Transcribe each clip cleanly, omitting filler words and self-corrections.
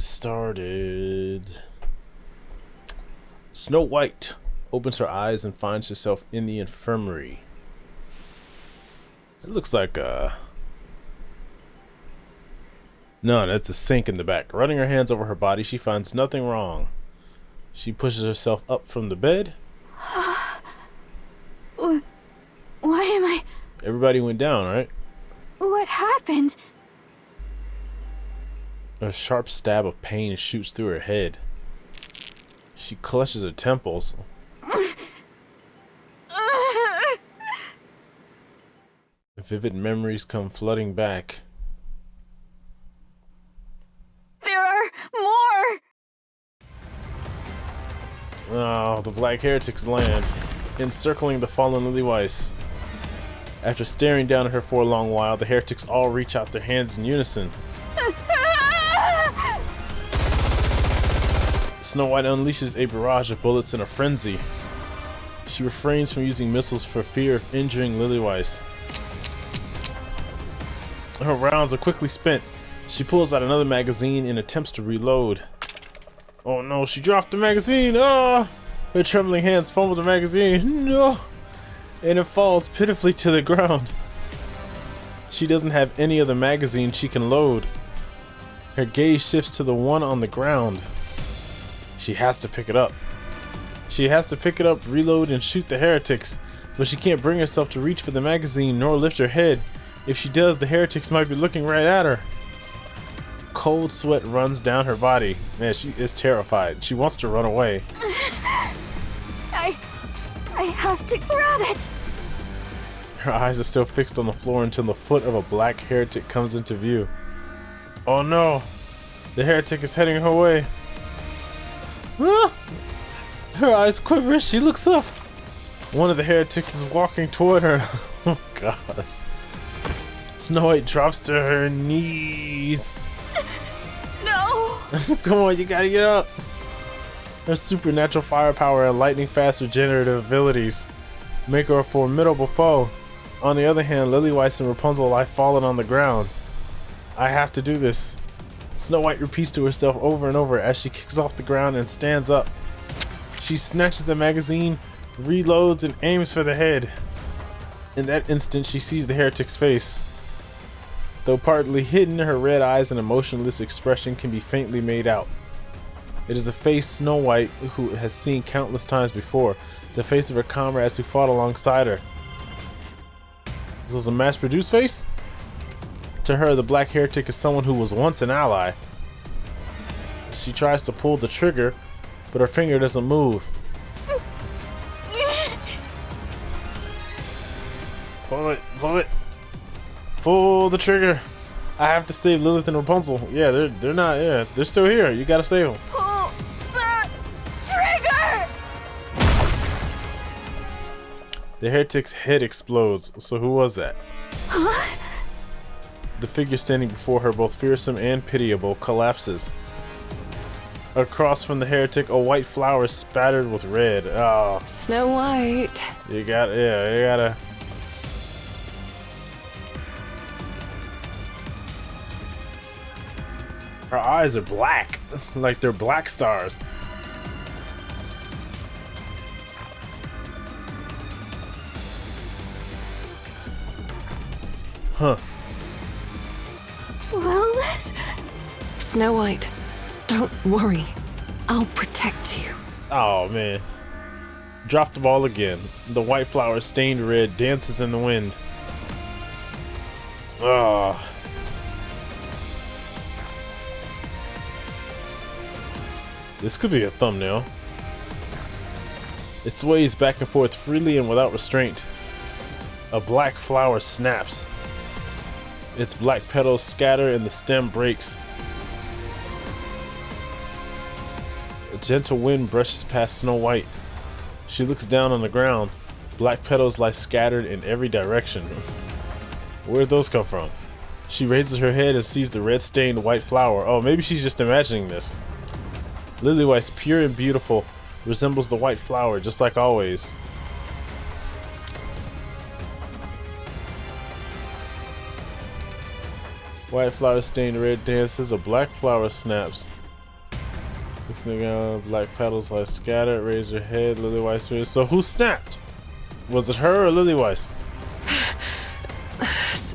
get started. Snow White opens her eyes and finds herself in the infirmary. It looks like no, that's a sink in the back. Running her hands over her body, she finds nothing wrong. She pushes herself up from the bed. Why am I... Everybody went down, right? What happened? A sharp stab of pain shoots through her head. She clutches her temples. Vivid memories come flooding back. There are more! Oh, the Black Heretics land, encircling the fallen Liliweiss. After staring down at her for a long while, the heretics all reach out their hands in unison. Snow White unleashes a barrage of bullets in a frenzy. She refrains from using missiles for fear of injuring Liliweiss. Her rounds are quickly spent. She pulls out another magazine and attempts to reload. Oh no, she dropped the magazine! Ah! Her trembling hands fumble the magazine. No! And it falls pitifully to the ground. She doesn't have any other magazine she can load. Her gaze shifts to the one on the ground. She has to pick it up. She has to pick it up, reload, and shoot the heretics, but she can't bring herself to reach for the magazine nor lift her head. If she does, the heretics might be looking right at her. Cold sweat runs down her body. Man, she is terrified. She wants to run away. I have to grab it. Her eyes are still fixed on the floor until the foot of a black heretic comes into view. Oh no! The heretic is heading her way. Ah! Her eyes quiver as she looks up. One of the heretics is walking toward her. Oh gosh. Snow White drops to her knees. No! Come on, you gotta get up. Her supernatural firepower and lightning-fast regenerative abilities make her a formidable foe. On the other hand, Liliweiss and Rapunzel lie fallen on the ground. I have to do this. Snow White repeats to herself over and over as she kicks off the ground and stands up. She snatches the magazine, reloads, and aims for the head. In that instant, she sees the heretic's face. Though partly hidden, her red eyes and emotionless expression can be faintly made out. It is a face Snow White who has seen countless times before, the face of her comrades who fought alongside her. This was a mass-produced face? To her, the Black Heretic is someone who was once an ally. She tries to pull the trigger, but her finger doesn't move. Pull it, pull it. Pull the trigger. I have to save Lilith and Rapunzel. Yeah, they're not, yeah, they're still here. You gotta save them. Pull the trigger! The heretic's head explodes. So who was that? Huh? The figure standing before her, both fearsome and pitiable, collapses. Across from the heretic, a white flower spattered with red. Oh. Snow White. You gotta. Her eyes are black, like they're black stars. Huh. Lilith? Snow White, don't worry. I'll protect you. Oh man. Drop the ball again. The white flower stained red dances in the wind. Oh. This could be a thumbnail. It sways back and forth freely and without restraint. A black flower snaps. Its black petals scatter and the stem breaks. A gentle wind brushes past Snow White. She looks down on the ground. Black petals lie scattered in every direction. Where'd those come from? She raises her head and sees the red-stained white flower. Oh, maybe she's just imagining this. Liliweiss, pure and beautiful, resembles the white flower just like always. White flower stained red dances, a black flower snaps. This nigga, black petals like scattered, raise her head, Liliweiss. So who snapped? Was it her or Liliweiss?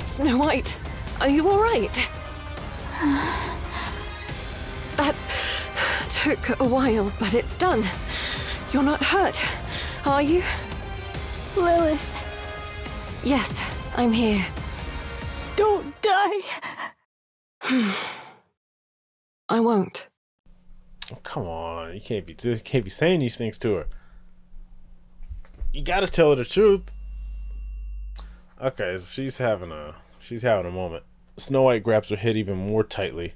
Snow White, are you alright? That took a while, but it's done. You're not hurt, are you? Lilith, Yes, I'm here. don't die. I won't. Oh, come on, you can't be saying these things to her. You gotta tell her the truth. Okay, so she's having a moment. Snow White grabs her head even more tightly.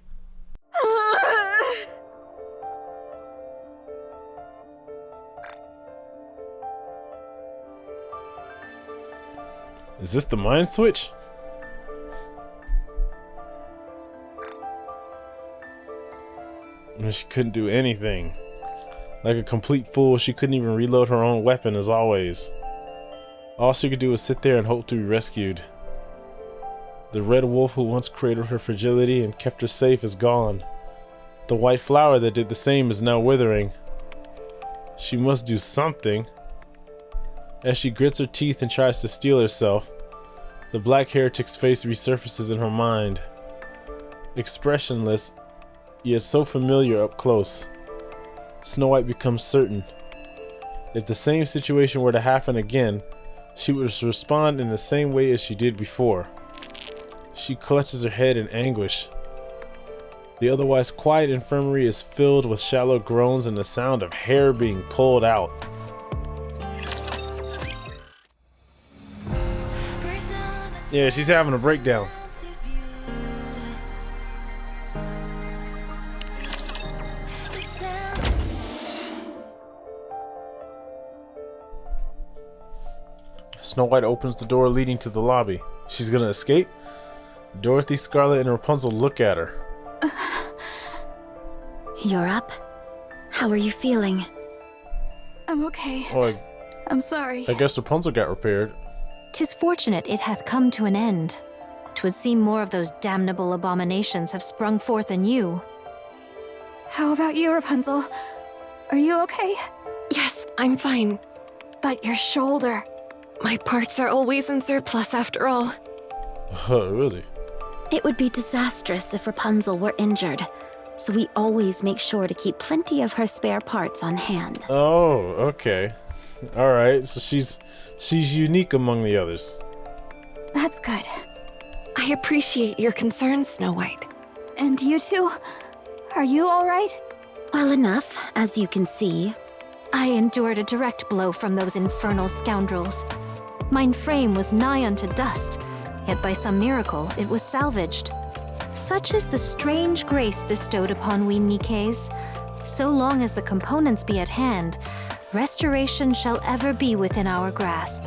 Is this the mind switch? She couldn't do anything. Like a complete fool, she couldn't even reload her own weapon as always. All she could do was sit there and hope to be rescued. The red wolf who once cradled her fragility and kept her safe is gone. The white flower that did the same is now withering. She must do something. As she grits her teeth and tries to steel herself, the black heretic's face resurfaces in her mind. Expressionless, yet so familiar up close. Snow White becomes certain. If the same situation were to happen again, she would respond in the same way as she did before. She clutches her head in anguish. The otherwise quiet infirmary is filled with shallow groans and the sound of hair being pulled out. Yeah, she's having a breakdown. Snow White opens the door leading to the lobby. She's gonna escape? Dorothy, Scarlet, and Rapunzel look at her. You're up? How are you feeling? I'm okay. Oh, I'm sorry. I guess Rapunzel got repaired. 'Tis fortunate it hath come to an end. 'Twould seem more of those damnable abominations have sprung forth in you. How about you, Rapunzel? Are you okay? Yes, I'm fine. But your shoulder. My parts are always in surplus after all. Really? It would be disastrous if Rapunzel were injured, so we always make sure to keep plenty of her spare parts on hand. Oh, okay. Alright, so she's unique among the others. That's good. I appreciate your concern, Snow White. And you two? Are you alright? Well enough, as you can see. I endured a direct blow from those infernal scoundrels. Mine frame was nigh unto dust, yet by some miracle it was salvaged. Such is the strange grace bestowed upon we Nikkes. So long as the components be at hand, restoration shall ever be within our grasp.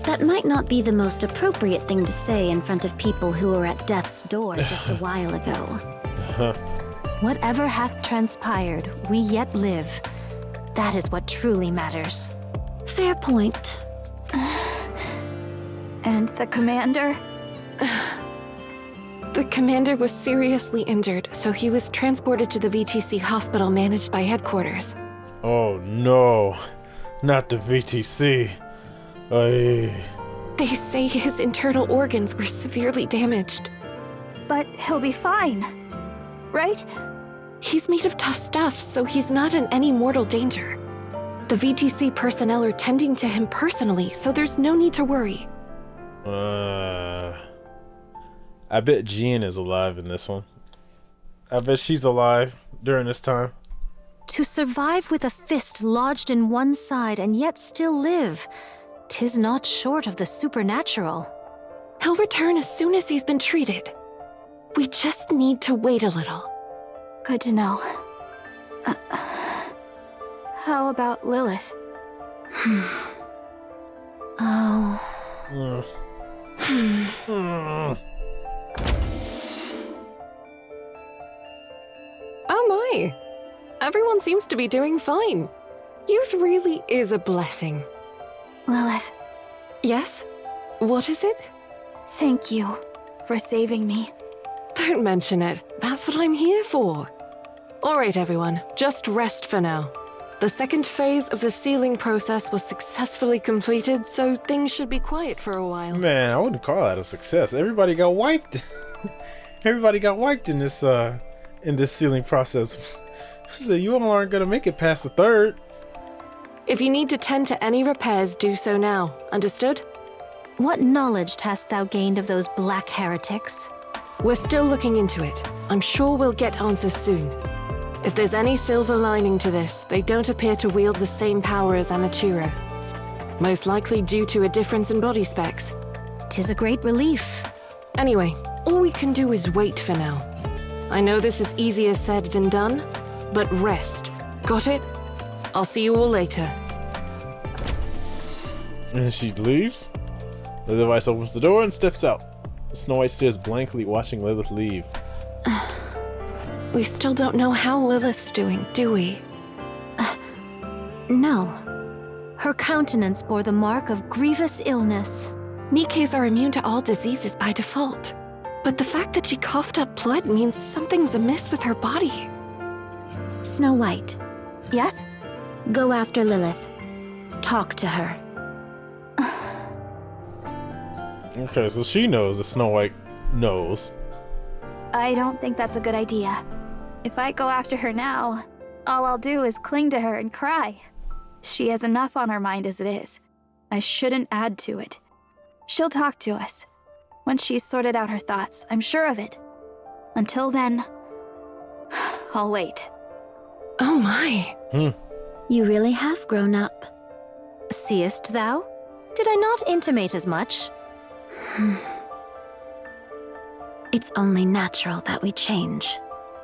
That might not be the most appropriate thing to say in front of people who were at death's door just a while ago. Whatever hath transpired, we yet live. That is what truly matters. Fair point. And the commander? The commander was seriously injured, so he was transported to the VTC hospital managed by headquarters. Oh no, not the VTC. Ay. They say his internal organs were severely damaged. But he'll be fine. Right? He's made of tough stuff, so he's not in any mortal danger. The VTC personnel are tending to him personally, so there's no need to worry. I bet Jean is alive in this one. I bet she's alive during this time. To survive with a fist lodged in one side and yet still live, 'tis not short of the supernatural. He'll return as soon as he's been treated. We just need to wait a little. Good to know. How about Lilith? Oh. Oh my! Everyone seems to be doing fine. Youth really is a blessing. Lilith, Yes? What is it? thank you for saving me. Don't mention it. That's what I'm here for. All right, everyone, just rest for now. The second phase of the sealing process was successfully completed, so things should be quiet for a while. Man, I wouldn't call that a success. Everybody got wiped. Everybody got wiped in this sealing process. So you all aren't gonna make it past the third. If you need to tend to any repairs, do so now. Understood? What knowledge hast thou gained of those black heretics? We're still looking into it. I'm sure we'll get answers soon. If there's any silver lining to this, they don't appear to wield the same power as Anichiro. Most likely due to a difference in body specs. 'Tis a great relief. Anyway, all we can do is wait for now. I know this is easier said than done, but rest. Got it? I'll see you all later. And she leaves. Liliweiss opens the door and steps out. Snow White stares blankly, watching Lilith leave. We still don't know how Lilith's doing, do we? No. Her countenance bore the mark of grievous illness. Nikkes are immune to all diseases by default. But the fact that she coughed up blood means something's amiss with her body. Snow White, Yes? go after Lilith. Talk to her. Okay, so she knows that Snow White knows. I don't think that's a good idea. If I go after her now, all I'll do is cling to her and cry. She has enough on her mind as it is. I shouldn't add to it. She'll talk to us. Once she's sorted out her thoughts, I'm sure of it. Until then, I'll wait. Oh my. You really have grown up. Seest thou? Did I not intimate as much? It's only natural that we change,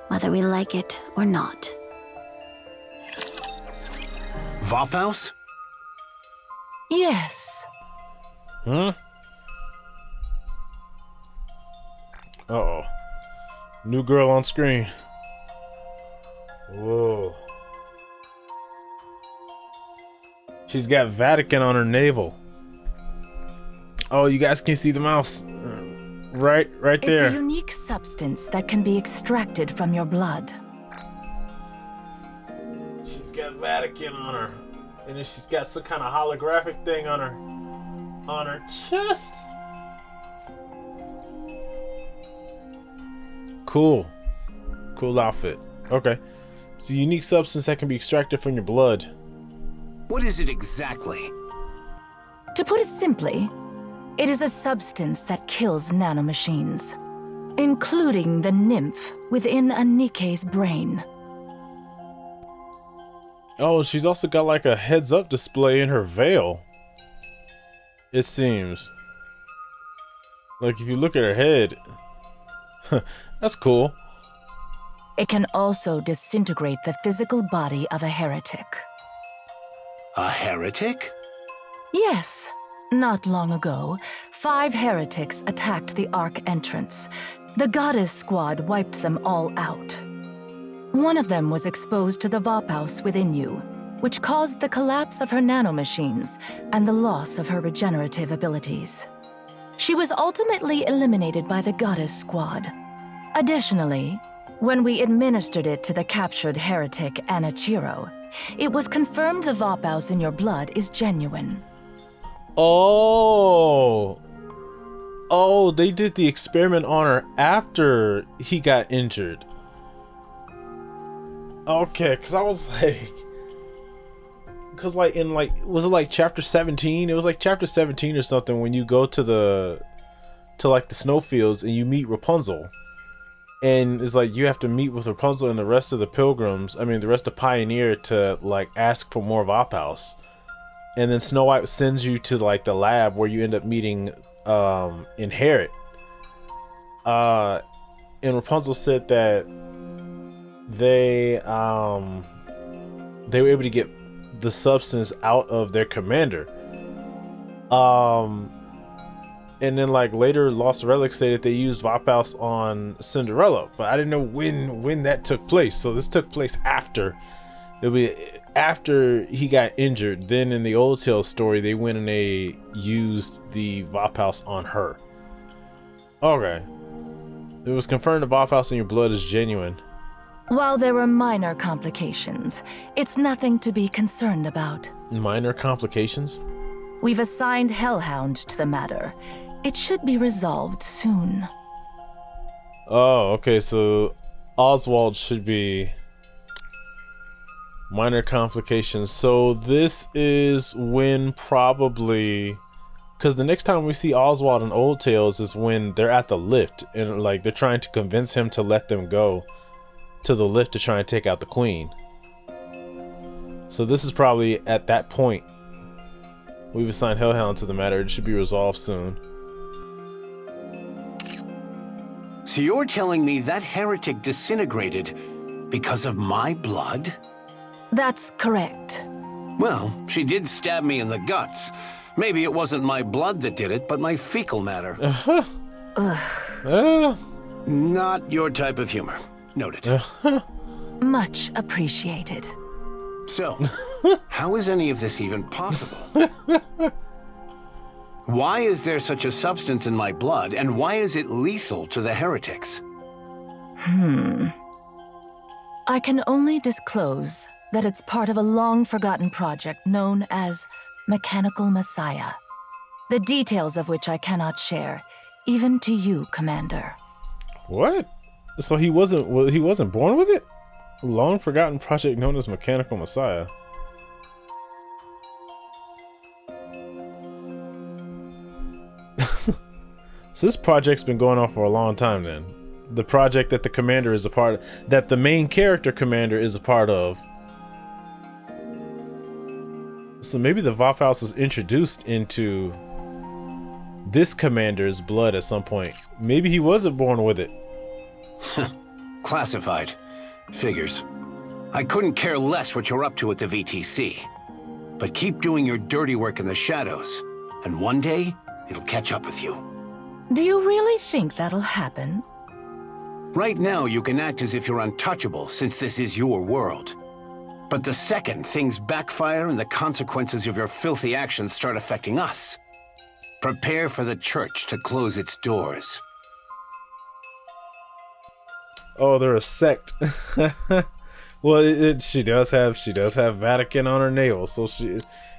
whether we like it or not. Vophouse? Yes. Uh-oh. New girl on screen. Whoa. She's got Vatican on her navel. Oh, you guys can see the mouse. Right there. It's a unique substance that can be extracted from your blood. She's got Vatican on her. And then she's got some kind of holographic thing on her chest. Cool. Cool outfit. Okay. It's a unique substance that can be extracted from your blood. What is it exactly? To put it simply, it is a substance that kills nanomachines, including the nymph within a Nikke's brain. Oh, she's also got like a heads-up display in her veil. It seems. Like if you look at her head, that's cool. It can also disintegrate the physical body of a heretic. A heretic? Yes. Not long ago, 5 heretics attacked the Ark entrance. The goddess squad wiped them all out. One of them was exposed to the Vophouse within you, which caused the collapse of her nanomachines and the loss of her regenerative abilities. She was ultimately eliminated by the goddess squad. Additionally, when we administered it to the captured heretic Anichiro, it was confirmed the Vophouse in your blood is genuine. Oh, they did the experiment on her after he got injured. Okay, because I was like, was it like chapter 17? It was like chapter 17 or something when you go to the snowfields and you meet Rapunzel. And it's like you have to meet with Rapunzel and the rest of the pilgrims, the rest of Pioneer to like ask for more Vophouse. And then Snow White sends you to like the lab where you end up meeting Inherit. And Rapunzel said that they were able to get the substance out of their commander. And then like later Lost Relic stated they used Vophouse on Cinderella, but I didn't know when that took place. So this took place after. It'll be after he got injured. Then in the Old Tale story, they went and they used the Vophouse on her. Okay. It was confirmed the Vophouse in your blood is genuine. While there were minor complications, it's nothing to be concerned about. Minor complications? We've assigned Hellhound to the matter. It should be resolved soon. Oh, okay, so Oswald should be minor complications. So this is when probably, because the next time we see Oswald in Old Tales is when they're at the lift and like they're trying to convince him to let them go to the lift to try and take out the queen. So this is probably at that point. We've assigned Hellhound to the matter. It should be resolved soon. So you're telling me that heretic disintegrated because of my blood? That's correct. Well, she did stab me in the guts. Maybe it wasn't my blood that did it, but my fecal matter. Not your type of humor. Noted. Much appreciated. So, how is any of this even possible? Why is there such a substance in my blood, and why is it lethal to the heretics? I can only disclose that it's part of a long-forgotten project known as Mechanical Messiah, the details of which I cannot share, even to you, Commander. What? So he wasn't born with it? A long forgotten project known as Mechanical Messiah. So this project's been going on for a long time then. The project that the commander is a part of, that the main character commander is a part of. So maybe the Vophouse was introduced into this commander's blood at some point. Maybe he wasn't born with it. Classified. Figures. I couldn't care less what you're up to at the VTC. But keep doing your dirty work in the shadows, and one day, it'll catch up with you. Do you really think that'll happen? Right now, you can act as if you're untouchable, since this is your world. But the second things backfire and the consequences of your filthy actions start affecting us, prepare for the church to close its doors. Oh, they're a sect. Well, she does have Vatican on her navel, so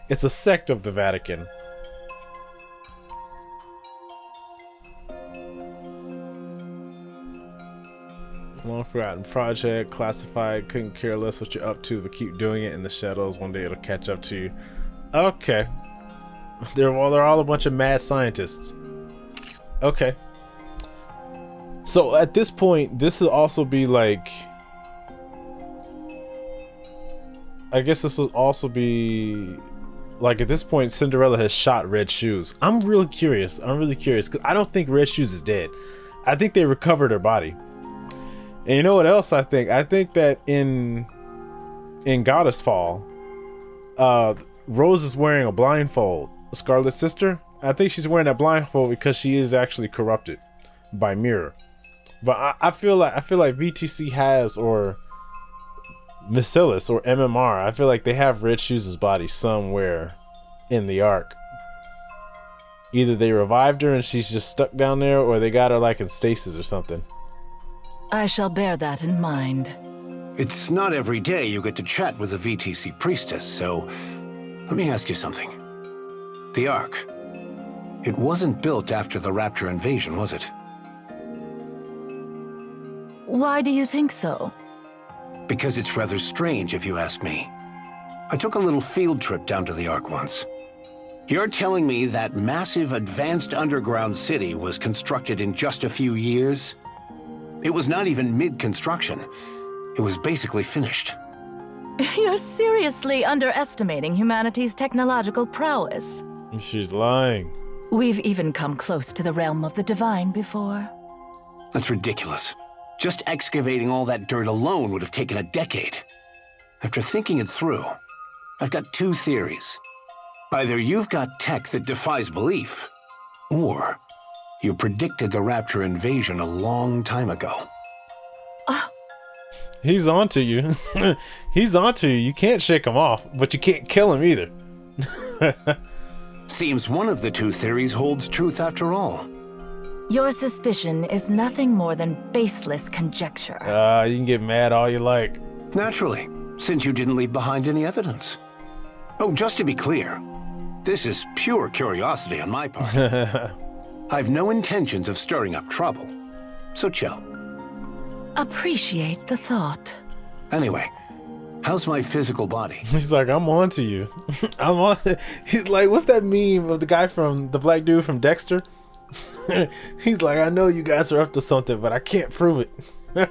it's a sect of the Vatican. Long forgotten project, classified, couldn't care less what you're up to, but keep doing it in the shadows. One day it'll catch up to you. Okay. They're all a bunch of mad scientists. Okay. So at this point, this will also be like, I guess this will also be like, at this point, Cinderella has shot Red Shoes. I'm really curious because I don't think Red Shoes is dead. I think they recovered her body. And you know what else I think? I think that in Goddess Fall, Rose is wearing a blindfold. Scarlet's sister, I think she's wearing that blindfold because she is actually corrupted by Mirror. But I feel like VTC has, or Miscelis or MMR, I feel like they have Red Shoes' body somewhere in the Ark. Either they revived her and she's just stuck down there, or they got her like in stasis or something. I shall bear that in mind. It's not every day you get to chat with a VTC priestess, so let me ask you something. The Ark, it wasn't built after the Rapture invasion, was it? Why do you think so? Because it's rather strange, if you ask me. I took a little field trip down to the Ark once. You're telling me that massive advanced underground city was constructed in just a few years? It was not even mid-construction. It was basically finished. You're seriously underestimating humanity's technological prowess. She's lying. We've even come close to the realm of the divine before. That's ridiculous. Just excavating all that dirt alone would have taken a decade. After thinking it through, I've got two theories. Either you've got tech that defies belief, or you predicted the Rapture invasion a long time ago. He's onto you. He's onto you. You can't shake him off, but you can't kill him either. Seems one of the two theories holds truth after all. Your suspicion is nothing more than baseless conjecture. You can get mad all you like. Naturally, since you didn't leave behind any evidence. Oh, just to be clear, this is pure curiosity on my part. I've no intentions of stirring up trouble, so chill. Appreciate the thought. Anyway, how's my physical body? He's like, I'm on to you. I'm on. He's like, what's that meme of the guy from the black dude from Dexter? He's like, I know you guys are up to something, but I can't prove it.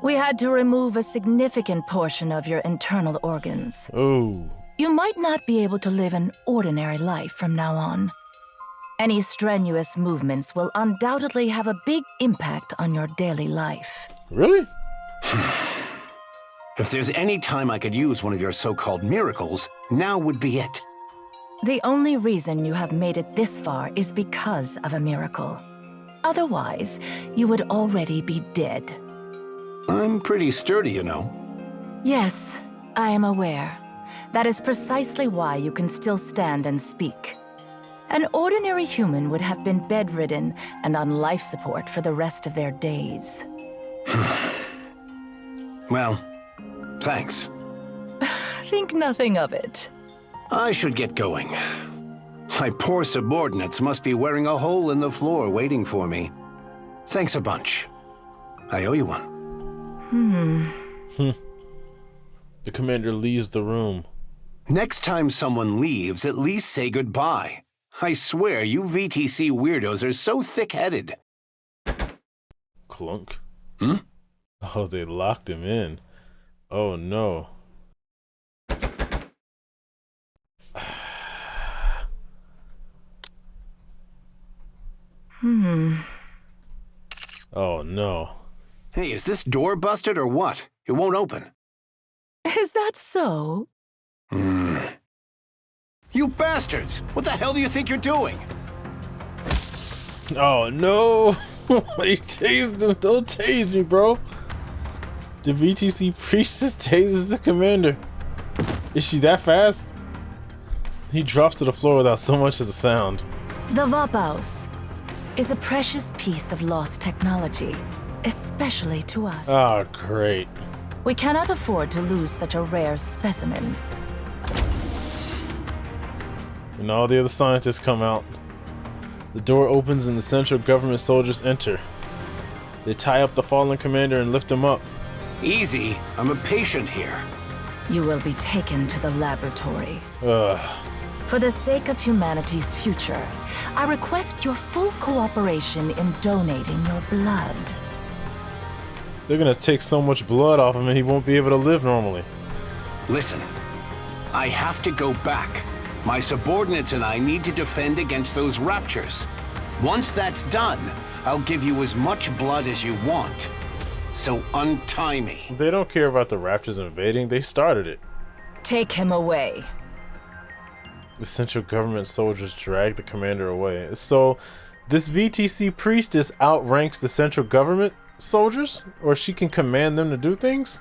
We had to remove a significant portion of your internal organs. Oh. You might not be able to live an ordinary life from now on. Any strenuous movements will undoubtedly have a big impact on your daily life. Really? If there's any time I could use one of your so-called miracles, now would be it. The only reason you have made it this far is because of a miracle. Otherwise, you would already be dead. I'm pretty sturdy, you know. Yes, I am aware. That is precisely why you can still stand and speak. An ordinary human would have been bedridden and on life support for the rest of their days. Well, thanks. Think nothing of it. I should get going. My poor subordinates must be wearing a hole in the floor waiting for me. Thanks a bunch. I owe you one. The commander leaves the room. Next time someone leaves, at least say goodbye. I swear, you VTC weirdos are so thick-headed. Clunk. Hmm? Oh, they locked him in. Oh, no. Oh, no. Hey, is this door busted or what? It won't open. Is that so? You bastards! What the hell do you think you're doing? Oh, no. He tased him. Don't tase me, bro. The VTC priestess tases the commander. Is she that fast? He drops to the floor without so much as a sound. The Vapaus is a precious piece of lost technology, especially to us. Oh, great. We cannot afford to lose such a rare specimen. And all the other scientists come out. The door opens and the central government soldiers enter. They tie up the fallen commander and lift him up. Easy. I'm a patient here. You will be taken to the laboratory. Ugh. For the sake of humanity's future, I request your full cooperation in donating your blood. They're gonna take so much blood off him and he won't be able to live normally. Listen, I have to go back. My subordinates and I need to defend against those raptures. Once that's done, I'll give you as much blood as you want. So untie me. They don't care about the raptors invading, they started it. Take him away. The central government soldiers drag the commander away. So, this VTC priestess outranks the central government soldiers? Or she can command them to do things?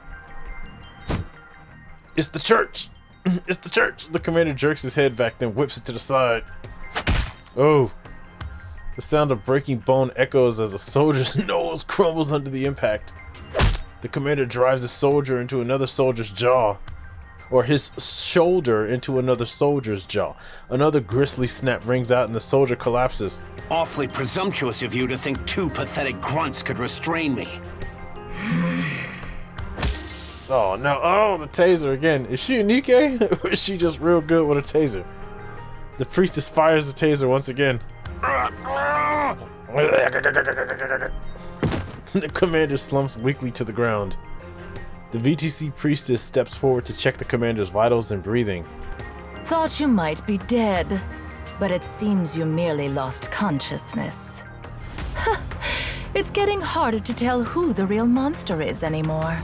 It's the church! It's the church! The commander jerks his head back, then whips it to the side. Oh. The sound of breaking bone echoes as a soldier's nose crumbles under the impact. The commander drives a soldier into another soldier's jaw. Or his shoulder into another soldier's jaw. Another grisly snap rings out and the soldier collapses. Awfully presumptuous of you to think two pathetic grunts could restrain me. Oh no, oh, the taser again. Is she a Nikke? Or is she just real good with a taser? The priestess fires the taser once again. The commander slumps weakly to the ground. The VTC priestess steps forward to check the commander's vitals and breathing. Thought you might be dead, but it seems you merely lost consciousness. It's getting harder to tell who the real monster is anymore.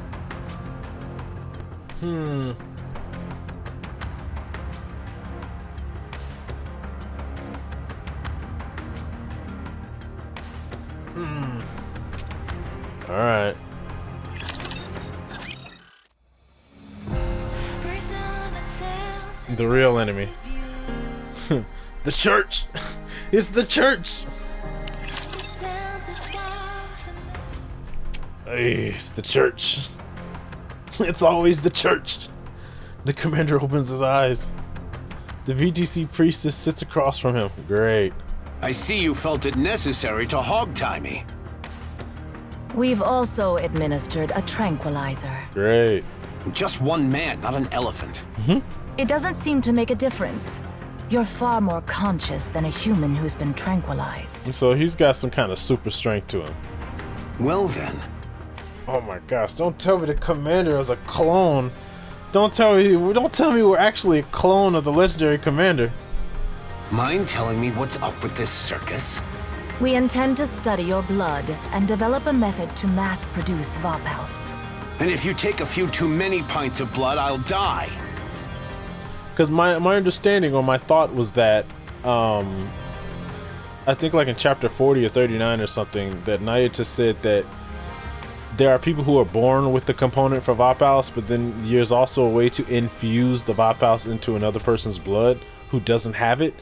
All right. The real enemy. The church! It's the church! Hey, it's the church. It's always the church. The commander opens his eyes. The VTC priestess sits across from him. Great. I see you felt it necessary to hog-tie me. We've also administered a tranquilizer. Great. I'm just one man, not an elephant. It doesn't seem to make a difference. You're far more conscious than a human who's been tranquilized. So he's got some kind of super strength to him. Well then. Oh my gosh, don't tell me the commander is a clone. Don't tell me we're actually a clone of the legendary commander. Mind telling me what's up with this circus? We intend to study your blood and develop a method to mass produce Vaphaus. And if you take a few too many pints of blood, I'll die. Because my understanding or my thought was that, I think like in chapter 40 or 39 or something, that Nikke said that there are people who are born with the component for Vaphaus, but then there's also a way to infuse the Vaphaus into another person's blood who doesn't have it,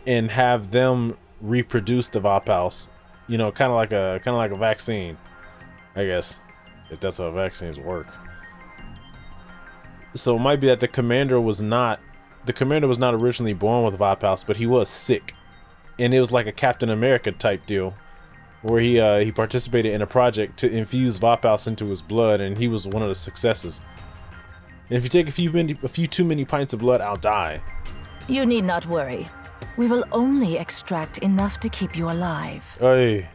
and have them reproduce the Vaphaus. You know, kind of like a vaccine, I guess, if that's how vaccines work. So it might be that the commander was not originally born with Vaphaus, but he was sick, and it was like a Captain America type deal, where he participated in a project to infuse Vaphaus into his blood, and he was one of the successes. And if you take a few too many pints of blood, I'll die. You need not worry. We will only extract enough to keep you alive. Hey.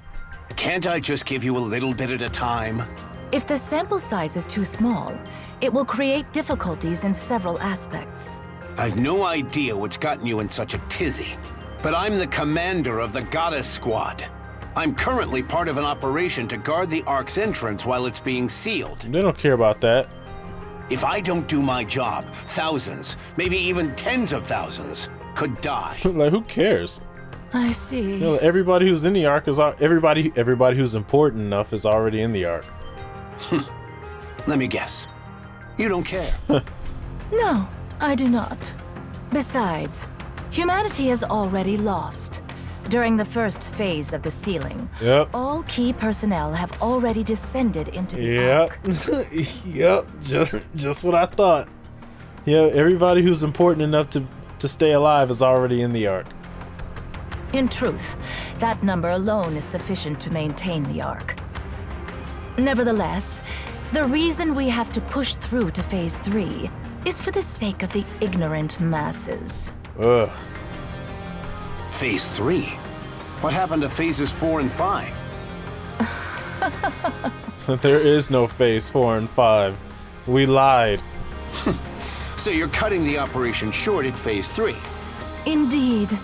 Can't I just give you a little bit at a time? If the sample size is too small, it will create difficulties in several aspects. I've no idea what's gotten you in such a tizzy, but I'm the commander of the Goddess Squad. I'm currently part of an operation to guard the Ark's entrance while it's being sealed. They don't care about that. If I don't do my job, thousands, maybe even tens of thousands, could die. Like, who cares? I see. You know, everybody who's in the Ark is everybody who's important enough is already in the Ark. Let me guess. You don't care. No, I do not. Besides, humanity has already lost. During the first phase of the sealing, all key personnel have already descended into the Ark. Yep, just what I thought. Yeah, everybody who's important enough to stay alive is already in the Ark. In truth, that number alone is sufficient to maintain the Ark. Nevertheless, the reason we have to push through to Phase 3 is for the sake of the ignorant masses. Ugh. Phase 3? What happened to Phases 4 and 5? There is no Phase 4 and 5. We lied. So you're cutting the operation short at Phase 3? Indeed.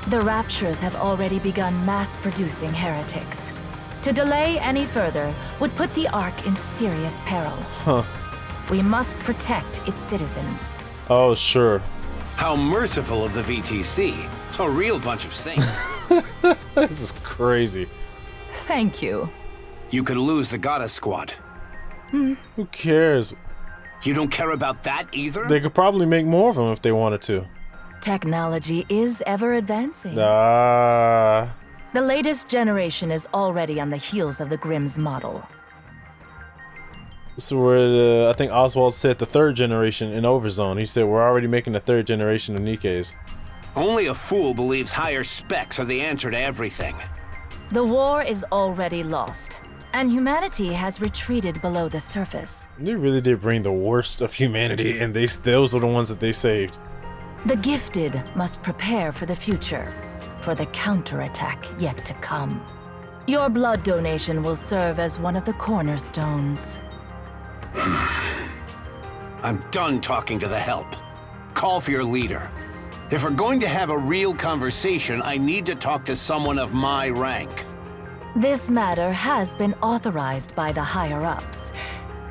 The Raptures have already begun mass-producing heretics. To delay any further would put the Ark in serious peril. Huh. We must protect its citizens. Oh, sure. How merciful of the VTC. A real bunch of saints. This is crazy. Thank you. You could lose the Goddess Squad. Who cares? You don't care about that either? They could probably make more of them if they wanted to. Technology is ever advancing. Ah. The latest generation is already on the heels of the Grimm's model. So we're, I think Oswald said the third generation in Overzone. He said we're already making the third generation of Nikkes. Only a fool believes higher specs are the answer to everything. The war is already lost, and humanity has retreated below the surface. They really did bring the worst of humanity, and those are the ones that they saved. The gifted must prepare for the future, for the counterattack yet to come. Your blood donation will serve as one of the cornerstones. I'm done talking to the help. Call for your leader. If we're going to have a real conversation, I need to talk to someone of my rank. This matter has been authorized by the higher-ups,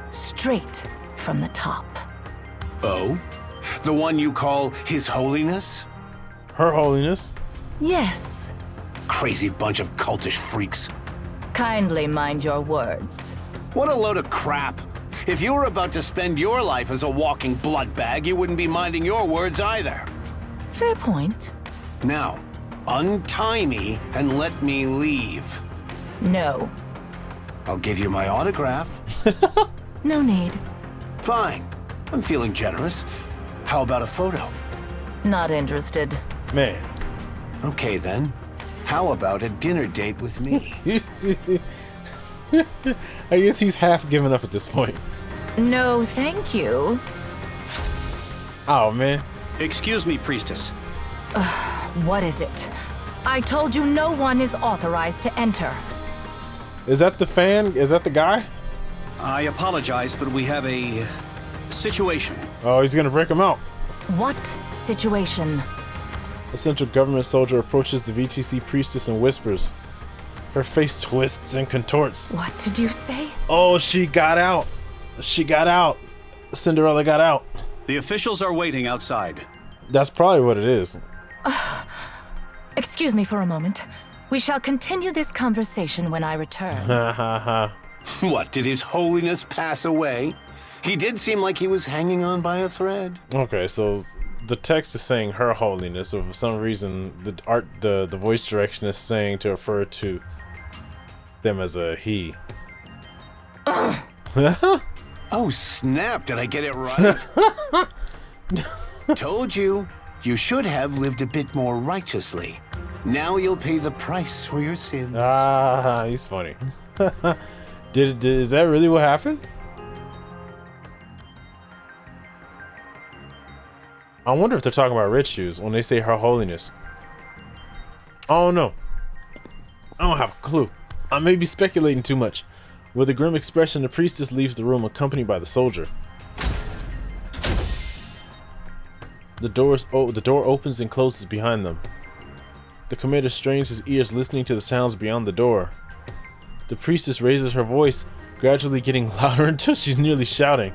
straight from the top. Oh? The one you call His Holiness? Her Holiness? Yes. Crazy bunch of cultish freaks. Kindly mind your words. What a load of crap. If you were about to spend your life as a walking blood bag, you wouldn't be minding your words either. Fair point. Now, untie me and let me leave. No. I'll give you my autograph. No need. Fine. I'm feeling generous. How about a photo? Not interested. Man. Okay then. How about a dinner date with me? I guess he's half given up at this point. No, thank you. Oh, man. Excuse me, Priestess. What is it? I told you no one is authorized to enter. Is that the fan? Is that the guy? I apologize, but we have a situation. Oh, he's gonna break him out. What situation? A central government soldier approaches the VTC priestess and whispers. Her face twists and contorts. What did you say? Oh, she got out. She got out. Cinderella got out. The officials are waiting outside. That's probably what it is. Excuse me for a moment. We shall continue this conversation when I return. Ha ha ha. What, did His Holiness pass away? He did seem like he was hanging on by a thread. Okay, so the text is saying Her Holiness, so for some reason the voice direction is saying to refer to them as a he. Oh snap, did I get it right? Told you. You should have lived a bit more righteously. Now you'll pay the price for your sins. Ah, he's funny. Is that really what happened? I wonder if they're talking about red shoes when they say Her Holiness. Oh no. I don't have a clue. I may be speculating too much. With a grim expression, the priestess leaves the room accompanied by the soldier. The door opens and closes behind them. The commander strains his ears, listening to the sounds beyond the door. The priestess raises her voice, gradually getting louder until she's nearly shouting.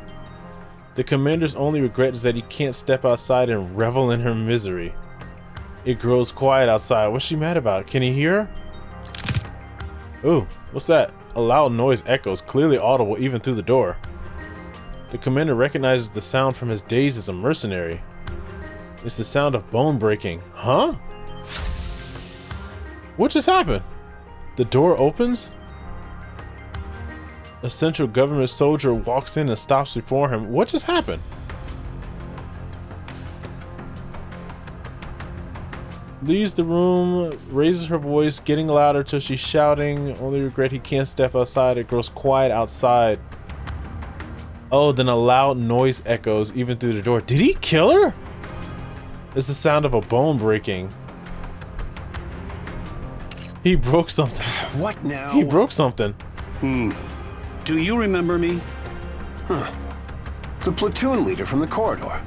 The commander's only regret is that he can't step outside and revel in her misery. It grows quiet outside. What's she mad about? Can he hear her? Ooh, what's that? A loud noise echoes, clearly audible even through the door. The commander recognizes the sound from his days as a mercenary. It's the sound of bone breaking. Huh? What just happened? The door opens? A central government soldier walks in and stops before him. What just happened? Leaves the room, raises her voice, getting louder till she's shouting. Only regret he can't step outside. It grows quiet outside. Oh, then a loud noise echoes even through the door. Did he kill her? It's the sound of a bone breaking. He broke something. What now? He broke something. Do you remember me? Huh. The platoon leader from the corridor.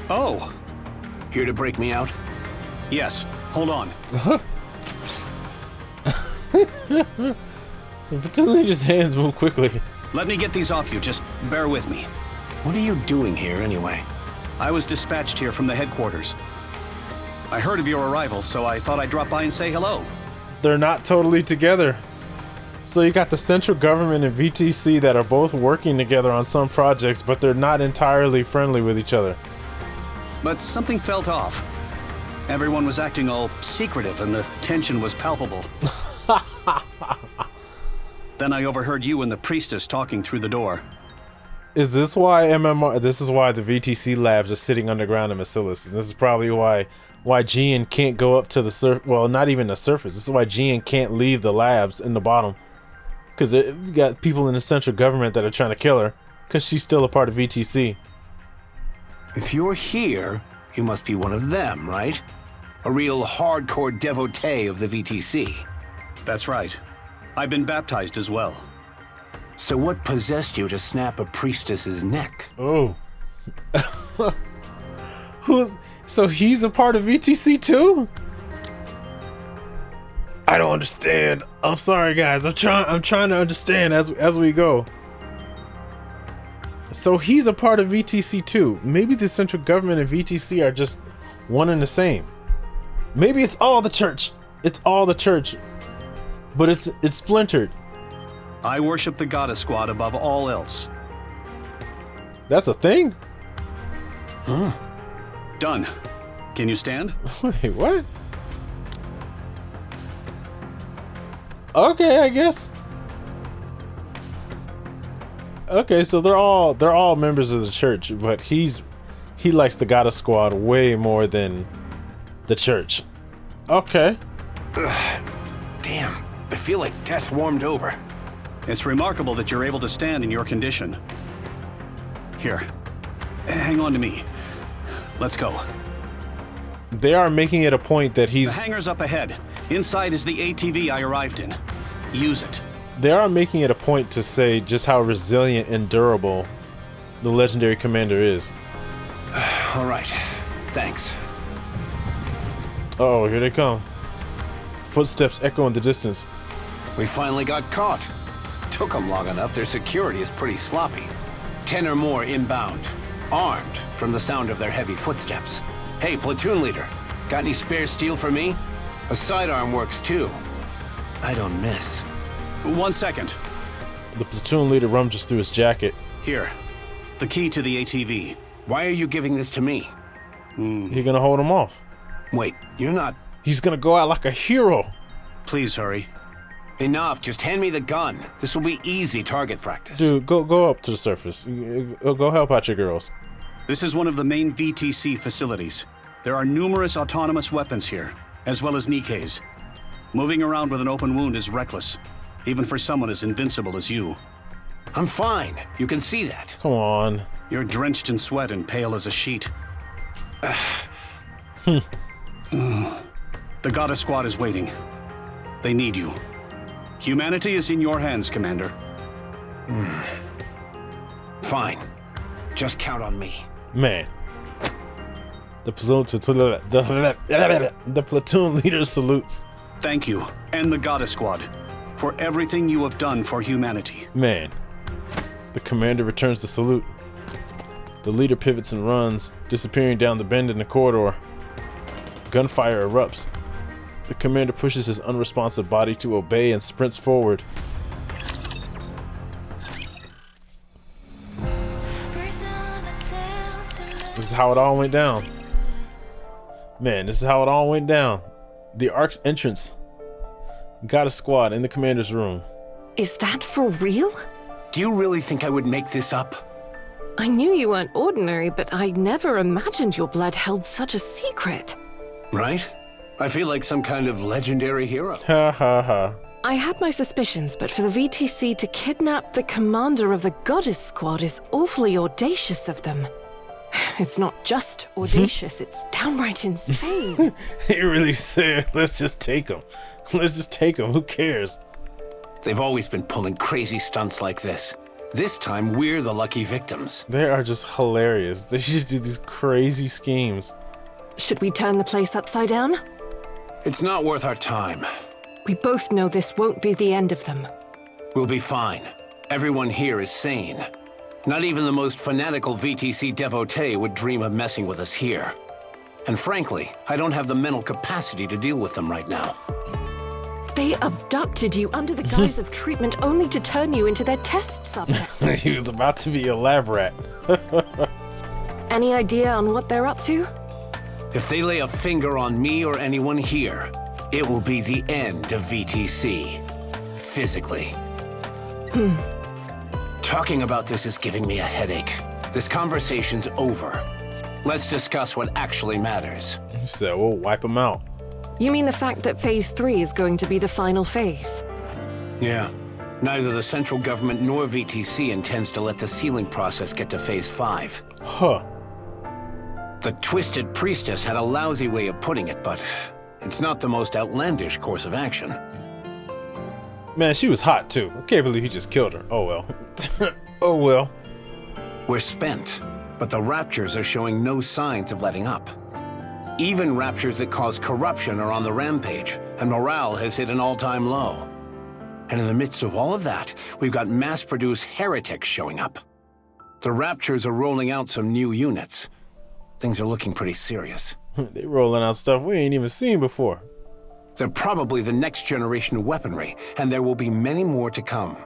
Oh, Here to break me out? yes. Hold on. The platoon leader's hands move quickly. Let me get these off you. Just bear with me. What are you doing here anyway? I was dispatched here from the headquarters. I heard of your arrival, so I thought I'd drop by and say hello. They're not totally together. So you got the central government and VTC that are both working together on some projects, but they're not entirely friendly with each other. But something felt off. Everyone was acting all secretive and the tension was palpable. Then I overheard you and the priestess talking through the door. Is this why this is why the VTC labs are sitting underground in Bacillus. And this is probably why Gian can't go up to the surface. Well, not even the surface. This is why Gian can't leave the labs in the bottom. Because we got people in the central government that are trying to kill her. Because she's still a part of VTC. If you're here, you must be one of them, right? A real hardcore devotee of the VTC. That's right. I've been baptized as well. So what possessed you to snap a priestess's neck? Oh. So he's a part of VTC too? I don't understand. I'm sorry guys. I'm trying to understand as we go. So he's a part of VTC too. Maybe the central government and VTC are just one and the same. Maybe it's all the church. It's all the church. But it's splintered. I worship the goddess squad above all else. That's a thing? Huh. Done. Can you stand? Wait, what? Okay, I guess. Okay, so they're all members of the church, but he likes the Goddess Squad way more than the church. Okay. Ugh. Damn, I feel like death warmed over. It's remarkable that you're able to stand in your condition. Here, hang on to me. Let's go. They are making it a point that The hangar's up ahead. Inside is the ATV I arrived in. Use it. They are making it a point to say just how resilient and durable the legendary commander is. All right, thanks. Oh, here they come. Footsteps echo in the distance. We finally got caught. Took them long enough, their security is pretty sloppy. 10 or more inbound, armed from the sound of their heavy footsteps. Hey, platoon leader, got any spare steel for me? A sidearm works too. I don't miss. 1 second. The platoon leader rummages through his jacket. Here, the key to the ATV. Why are you giving this to me? He's gonna hold him off. Wait, you're not... He's gonna go out like a hero. Please hurry. Enough, just hand me the gun. This will be easy target practice. Dude, go up to the surface. Go help out your girls. This is one of the main VTC facilities. There are numerous autonomous weapons here, as well as Nikke's. Moving around with an open wound is reckless, even for someone as invincible as you. I'm fine. You can see that. Come on. You're drenched in sweat and pale as a sheet. The Goddess Squad is waiting. They need you. Humanity is in your hands, Commander. Fine. Just count on me. Man. The platoon leader salutes. Thank you, and the Goddess Squad, for everything you have done for humanity. Man. The commander returns the salute. The leader pivots and runs, disappearing down the bend in the corridor. Gunfire erupts. The commander pushes his unresponsive body to obey and sprints forward. This is how it all went down. Man, this is how it all went down. The Ark's entrance. Goddess Squad in the commander's room. Is that for real? Do you really think I would make this up? I knew you weren't ordinary, but I never imagined your blood held such a secret. Right? I feel like some kind of legendary hero. Ha ha ha. I had my suspicions, but for the VTC to kidnap the commander of the Goddess Squad is awfully audacious of them. It's not just audacious, it's downright insane. He really said, let's just take him. Let's just take him. Who cares? They've always been pulling crazy stunts like this. This time, we're the lucky victims. They are just hilarious. They just do these crazy schemes. Should we turn the place upside down? It's not worth our time. We both know this won't be the end of them. We'll be fine. Everyone here is sane. Not even the most fanatical VTC devotee would dream of messing with us here. And frankly, I don't have the mental capacity to deal with them right now. They abducted you under the guise of treatment only to turn you into their test subject. He was about to be a lab rat. Any idea on what they're up to? If they lay a finger on me or anyone here, it will be the end of VTC. Physically. Talking about this is giving me a headache. This conversation's over. Let's discuss what actually matters. He said, we'll wipe them out. You mean the fact that Phase 3 is going to be the final phase? Yeah. Neither the central government nor VTC intends to let the sealing process get to Phase 5. Huh. The Twisted Priestess had a lousy way of putting it, but it's not the most outlandish course of action. Man, she was hot too. I can't believe he just killed her. Oh well. Oh well. We're spent, but the Raptures are showing no signs of letting up. Even Raptures that cause corruption are on the rampage, and morale has hit an all-time low. And in the midst of all of that, we've got mass-produced heretics showing up. The Raptures are rolling out some new units. Things are looking pretty serious. They rolling out stuff we ain't even seen before. They're probably the next generation of weaponry, and there will be many more to come.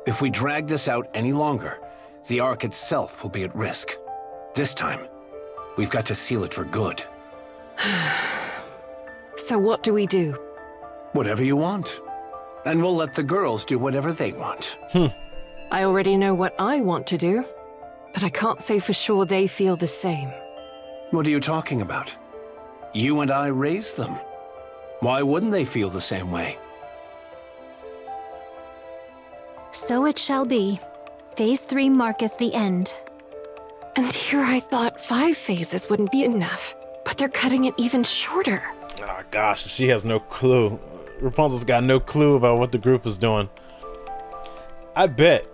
If we drag this out any longer, the Ark itself will be at risk. This time, we've got to seal it for good. So what do we do? Whatever you want. And we'll let the girls do whatever they want. I already know what I want to do, but I can't say for sure they feel the same. What are you talking about? You and I raised them. Why wouldn't they feel the same way? So it shall be. Phase 3 marketh the end. And here I thought 5 phases wouldn't be enough, but they're cutting it even shorter. Oh gosh, she has no clue. Rapunzel's got no clue about what the group is doing. I bet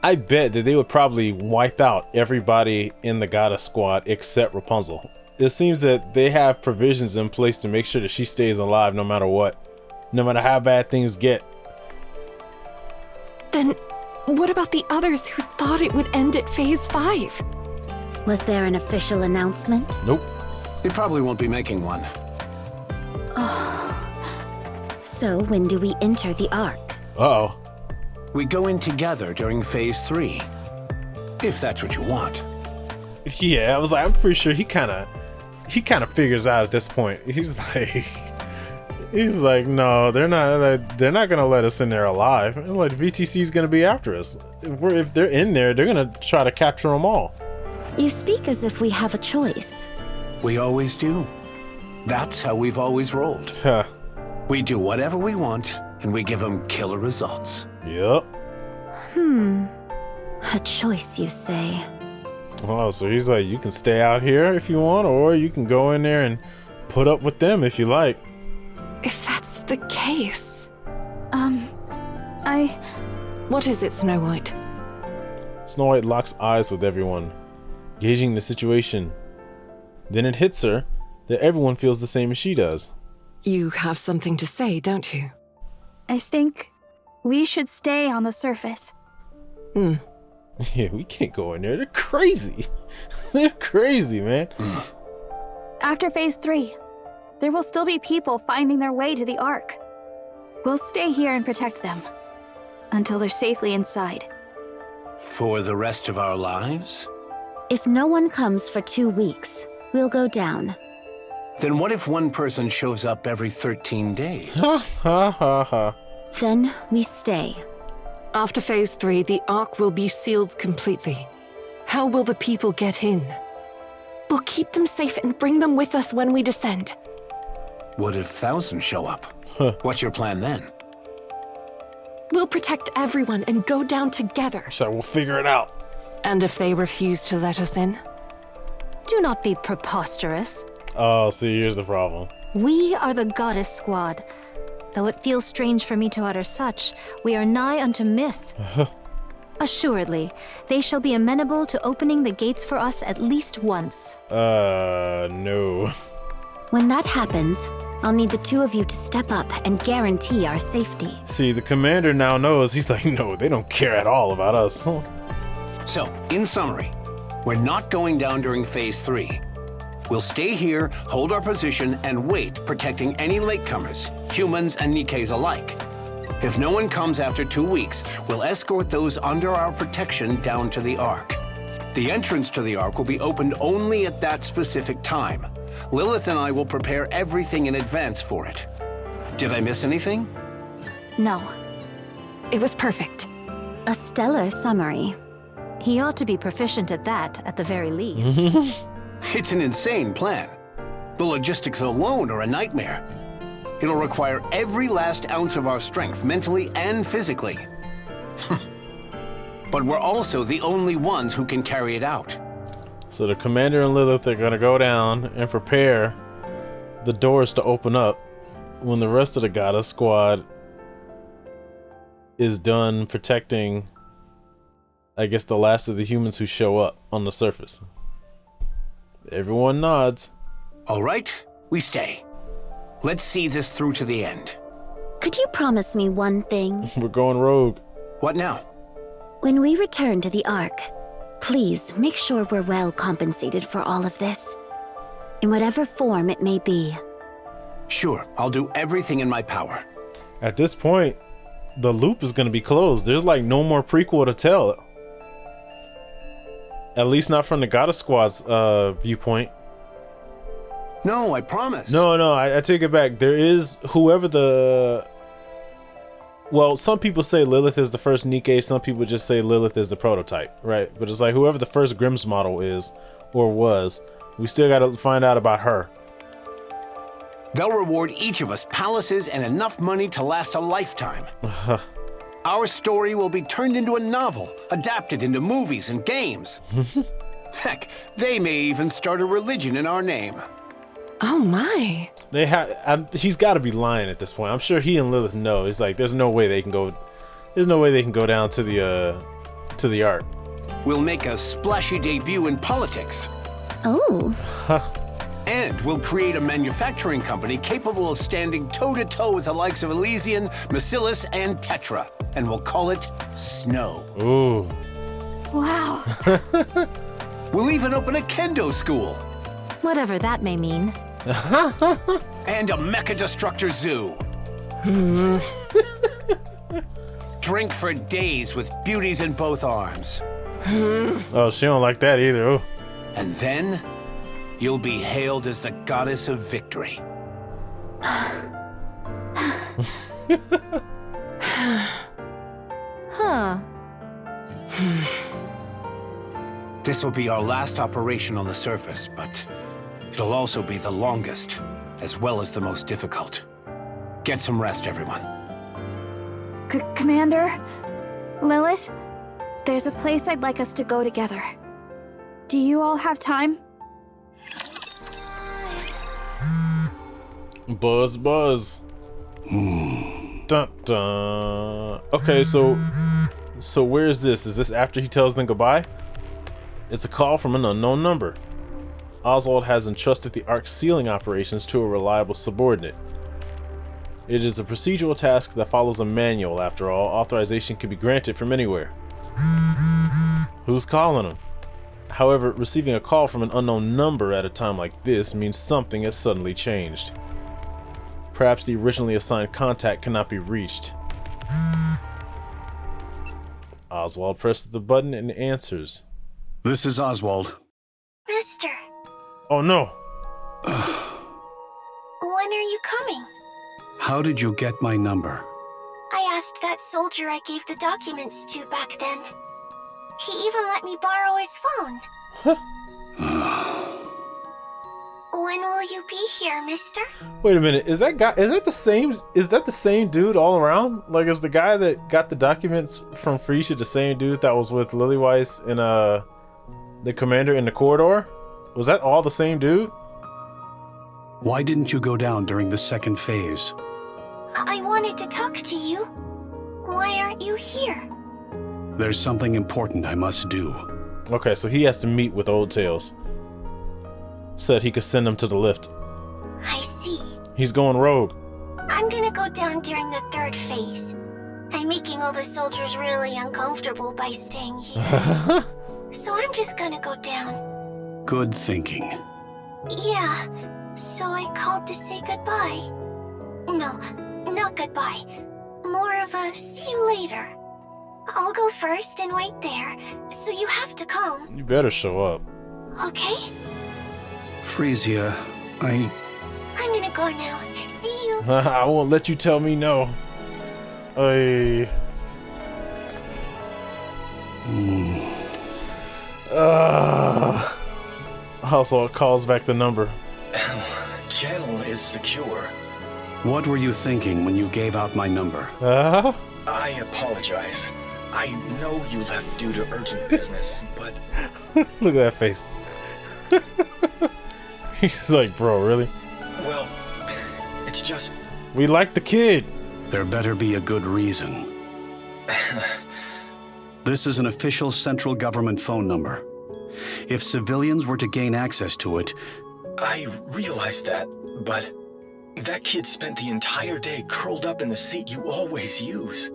that they would probably wipe out everybody in the Goddess Squad except Rapunzel. It seems that they have provisions in place to make sure that she stays alive no matter what, no matter how bad things get. Then what about the others who thought it would end at phase 5? Was there an official announcement? Nope. We probably won't be making one. So when do we enter the Ark? Uh-oh. We go in together during phase 3. If that's what you want. Yeah, I was like, I'm pretty sure he kind of figures out at this point. He's like, no, they're not gonna let us in there alive. And like, VTC's gonna be after us. If they're in there, they're gonna try to capture them all. You speak as if we have a choice. We always do. That's how we've always rolled. Huh. We do whatever we want, and we give them killer results. Yep. A choice, you say? Oh, so he's like, you can stay out here if you want, or you can go in there and put up with them if you like. If that's the case... What is it, Snow White? Snow White locks eyes with everyone, gauging the situation. Then it hits her that everyone feels the same as she does. You have something to say, don't you? I think we should stay on the surface. Yeah, we can't go in there. They're crazy. They're crazy, man. After phase 3, there will still be people finding their way to the Ark. We'll stay here and protect them until they're safely inside. For the rest of our lives? If no one comes for 2 weeks, we'll go down. Then what if one person shows up every 13 days? Ha ha ha ha. Then we stay. After phase 3, the Ark will be sealed completely. How will the people get in? We'll keep them safe and bring them with us when we descend. What if thousands show up? What's your plan then? We'll protect everyone and go down together. So we'll figure it out. And if they refuse to let us in? Do not be preposterous. Oh, see, here's the problem. We are the Goddess Squad. Though it feels strange for me to utter such, we are nigh unto myth. Assuredly, they shall be amenable to opening the gates for us at least once. No. When that happens, I'll need the 2 of you to step up and guarantee our safety. See, the commander now knows. He's like, no, they don't care at all about us. So, in summary, we're not going down during phase 3. We'll stay here, hold our position, and wait, protecting any latecomers, humans and Nikkes alike. If no one comes after 2 weeks, we'll escort those under our protection down to the Ark. The entrance to the Ark will be opened only at that specific time. Lilith and I will prepare everything in advance for it. Did I miss anything? No. It was perfect. A stellar summary. He ought to be proficient at that, at the very least. It's an insane plan. The logistics alone are a nightmare. It'll require every last ounce of our strength, mentally and physically. But we're also the only ones who can carry it out. So the commander and Lilith are gonna go down and prepare the doors to open up when the rest of the Goddess Squad is done protecting, I guess, the last of the humans who show up on the surface. Everyone nods. All right, we stay. Let's see this through to the end. Could you promise me one thing? We're going rogue. What now? When we return to the Ark, please make sure we're well compensated for all of this, in whatever form it may be. Sure, I'll do everything in my power. At this point, the loop is going to be closed. There's like no more prequel to tell. At least not from the Goddess Squad's viewpoint. No, I promise. No, I take it back. There is whoever the Well, some people say Lilith is the first Nikke, some people just say Lilith is the prototype, right? But it's like whoever the first Grimm's model is, or was, we still gotta find out about her. They'll reward each of us palaces and enough money to last a lifetime. Our story will be turned into a novel, adapted into movies and games. Heck, they may even start a religion in our name. Oh my. They have. He's got to be lying at this point. I'm sure he and Lilith know. It's like there's no way they can go. There's no way they can go down to the Ark. We'll make a splashy debut in politics. Oh. And we'll create a manufacturing company capable of standing toe-to-toe with the likes of Elysian, Bacillus, and Tetra. And we'll call it Snow. Ooh. Wow. We'll even open a kendo school. Whatever that may mean. And a mecha destructor zoo. Drink for days with beauties in both arms. Oh, she don't like that either. Ooh. And then you'll be hailed as the goddess of victory. Huh. This will be our last operation on the surface, but it'll also be the longest, as well as the most difficult. Get some rest, everyone. Commander? Lilith? There's a place I'd like us to go together. Do you all have time? Buzz, buzz. Dun, dun. Okay, so where is this? Is this after he tells them goodbye? It's a call from an unknown number. Oswald has entrusted the Ark's sealing operations to a reliable subordinate. It is a procedural task that follows a manual. After all, authorization can be granted from anywhere. Who's calling him? However, receiving a call from an unknown number at a time like this means something has suddenly changed. Perhaps the originally assigned contact cannot be reached. Oswald presses the button and answers. This is Oswald. Mister, Oh no! when are you coming? How did you get my number? I asked that soldier I gave the documents to back then. He even let me borrow his phone. When will you be here, mister? Wait a minute, is that the same dude all around? Like, is the guy that got the documents from Frisia the same dude that was with Liliweiss and the commander in the corridor? Was that all the same dude? Why didn't you go down during the second phase? I wanted to talk to you. Why aren't you here? There's something important I must do. Okay, so he has to meet with Old Tails. Said he could send him to the lift. I see. He's going rogue. I'm gonna go down during the third phase. I'm making all the soldiers really uncomfortable by staying here. So I'm just gonna go down. Good thinking. Yeah, so I called to say goodbye. No, not goodbye. More of a see you later. I'll go first and wait there, so you have to come. You better show up. Okay? Frisia, I'm gonna go now. See you. I won't let you tell me no. Also, it calls back the number. Channel is secure. What were you thinking when you gave out my number? I apologize. I know you left due to urgent business, but... Look at that face. He's like, bro, really? Well, it's just... We like the kid. There better be a good reason. This is an official central government phone number. If civilians were to gain access to it... I realize that, but... That kid spent the entire day curled up in the seat you always use.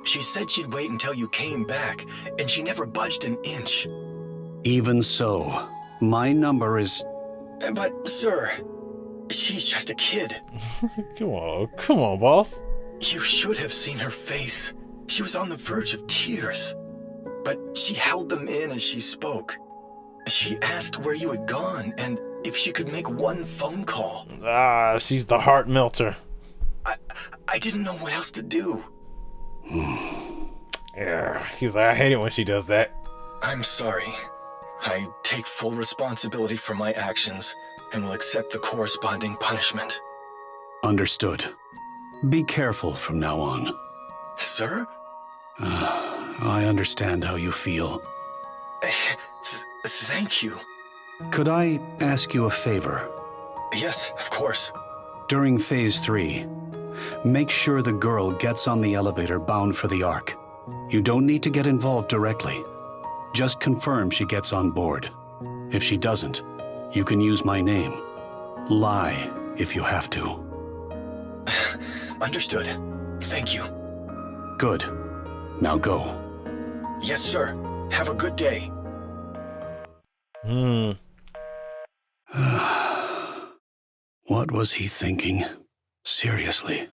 She said she'd wait until you came back, and she never budged an inch. Even so, my number is... But, sir, she's just a kid. Come on, boss. You should have seen her face. She was on the verge of tears. But she held them in as she spoke. She asked where you had gone, and if she could make one phone call. She's the heart melter. I didn't know what else to do. Yeah, he's like, I hate it when she does that. I'm sorry. I take full responsibility for my actions and will accept the corresponding punishment. Understood. Be careful from now on. Sir? I understand how you feel. Thank you. Could I ask you a favor? Yes, of course. During Phase 3, make sure the girl gets on the elevator bound for the Ark. You don't need to get involved directly. Just confirm she gets on board. If she doesn't, you can use my name. Lie if you have to. Understood. Thank you. Good. Now go. Yes, sir. Have a good day. What was he thinking? Seriously.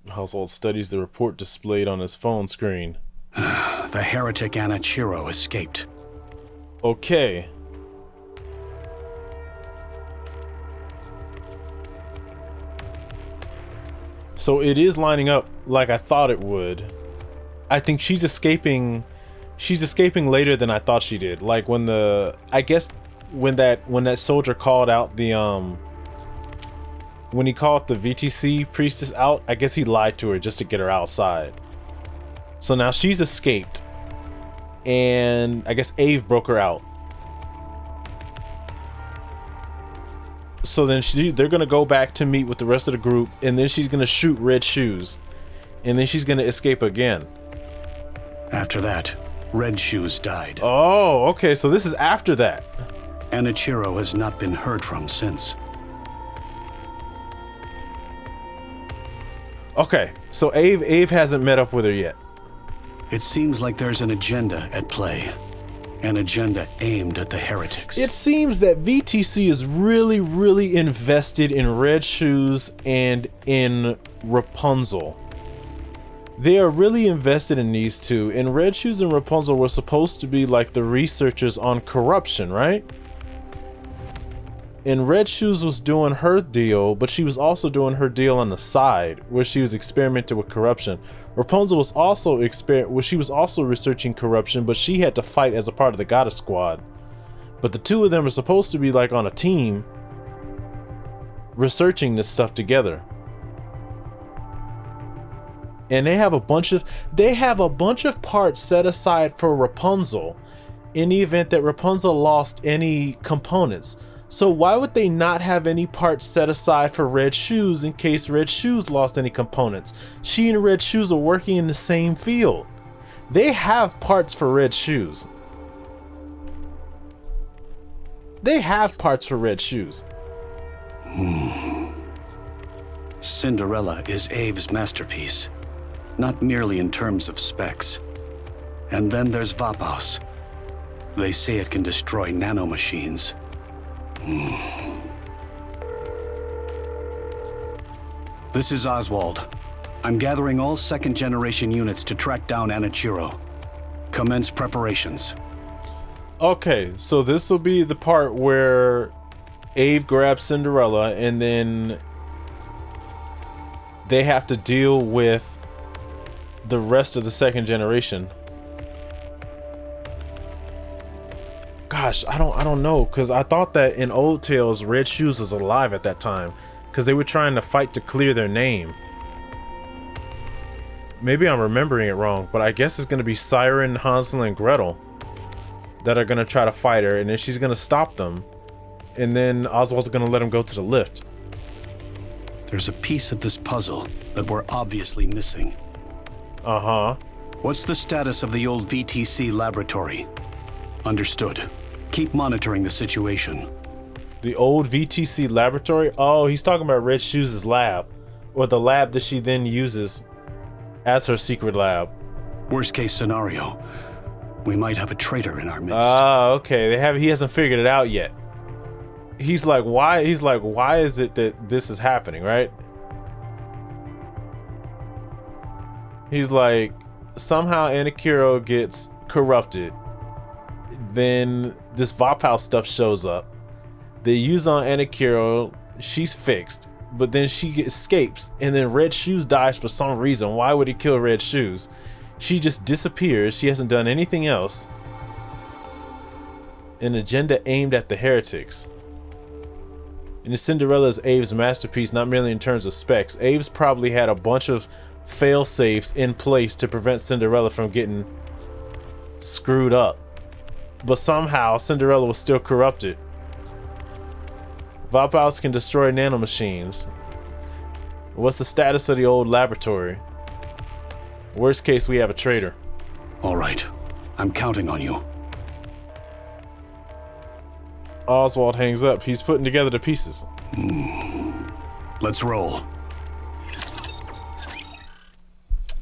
Household studies the report displayed on his phone screen. The heretic Anichiro escaped. Okay. So it is lining up like I thought it would. I think she's escaping later than I thought she did. Like when when that soldier called out the when he called the VTC priestess out, I guess he lied to her just to get her outside. So now she's escaped, and I guess Ave broke her out. So then they're gonna go back to meet with the rest of the group, and then she's gonna shoot Red Shoes, and then she's gonna escape again. After that, Red Shoes died. Oh, okay, so this is after that. Anichiro has not been heard from since. Okay, so Ave hasn't met up with her yet. It seems like there's an agenda at play. An agenda aimed at the heretics. It seems that VTC is really, really invested in Red Shoes and in Rapunzel. They are really invested in these two, and Red Shoes and Rapunzel were supposed to be like the researchers on corruption, right? And Red Shoes was doing her deal, but she was also doing her deal on the side, where she was experimenting with corruption. Rapunzel was also researching corruption, but she had to fight as a part of the Goddess Squad. But the two of them are supposed to be like on a team, researching this stuff together. And they have a bunch of parts set aside for Rapunzel in the event that Rapunzel lost any components. So why would they not have any parts set aside for Red Shoes in case Red Shoes lost any components? She and Red Shoes are working in the same field. They have parts for Red Shoes. They have parts for Red Shoes. Cinderella is Ave's masterpiece, not merely in terms of specs. And then there's Vapaus. They say it can destroy nanomachines. This is Oswald. I'm gathering all second-generation units to track down Anichiro. Commence preparations. Okay, so this will be the part where Ave grabs Cinderella, and then they have to deal with the rest of the second generation. Gosh, I don't know, because I thought that in Old Tales, Red Shoes was alive at that time, because they were trying to fight to clear their name. Maybe I'm remembering it wrong, but I guess it's going to be Siren, Hansel, and Gretel that are going to try to fight her, and then she's going to stop them, and then Oswald's going to let him go to the lift. There's a piece of this puzzle that we're obviously missing. Uh-huh. What's the status of the old VTC laboratory? Understood. Keep monitoring the situation. The old VTC laboratory? Oh, he's talking about Red Shoes' lab, or the lab that she then uses as her secret lab. Worst case scenario, we might have a traitor in our midst. Ah, okay. He hasn't figured it out yet. He's like, why is it that this is happening, right? He's like, somehow Anichiro gets corrupted. Then this Vapow stuff shows up. They use on Anichiro, she's fixed. but then she escapes, and then Red Shoes dies for some reason. Why would he kill Red Shoes? She just disappears. She hasn't done anything else. An agenda aimed at the heretics. And Cinderella is Abe's masterpiece, not merely in terms of specs. Abe's probably had a bunch of fail-safes in place to prevent Cinderella from getting screwed up. But somehow, Cinderella was still corrupted. Vapals can destroy nanomachines. What's the status of the old laboratory? Worst case, we have a traitor. All right. I'm counting on you. Oswald hangs up. He's putting together the pieces. Let's roll.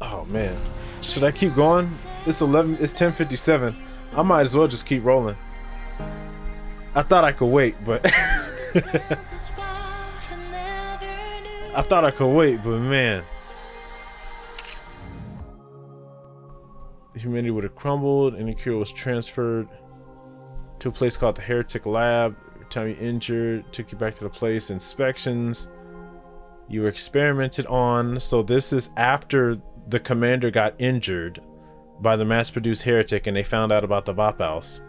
Oh man, should I keep going? It's 10:57. I might as well just keep rolling. I thought I could wait, but man, humanity would have crumbled, and the cure was transferred to a place called the Heretic Lab. Every time you injured, took you back to the place. Inspections, you were experimented on. So this is after the commander got injured by the mass-produced heretic, and they found out about the Vapals.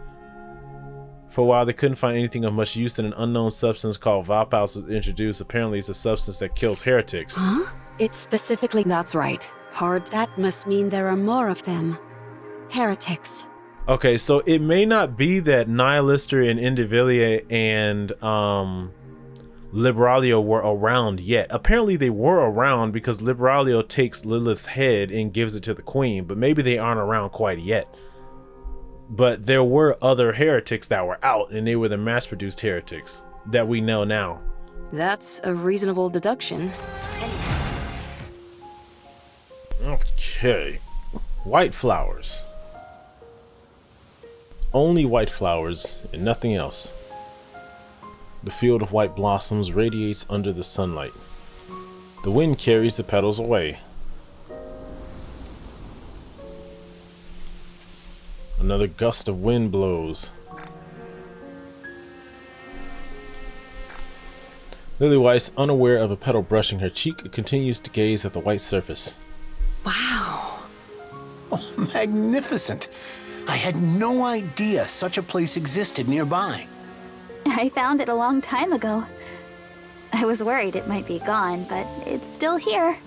For a while, they couldn't find anything of much use, and an unknown substance called Vapals was introduced. Apparently, it's a substance that kills heretics. Huh? It's specifically... That's right. Hard. That must mean there are more of them. Heretics. Okay, so it may not be that Nihilister and Nvidia and Liberalia were around yet. Apparently they were around because Liberalia takes Lilith's head and gives it to the queen, but maybe they aren't around quite yet. But there were other heretics that were out, and they were the mass-produced heretics that we know now. That's a reasonable deduction. Okay. White flowers. Only white flowers and nothing else. The field of white blossoms radiates under the sunlight. The wind carries the petals away. Another gust of wind blows. Liliweiss, unaware of a petal brushing her cheek, continues to gaze at the white surface. Wow. Oh, magnificent. I had no idea such a place existed nearby. I found it a long time ago. I was worried it might be gone, but it's still here.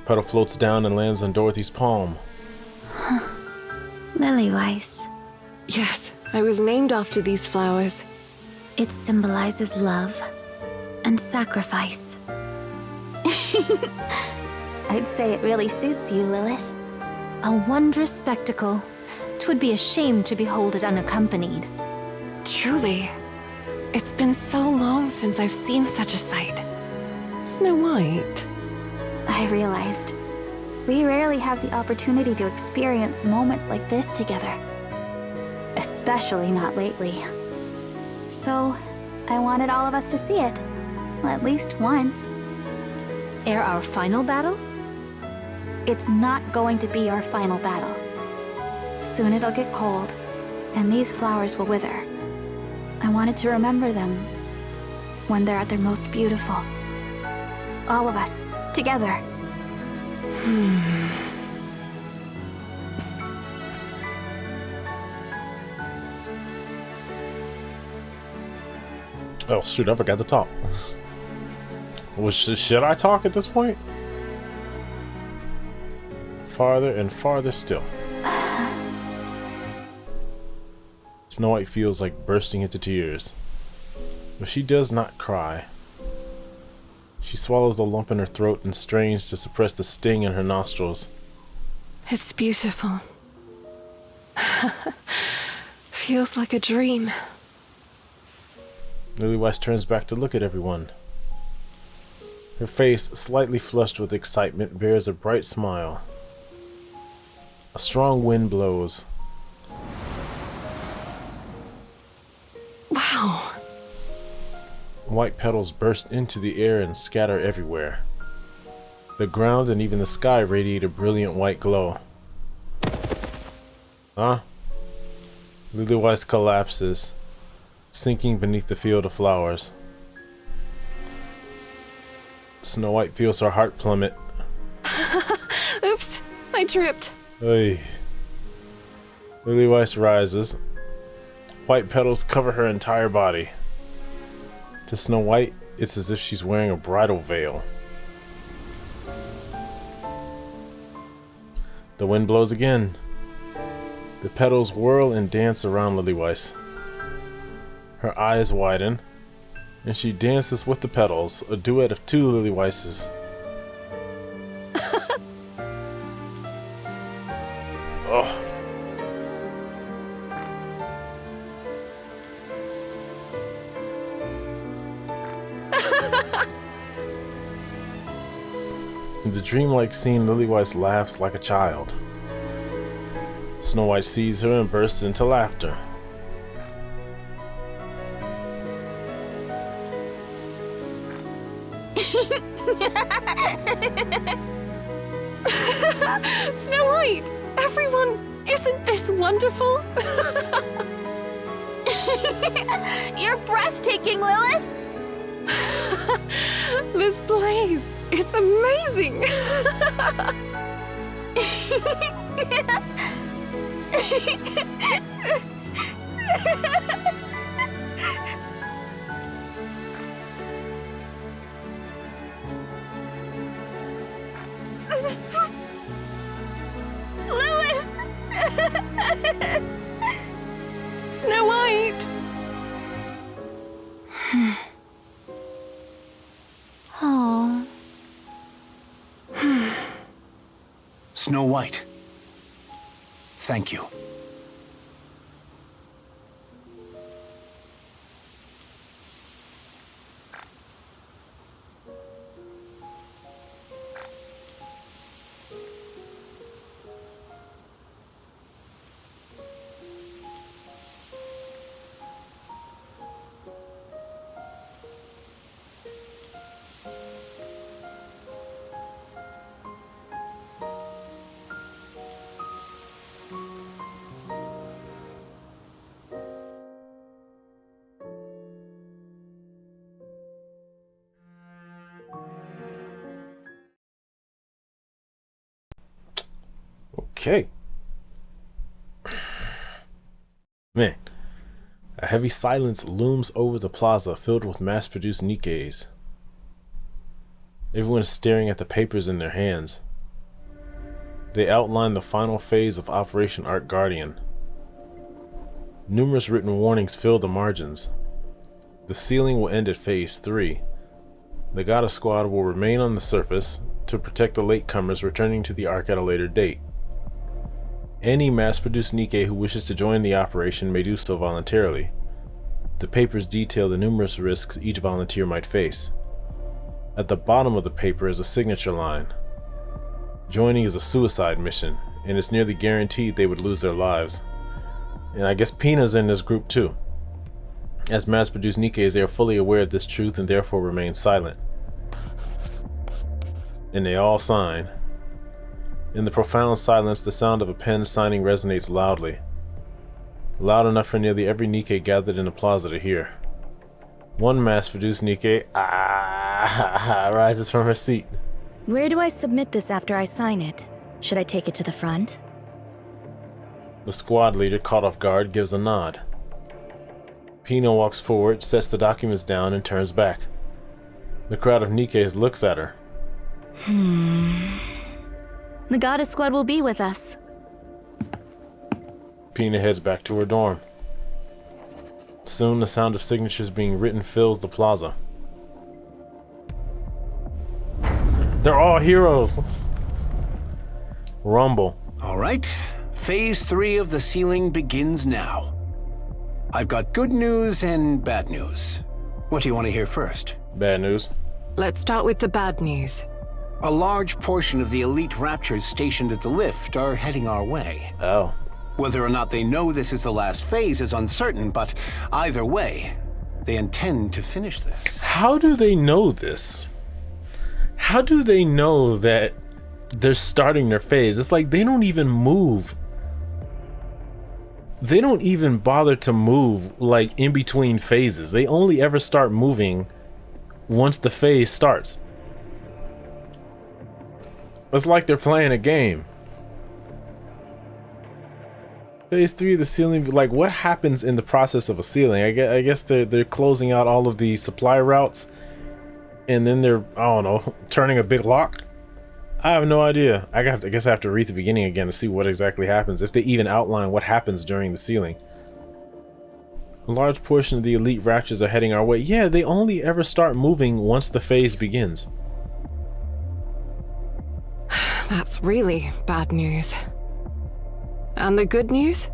Petal floats down and lands on Dorothy's palm. Liliweiss. Yes, I was named after these flowers. It symbolizes love and sacrifice. I'd say it really suits you, Lilith. A wondrous spectacle. 'Twould be a shame to behold it unaccompanied. Truly. It's been so long since I've seen such a sight. Snow White. I realized we rarely have the opportunity to experience moments like this together. Especially not lately. So, I wanted all of us to see it. At least once. Ere our final battle? It's not going to be our final battle. Soon it'll get cold, and these flowers will wither. I wanted to remember them when they're at their most beautiful. All of us, together. Oh shoot, I forgot to talk. Well, should I talk at this point? Farther and farther still. Snow White feels like bursting into tears, but she does not cry. She swallows the lump in her throat and strains to suppress the sting in her nostrils. It's beautiful. Feels like a dream. Liliweiss turns back to look at everyone. Her face, slightly flushed with excitement, bears a bright smile. A strong wind blows. Wow. White petals burst into the air and scatter everywhere. The ground and even the sky radiate a brilliant white glow. Huh? Liliweiss collapses, sinking beneath the field of flowers. Snow White feels her heart plummet. Oops, I tripped. Hey. Liliweiss rises. White petals cover her entire body. To Snow White, it's as if she's wearing a bridal veil. The wind blows again. The petals whirl and dance around Liliweiss. Her eyes widen, and she dances with the petals, a duet of two Liliweisses. Oh. In the dreamlike scene, Liliweiss laughs like a child. Snow White sees her and bursts into laughter. Snow White! Everyone, isn't this wonderful? You're breathtaking, Lilith! This place, it's amazing! Lilith! Snow White! Oh. Snow White. Thank you. Okay. Man, a heavy silence looms over the plaza filled with mass-produced Nikkes. Everyone is staring at the papers in their hands. They outline the final phase of Operation Ark Guardian. Numerous written warnings fill the margins. The sealing will end at Phase 3. The Goddess Squad will remain on the surface to protect the latecomers returning to the Ark at a later date. Any mass-produced Nikke who wishes to join the operation may do so voluntarily. The papers detail the numerous risks each volunteer might face. At the bottom of the paper is a signature line. Joining is a suicide mission, and it's nearly guaranteed they would lose their lives. And I guess Pina's in this group too. As mass-produced Nikkes, they are fully aware of this truth and therefore remain silent. And they all sign. In the profound silence, the sound of a pen signing resonates loudly. Loud enough for nearly every Nikke gathered in the plaza to hear. One mass-produced Nikke rises from her seat. Where do I submit this after I sign it? Should I take it to the front? The squad leader, caught off guard, gives a nod. Pina walks forward, sets the documents down, and turns back. The crowd of Nikkes looks at her. The Goddess Squad will be with us. Pina heads back to her dorm. Soon the sound of signatures being written fills the plaza. They're all heroes! Rumble. All right. Phase 3 of the sealing begins now. I've got good news and bad news. What do you want to hear first? Bad news. Let's start with the bad news. A large portion of the elite Raptors stationed at the lift are heading our way. Oh. Whether or not they know this is the last phase is uncertain, but either way, they intend to finish this. How do they know this? How do they know that they're starting their phase? It's like they don't even move. They don't even bother to move like in between phases. They only ever start moving once the phase starts. It's like they're playing a game. Phase 3, the sealing. Like, what happens in the process of a sealing? I guess they're closing out all of the supply routes, and then they're, I don't know, turning a big lock. I have no idea. I guess I have to read the beginning again to see what exactly happens, if they even outline what happens during the sealing. A large portion of the elite raptors are heading our way. Yeah, they only ever start moving once the phase begins. That's really bad news. And the good news?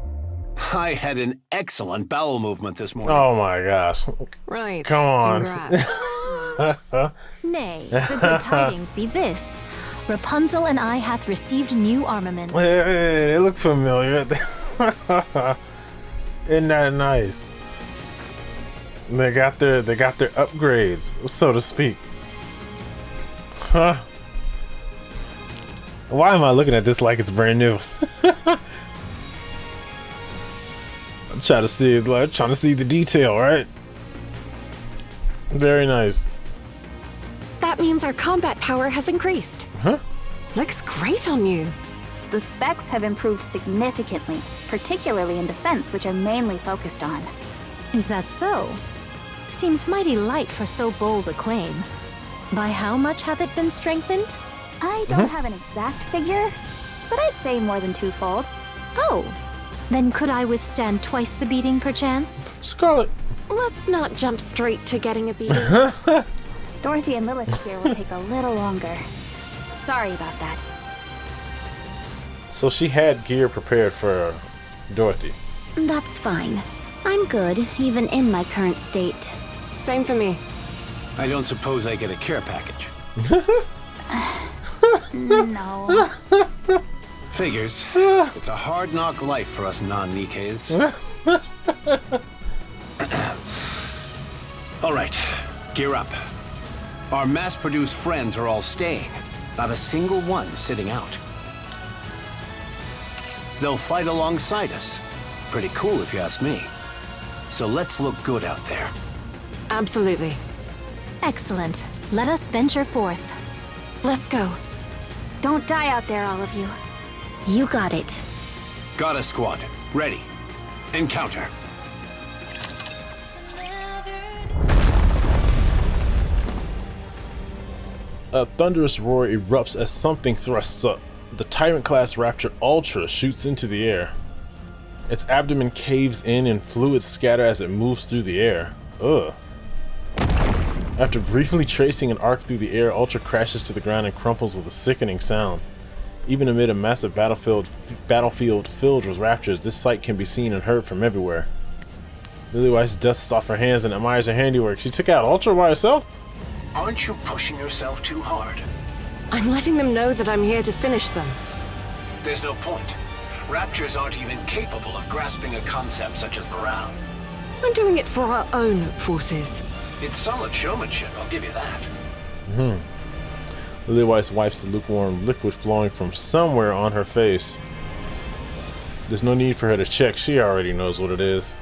I had an excellent bowel movement this morning. Oh my gosh. Right. Come on. Congrats. Nay, the good tidings be this. Rapunzel and I hath received new armaments. Hey, they look familiar. Isn't that nice? They got their upgrades, so to speak. Huh. Why am I looking at this like it's brand new? I'm trying to see the detail, right? Very nice. That means our combat power has increased. Huh? Looks great on you. The specs have improved significantly, particularly in defense, which I'm mainly focused on. Is that so? Seems mighty light for so bold a claim. By how much hath it been strengthened? I don't have an exact figure, but I'd say more than twofold. Oh, then could I withstand twice the beating, perchance? Scarlet. Let's not jump straight to getting a beating. Dorothy and Lilith here will take a little longer. Sorry about that. So she had gear prepared for Dorothy. That's fine. I'm good, even in my current state. Same for me. I don't suppose I get a care package. No. Figures. It's a hard knock life for us non-Nikkes. All right, gear up. Our mass-produced friends are all staying. Not a single one sitting out. They'll fight alongside us. Pretty cool if you ask me. So let's look good out there. Absolutely. Excellent. Let us venture forth. Let's go. Don't die out there, all of you. You got it. Goddess Squad, ready. Encounter. A thunderous roar erupts as something thrusts up. The Tyrant-class Raptor Ultra shoots into the air. Its abdomen caves in and fluids scatter as it moves through the air. Ugh. After briefly tracing an arc through the air, Ultra crashes to the ground and crumples with a sickening sound. Even amid a massive battlefield filled with raptors, this sight can be seen and heard from everywhere. Liliweiss dusts off her hands and admires her handiwork. She took out Ultra by herself? Aren't you pushing yourself too hard? I'm letting them know that I'm here to finish them. There's no point. Raptors aren't even capable of grasping a concept such as morale. I'm doing it for our own forces. It's solid showmanship, I'll give you that. Liliweiss wipes the lukewarm liquid flowing from somewhere on her face. There's no need for her to check, she already knows what it is.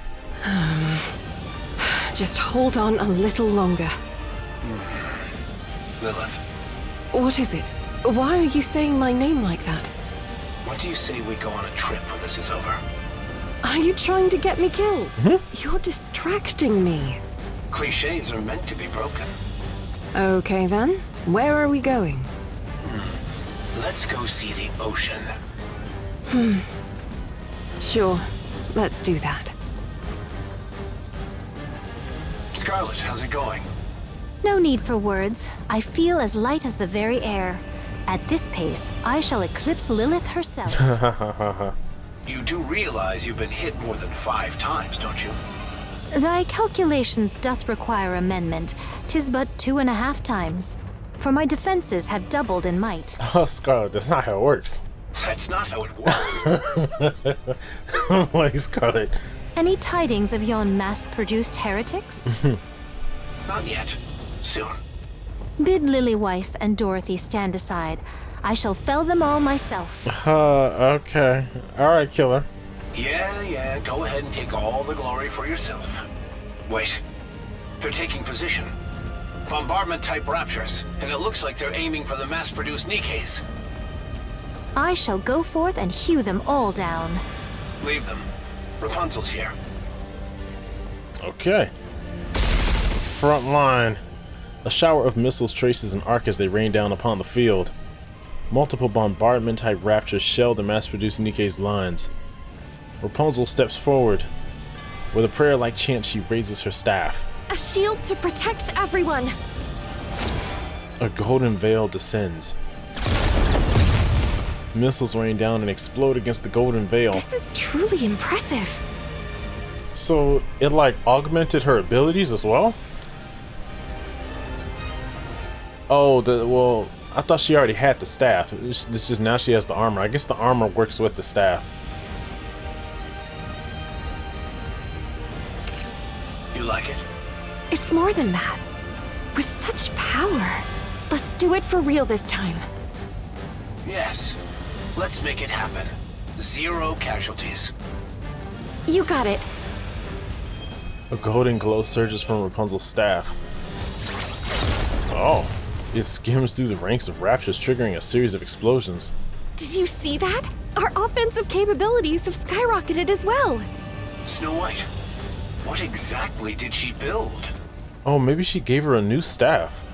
Just hold on a little longer. Lilith. What is it? Why are you saying my name like that? What do you say we go on a trip when this is over? Are you trying to get me killed? You're distracting me. Clichés are meant to be broken. Okay then, where are we going? Let's go see the ocean. Sure, let's do that. Scarlet, how's it going? No need for words. I feel as light as the very air. At this pace, I shall eclipse Lilith herself. You do realize you've been hit more than 5 times, don't you? Thy calculations doth require amendment. 'Tis but 2.5 times. For my defenses have doubled in might. Oh, Scarlet, that's not how it works. That's not how it works. Like, Scarlet. Any tidings of yon mass-produced heretics? Not yet. Soon. Bid Liliweiss and Dorothy stand aside. I shall fell them all myself. Okay. Alright, killer. Yeah, go ahead and take all the glory for yourself. Wait. They're taking position. Bombardment-type raptors, and it looks like they're aiming for the mass-produced Nikkes. I shall go forth and hew them all down. Leave them. Rapunzel's here. Okay. Front line. A shower of missiles traces an arc as they rain down upon the field. Multiple bombardment-type raptors shelled and mass-produced Nikke's lines. Rapunzel steps forward. With a prayer-like chant, she raises her staff. A shield to protect everyone! A golden veil descends. Missiles rain down and explode against the golden veil. This is truly impressive. So it like augmented her abilities as well? Oh, well, I thought she already had the staff. It's just now she has the armor. I guess the armor works with the staff. You like it? It's more than that. With such power. Let's do it for real this time. Yes. Let's make it happen. 0 casualties. You got it. A golden glow surges from Rapunzel's staff. Oh. It skims through the ranks of raptors, triggering a series of explosions. Did you see that? Our offensive capabilities have skyrocketed as well. Snow White, what exactly did she build? Oh, maybe she gave her a new staff.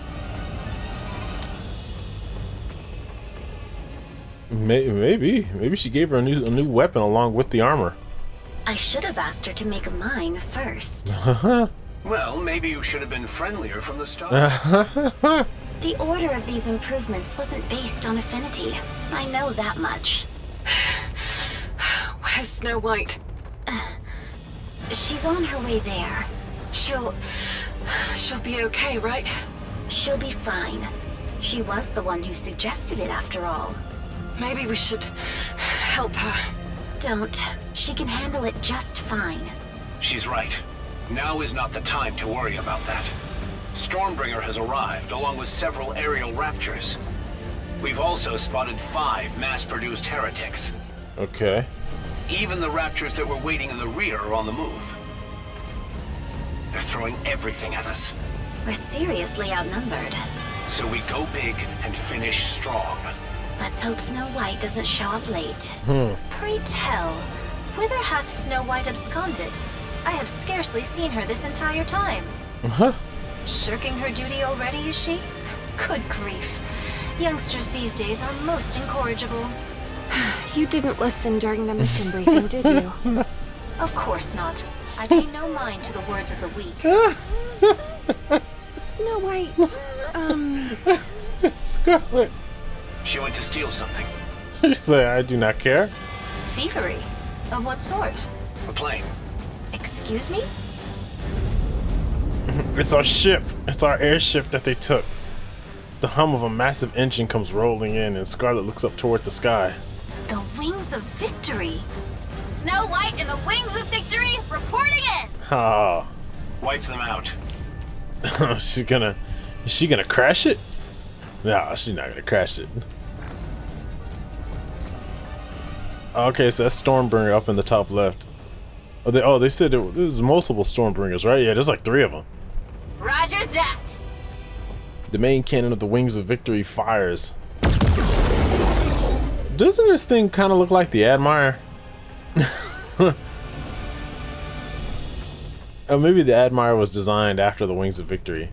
Maybe she gave her a new weapon along with the armor. I should have asked her to make mine first. Well, maybe you should have been friendlier from the start. The order of these improvements wasn't based on affinity. I know that much. Where's Snow White? She's on her way there. She'll be okay, right? She'll be fine. She was the one who suggested it after all. Maybe we should help her. Don't. She can handle it just fine. She's right. Now is not the time to worry about that. Stormbringer has arrived, along with several aerial raptors. We've also spotted 5 mass-produced heretics. Okay. Even the raptors that were waiting in the rear are on the move. They're throwing everything at us. We're seriously outnumbered. So we go big and finish strong. Let's hope Snow White doesn't show up late. Pray tell, whither hath Snow White absconded? I have scarcely seen her this entire time. Shirking her duty already, is she? Good grief. Youngsters these days are most incorrigible. You didn't listen during the mission briefing, did you? Of course not. I pay no mind to the words of the weak. Snow White, Scarlet. She went to steal something. She said, I do not care. Thievery? Of what sort? A plane. Excuse me? It's our ship. It's our airship that they took. The hum of a massive engine comes rolling in, and Scarlet looks up toward the sky. The Wings of Victory. Snow White and the Wings of Victory reporting in! Ah. Wipe them out. Is she gonna crash it? No, she's not gonna crash it. Okay, so that's Stormbringer up in the top left. They said there's multiple Stormbringers, right? Yeah, there's like 3 of them. Roger that! The main cannon of the Wings of Victory fires. Doesn't this thing kind of look like the Admire? Or maybe the Admire was designed after the Wings of Victory.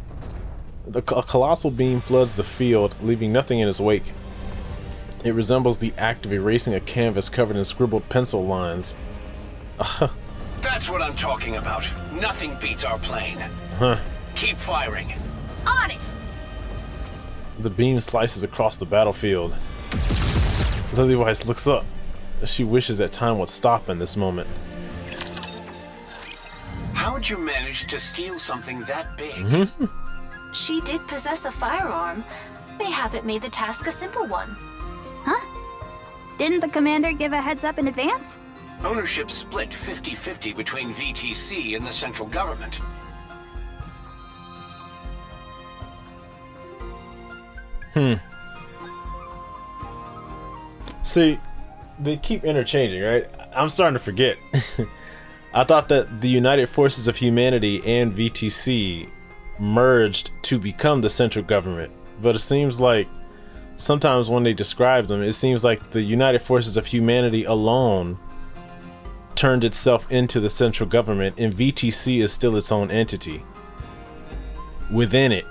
A colossal beam floods the field, leaving nothing in its wake. It resembles the act of erasing a canvas covered in scribbled pencil lines. That's what I'm talking about. Nothing beats our plane. Keep firing. On it! The beam slices across the battlefield. Liliweiss looks up. She wishes that time would stop in this moment. How'd you manage to steal something that big? She did possess a firearm. Mayhap it made the task a simple one. Huh? Didn't the commander give a heads up in advance? Ownership split 50-50 between VTC and the central government. See, they keep interchanging, right? I'm starting to forget. I thought that the United Forces of Humanity and VTC merged to become the central government, but it seems like Sometimes when they describe them, it seems like the United Forces of Humanity alone turned itself into the central government, and VTC is still its own entity. Within it,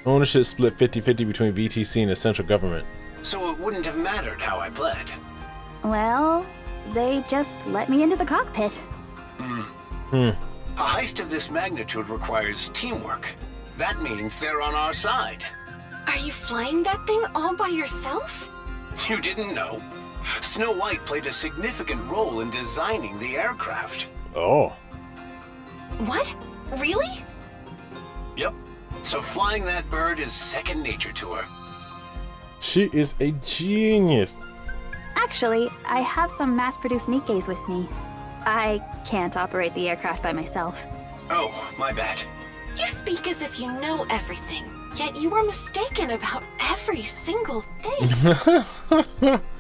ownership split 50-50 between VTC and the central government. So it wouldn't have mattered how I pled. Well, they just let me into the cockpit. A heist of this magnitude requires teamwork. That means they're on our side. Are you flying that thing all by yourself? You didn't know? Snow White played a significant role in designing the aircraft. Oh. What? Really? Yep. So flying that bird is second nature to her. She is a genius. Actually, I have some mass-produced Nikkes with me. I can't operate the aircraft by myself. Oh, my bad. You speak as if you know everything, yet you are mistaken about every single thing.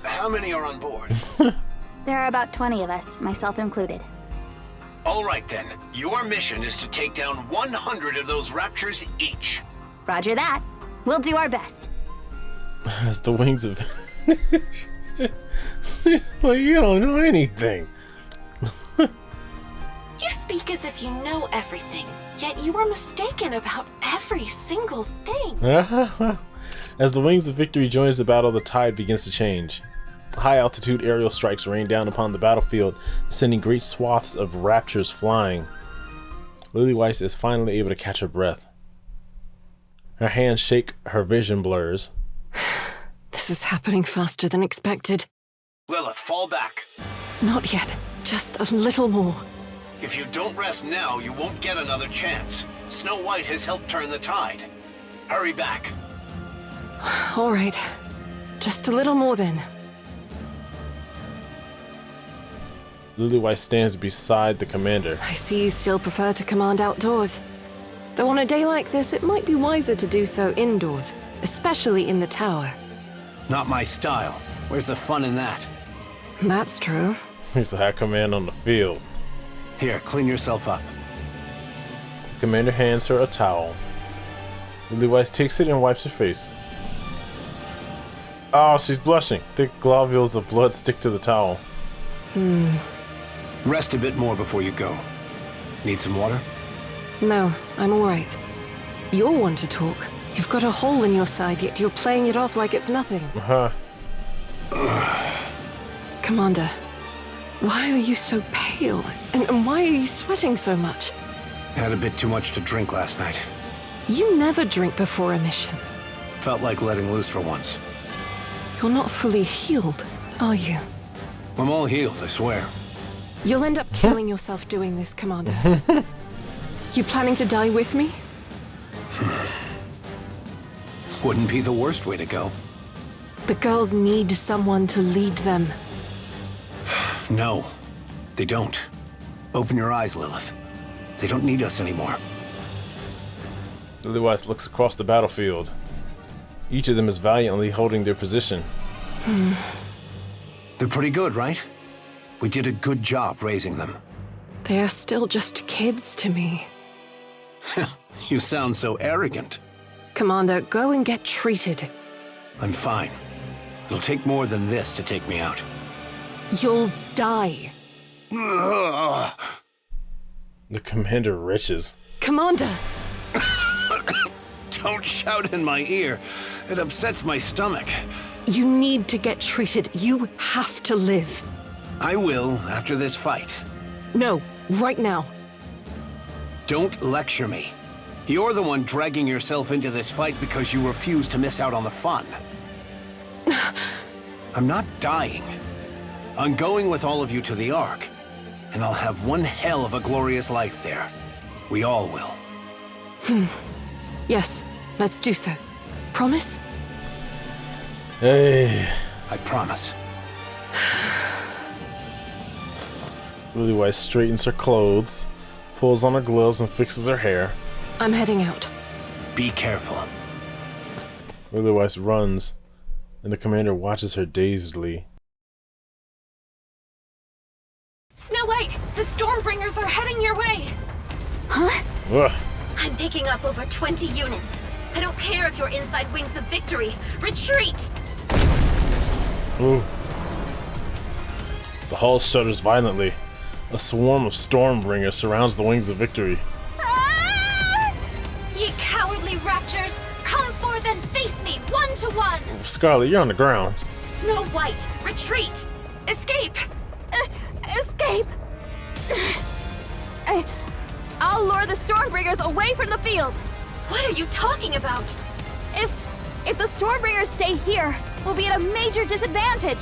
How many are on board? There are about 20 of us, myself included. All right then. Your mission is to take down 100 of those Raptures each. Roger that. We'll do our best. As the wings of... Well, you don't know anything. You speak as if you know everything, yet you are mistaken about every single thing. As the wings of victory joins the battle, the tide begins to change. High-altitude aerial strikes rain down upon the battlefield, sending great swaths of Raptures flying. Liliweiss is finally able to catch her breath. Her hands shake, her vision blurs. This is happening faster than expected. Lilith, fall back. Not yet. Just a little more. If you don't rest now, you won't get another chance. Snow White has helped turn the tide. Hurry back. All right. Just a little more then. Liliweiss stands beside the commander. I see you still prefer to command outdoors. Though on a day like this, it might be wiser to do so indoors, especially in the tower. Not my style. Where's the fun in that? That's true. He's the high command on the field. Here, clean yourself up. The commander hands her a towel. Liliweiss takes it and wipes her face. Oh, she's blushing. Thick globules of blood stick to the towel. Rest a bit more before you go. Need some water? No, I'm all right. You're one to talk. You've got a hole in your side, yet you're playing it off like it's nothing. Commander, why are you so pale? And why are you sweating so much? Had a bit too much to drink last night. You never drink before a mission. Felt like letting loose for once. You're not fully healed, are you? I'm all healed, I swear. You'll end up killing yourself doing this, Commander. You planning to die with me? Wouldn't be the worst way to go. The girls need someone to lead them. No, they don't. Open your eyes, Lilith. They don't need us anymore. Liliweiss looks across the battlefield. Each of them is valiantly holding their position. They're pretty good, right? We did a good job raising them. They are still just kids to me. You sound so arrogant. Commander, go and get treated. I'm fine. It'll take more than this to take me out. You'll die. The commander retches. Commander! Don't shout in my ear. It upsets my stomach. You need to get treated. You have to live. I will after this fight. No, right now. Don't lecture me. You're the one dragging yourself into this fight because you refuse to miss out on the fun. I'm not dying. I'm going with all of you to the Ark, and I'll have one hell of a glorious life there. We all will. Yes, let's do so. Promise? Hey. I promise. Liliweiss straightens her clothes, pulls on her gloves, and fixes her hair. I'm heading out. Be careful. Liliweiss runs, and the commander watches her dazedly. Snow White, the Stormbringers are heading your way. Huh? Ugh. I'm picking up over 20 units. I don't care if you're inside Wings of Victory. Retreat! Ooh. The hull shudders violently. A swarm of Stormbringers surrounds the Wings of Victory. Ah! Ye cowardly raptures, come forth and face me 1-to-1! Scarlet, you're on the ground. Snow White, retreat! Escape! Escape! I'll lure the Stormbringers away from the field! What are you talking about? If the Stormbringers stay here, we'll be at a major disadvantage.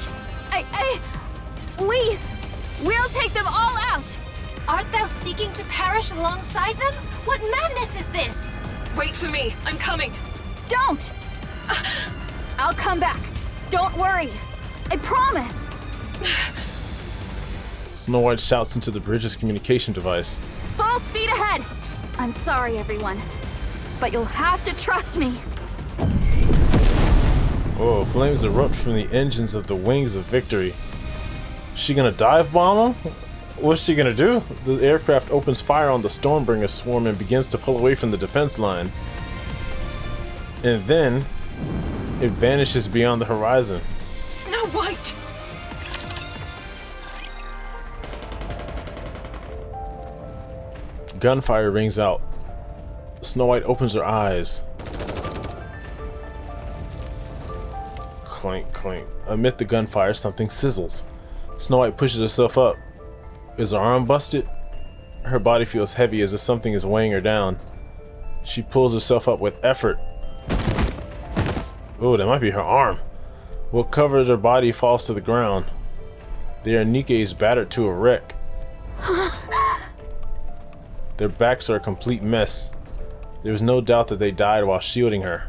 We'll take them all out! Art thou seeking to perish alongside them? What madness is this? Wait for me. I'm coming. Don't! I'll come back. Don't worry. I promise. Snow White shouts into the bridge's communication device. Full speed ahead! I'm sorry, everyone, but you'll have to trust me. Whoa, flames erupt from the engines of the Wings of Victory. Is she gonna dive bomb them? What's she gonna do? The aircraft opens fire on the Stormbringer swarm and begins to pull away from the defense line. And then, it vanishes beyond the horizon. Snow White! Gunfire rings out. Snow White opens her eyes. Clank, clank. Amid the gunfire, something sizzles. Snow White pushes herself up. Is her arm busted? Her body feels heavy as if something is weighing her down. She pulls herself up with effort. Oh, that might be her arm. What covers her body falls to the ground. They are Nikke's battered to a wreck. Their backs are a complete mess. There is no doubt that they died while shielding her.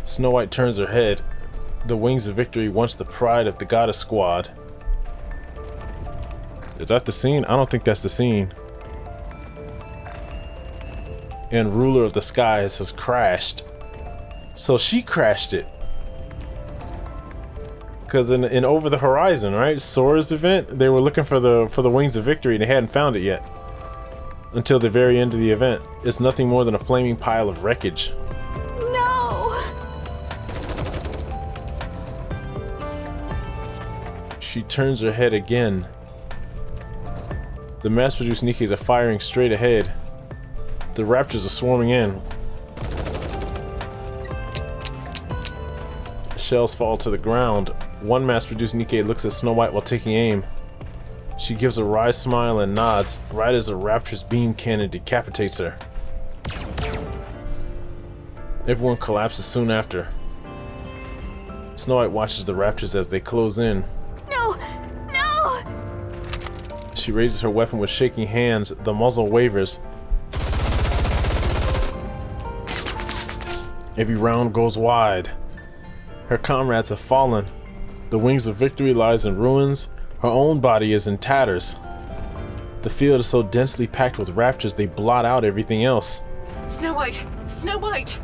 Snow White turns her head. The Wings of Victory, once the pride of the Goddess Squad. Is that the scene? I don't think that's the scene. And Ruler of the Skies has crashed. So she crashed it. Because in Over the Horizon, right? Sora's event, they were looking for the Wings of Victory and they hadn't found it yet. Until the very end of the event. It's nothing more than a flaming pile of wreckage. No! She turns her head again. The mass-produced Nikkes are firing straight ahead. The Raptors are swarming in. Shells fall to the ground. One mass-produced Nikke looks at Snow White while taking aim. She gives a wry smile and nods, right as a Raptor's beam cannon decapitates her. Everyone collapses soon after. Snow White watches the Raptors as they close in. No! No! She raises her weapon with shaking hands. The muzzle wavers. Every round goes wide. Her comrades have fallen. The Wings of Victory lies in ruins. Her own body is in tatters. The field is so densely packed with raptors they blot out everything else. Snow White! Snow White!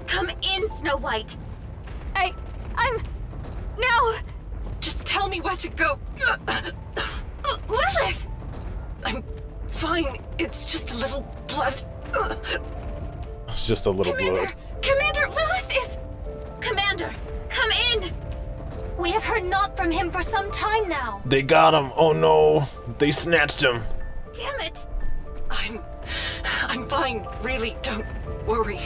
Come in, Snow White! I'm... No! Just tell me where to go! Lilith! I'm fine. It's just a little blood. It's just a little blood. Commander, Lilith is... Commander, come in! We have heard naught from him for some time now. They got him! Oh no! They snatched him! Damn it! I'm fine. Really, don't worry.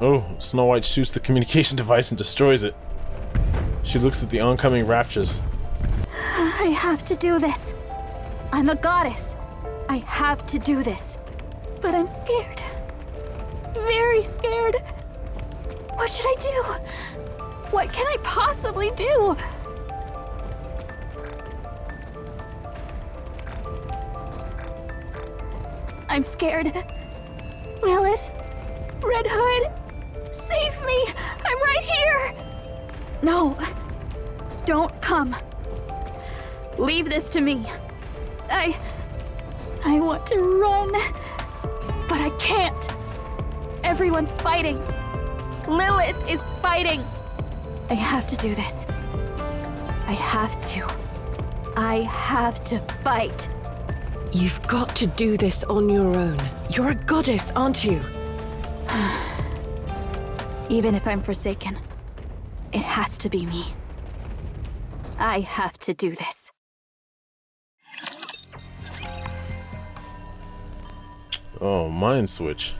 Oh, Snow White shoots the communication device and destroys it. She looks at the oncoming raptors. I have to do this. I'm a goddess. I have to do this. But I'm scared. Very scared. What should I do? What can I possibly do? I'm scared. Lilith, Red Hood, save me! I'm right here! No, don't come. Leave this to me. I want to run, but I can't. Everyone's fighting. Lilith is fighting. I have to do this. I have to. I have to fight. You've got to do this on your own. You're a goddess, aren't you? Even if I'm forsaken, it has to be me. I have to do this. Oh, mind switch.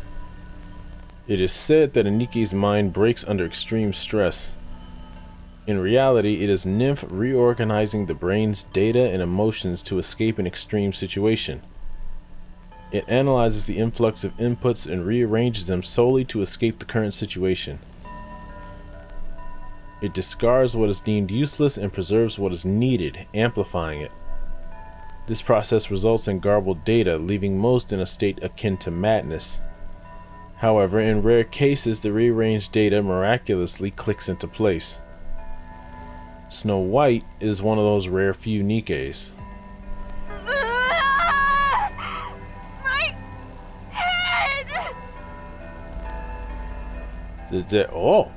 It is said that a Nikke's mind breaks under extreme stress. In reality, it is Nymph reorganizing the brain's data and emotions to escape an extreme situation. It analyzes the influx of inputs and rearranges them solely to escape the current situation. It discards what is deemed useless and preserves what is needed, amplifying it. This process results in garbled data, leaving most in a state akin to madness. However, in rare cases, the rearranged data miraculously clicks into place. Snow White is one of those rare few Nikkes. My head! Oh!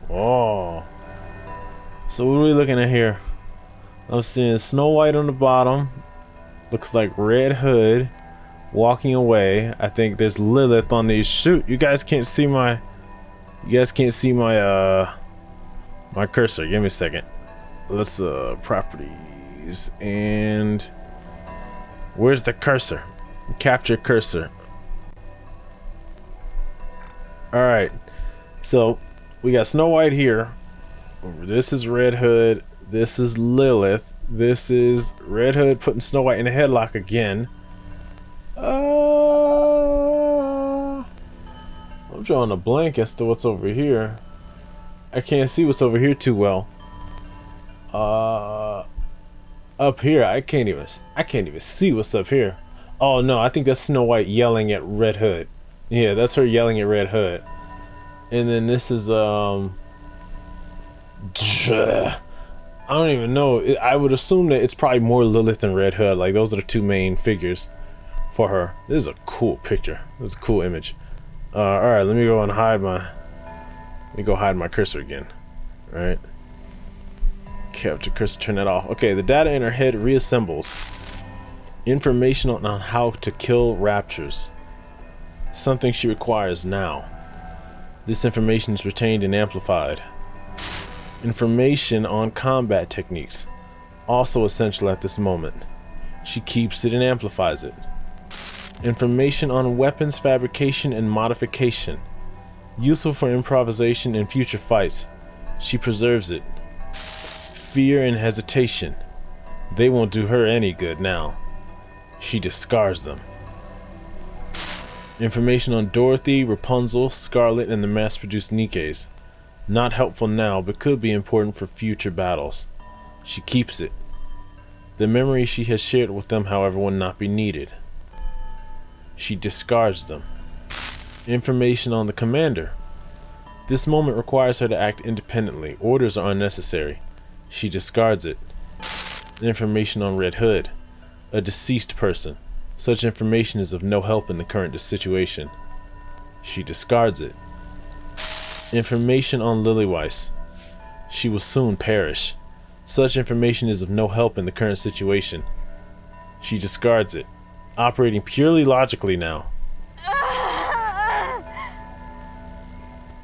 Oh! So what are we looking at here? I'm seeing Snow White on the bottom. Looks like Red Hood walking away. I think there's Lilith on these. Shoot, you guys can't see my my cursor. Give me a second. Let's properties, and where's the cursor? Capture cursor. All right. So we got Snow White here. This is Red Hood. This is Lilith. This is Red Hood putting Snow White in a headlock again. I'm drawing a blank as to what's over here. I can't see what's over here too well. Up here, I can't even see what's up here. Oh no, I think that's Snow White yelling at Red Hood. Yeah, that's her yelling at Red Hood. And then this is I don't even know. I would assume that it's probably more Lilith than Red Hood. Like, those are the two main figures for her. This is a cool picture. This is a cool image. All right, let me go and hide my cursor again. All right. Capture cursor, turn that off. Okay, the data in her head reassembles. Information on how to kill raptures. Something she requires now. This information is retained and amplified. Information on combat techniques. Also essential at this moment. She keeps it and amplifies it. Information on weapons fabrication and modification. Useful for improvisation in future fights. She preserves it. Fear and hesitation. They won't do her any good now. She discards them. Information on Dorothy, Rapunzel, Scarlet, and the mass-produced Nikkes. Not helpful now, but could be important for future battles. She keeps it. The memory she has shared with them, however, will not be needed. She discards them. Information on the commander. This moment requires her to act independently. Orders are unnecessary. She discards it. Information on Red Hood. A deceased person. Such information is of no help in the current situation. She discards it. Information on Liliweiss. She will soon perish. Such information is of no help in the current situation. She discards it. Operating purely logically now.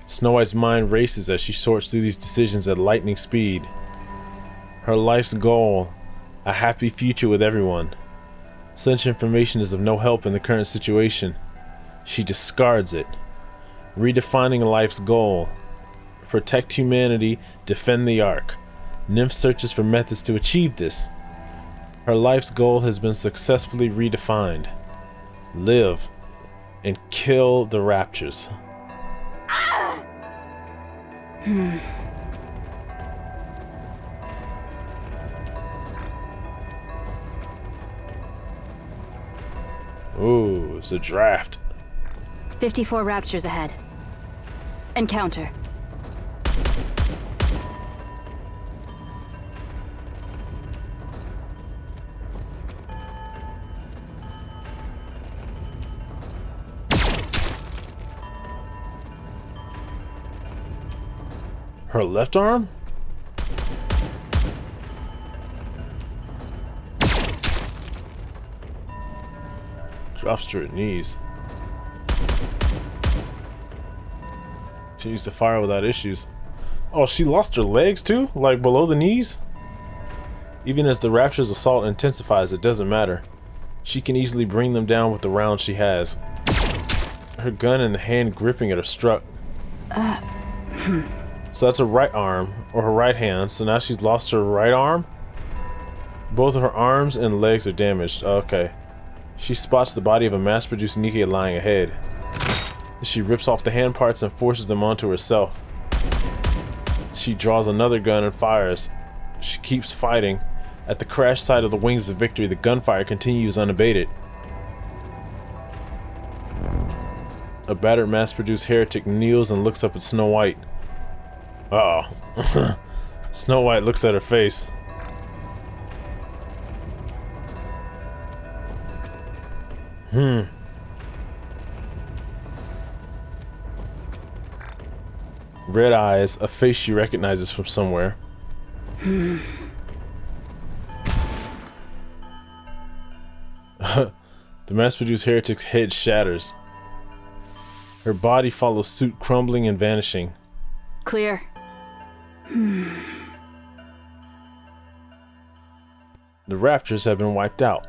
Snow White's mind races as she sorts through these decisions at lightning speed. Her life's goal, a happy future with everyone. Such information is of no help in the current situation. She discards it. Redefining life's goal. Protect humanity, defend the Ark. Nymph searches for methods to achieve this. Her life's goal has been successfully redefined. Live and kill the raptures. Ooh, it's a draft. 54 raptures ahead. Encounter. Her left arm? Drops to her knees. She used to fire without issues. Oh, she lost her legs too? Like below the knees? Even as the Rapture's assault intensifies, it doesn't matter. She can easily bring them down with the rounds she has. Her gun and the hand gripping it are struck. So that's her right arm, or her right hand, so now she's lost her right arm? Both of her arms and legs are damaged. Okay. She spots the body of a mass-produced Nikke lying ahead. She rips off the hand parts and forces them onto herself. She draws another gun and fires. She keeps fighting. At the crash site of the Wings of Victory, the gunfire continues unabated. A battered mass-produced heretic kneels and looks up at Snow White. Uh-oh. Snow White looks at her face. Red eyes, a face she recognizes from somewhere. The mass-produced heretic's head shatters. Her body follows suit, crumbling and vanishing. Clear. The Raptures have been wiped out.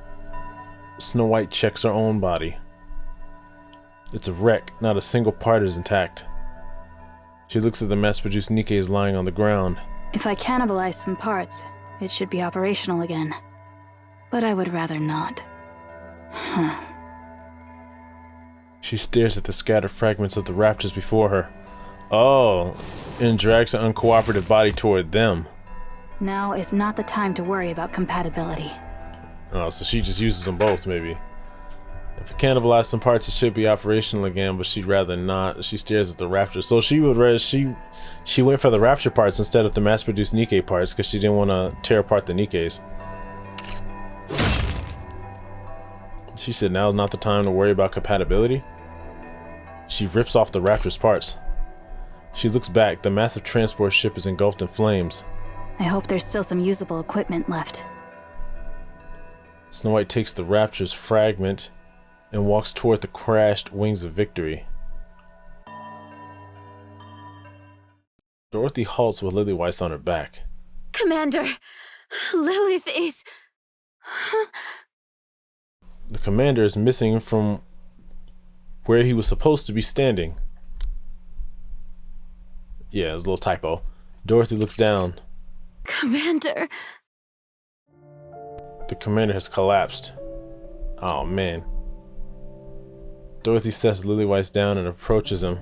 Snow White checks her own body. It's a wreck, not a single part is intact. She looks at the mass-produced Nikkes lying on the ground. If I cannibalize some parts, it should be operational again. But I would rather not. She stares at the scattered fragments of the Raptors before her. Oh, and drags her uncooperative body toward them. Now is not the time to worry about compatibility. Oh, so she just uses them both, maybe. If it cannibalized some parts, it should be operational again, but she'd rather not. She stares at the Raptors. So she would rather, she went for the Rapture parts instead of the mass-produced Nikke parts, because she didn't want to tear apart the Nikkes. She said now's not the time to worry about compatibility. She rips off the Raptor's parts. She looks back. The massive transport ship is engulfed in flames. I hope there's still some usable equipment left. Snow White takes the Rapture's fragment and walks toward the crashed Wings of Victory. Dorothy halts with Liliweiss on her back. Commander, Lilith is... The commander is missing from where he was supposed to be standing. Yeah, there's a little typo. Dorothy looks down. Commander... The commander has collapsed. Oh man. Dorothy steps Liliweiss down and approaches him.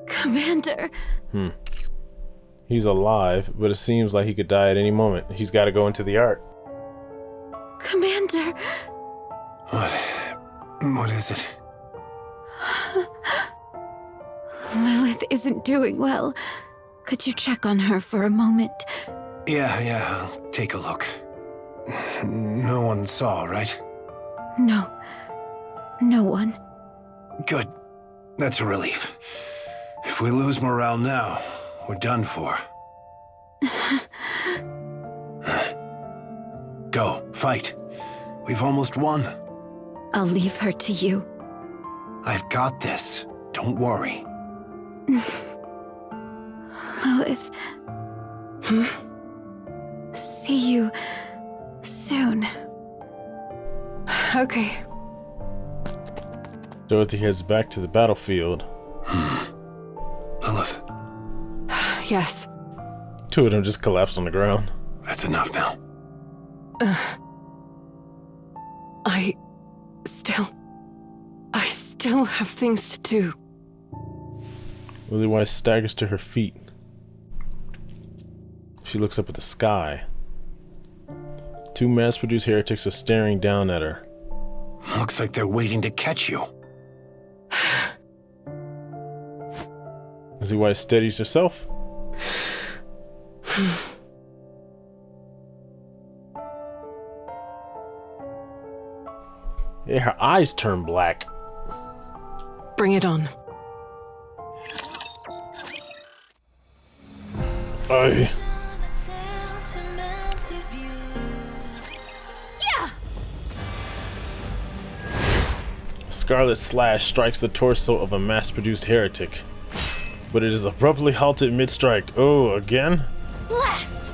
Commander... He's alive, but it seems like he could die at any moment. He's got to go into the Ark. Commander... What is it? Lilith isn't doing well. Could you check on her for a moment? Yeah, I'll take a look. No one saw, right? No. No one. Good. That's a relief. If we lose morale now, we're done for. Go, fight. We've almost won. I'll leave her to you. I've got this. Don't worry. Lilith. See you soon. Okay. Dorothy heads back to the battlefield. Lilith. Yes. Two of them just collapsed on the ground. That's enough now. I still have things to do. Liliweiss staggers to her feet. She looks up at the sky. Two mass-produced heretics are staring down at her. Looks like they're waiting to catch you. Liliweiss steadies herself. Yeah, her eyes turn black. Bring it on. Aye. Yeah! Scarlet's slash strikes the torso of a mass-produced heretic, but it is abruptly halted mid-strike. Oh, again? Blast!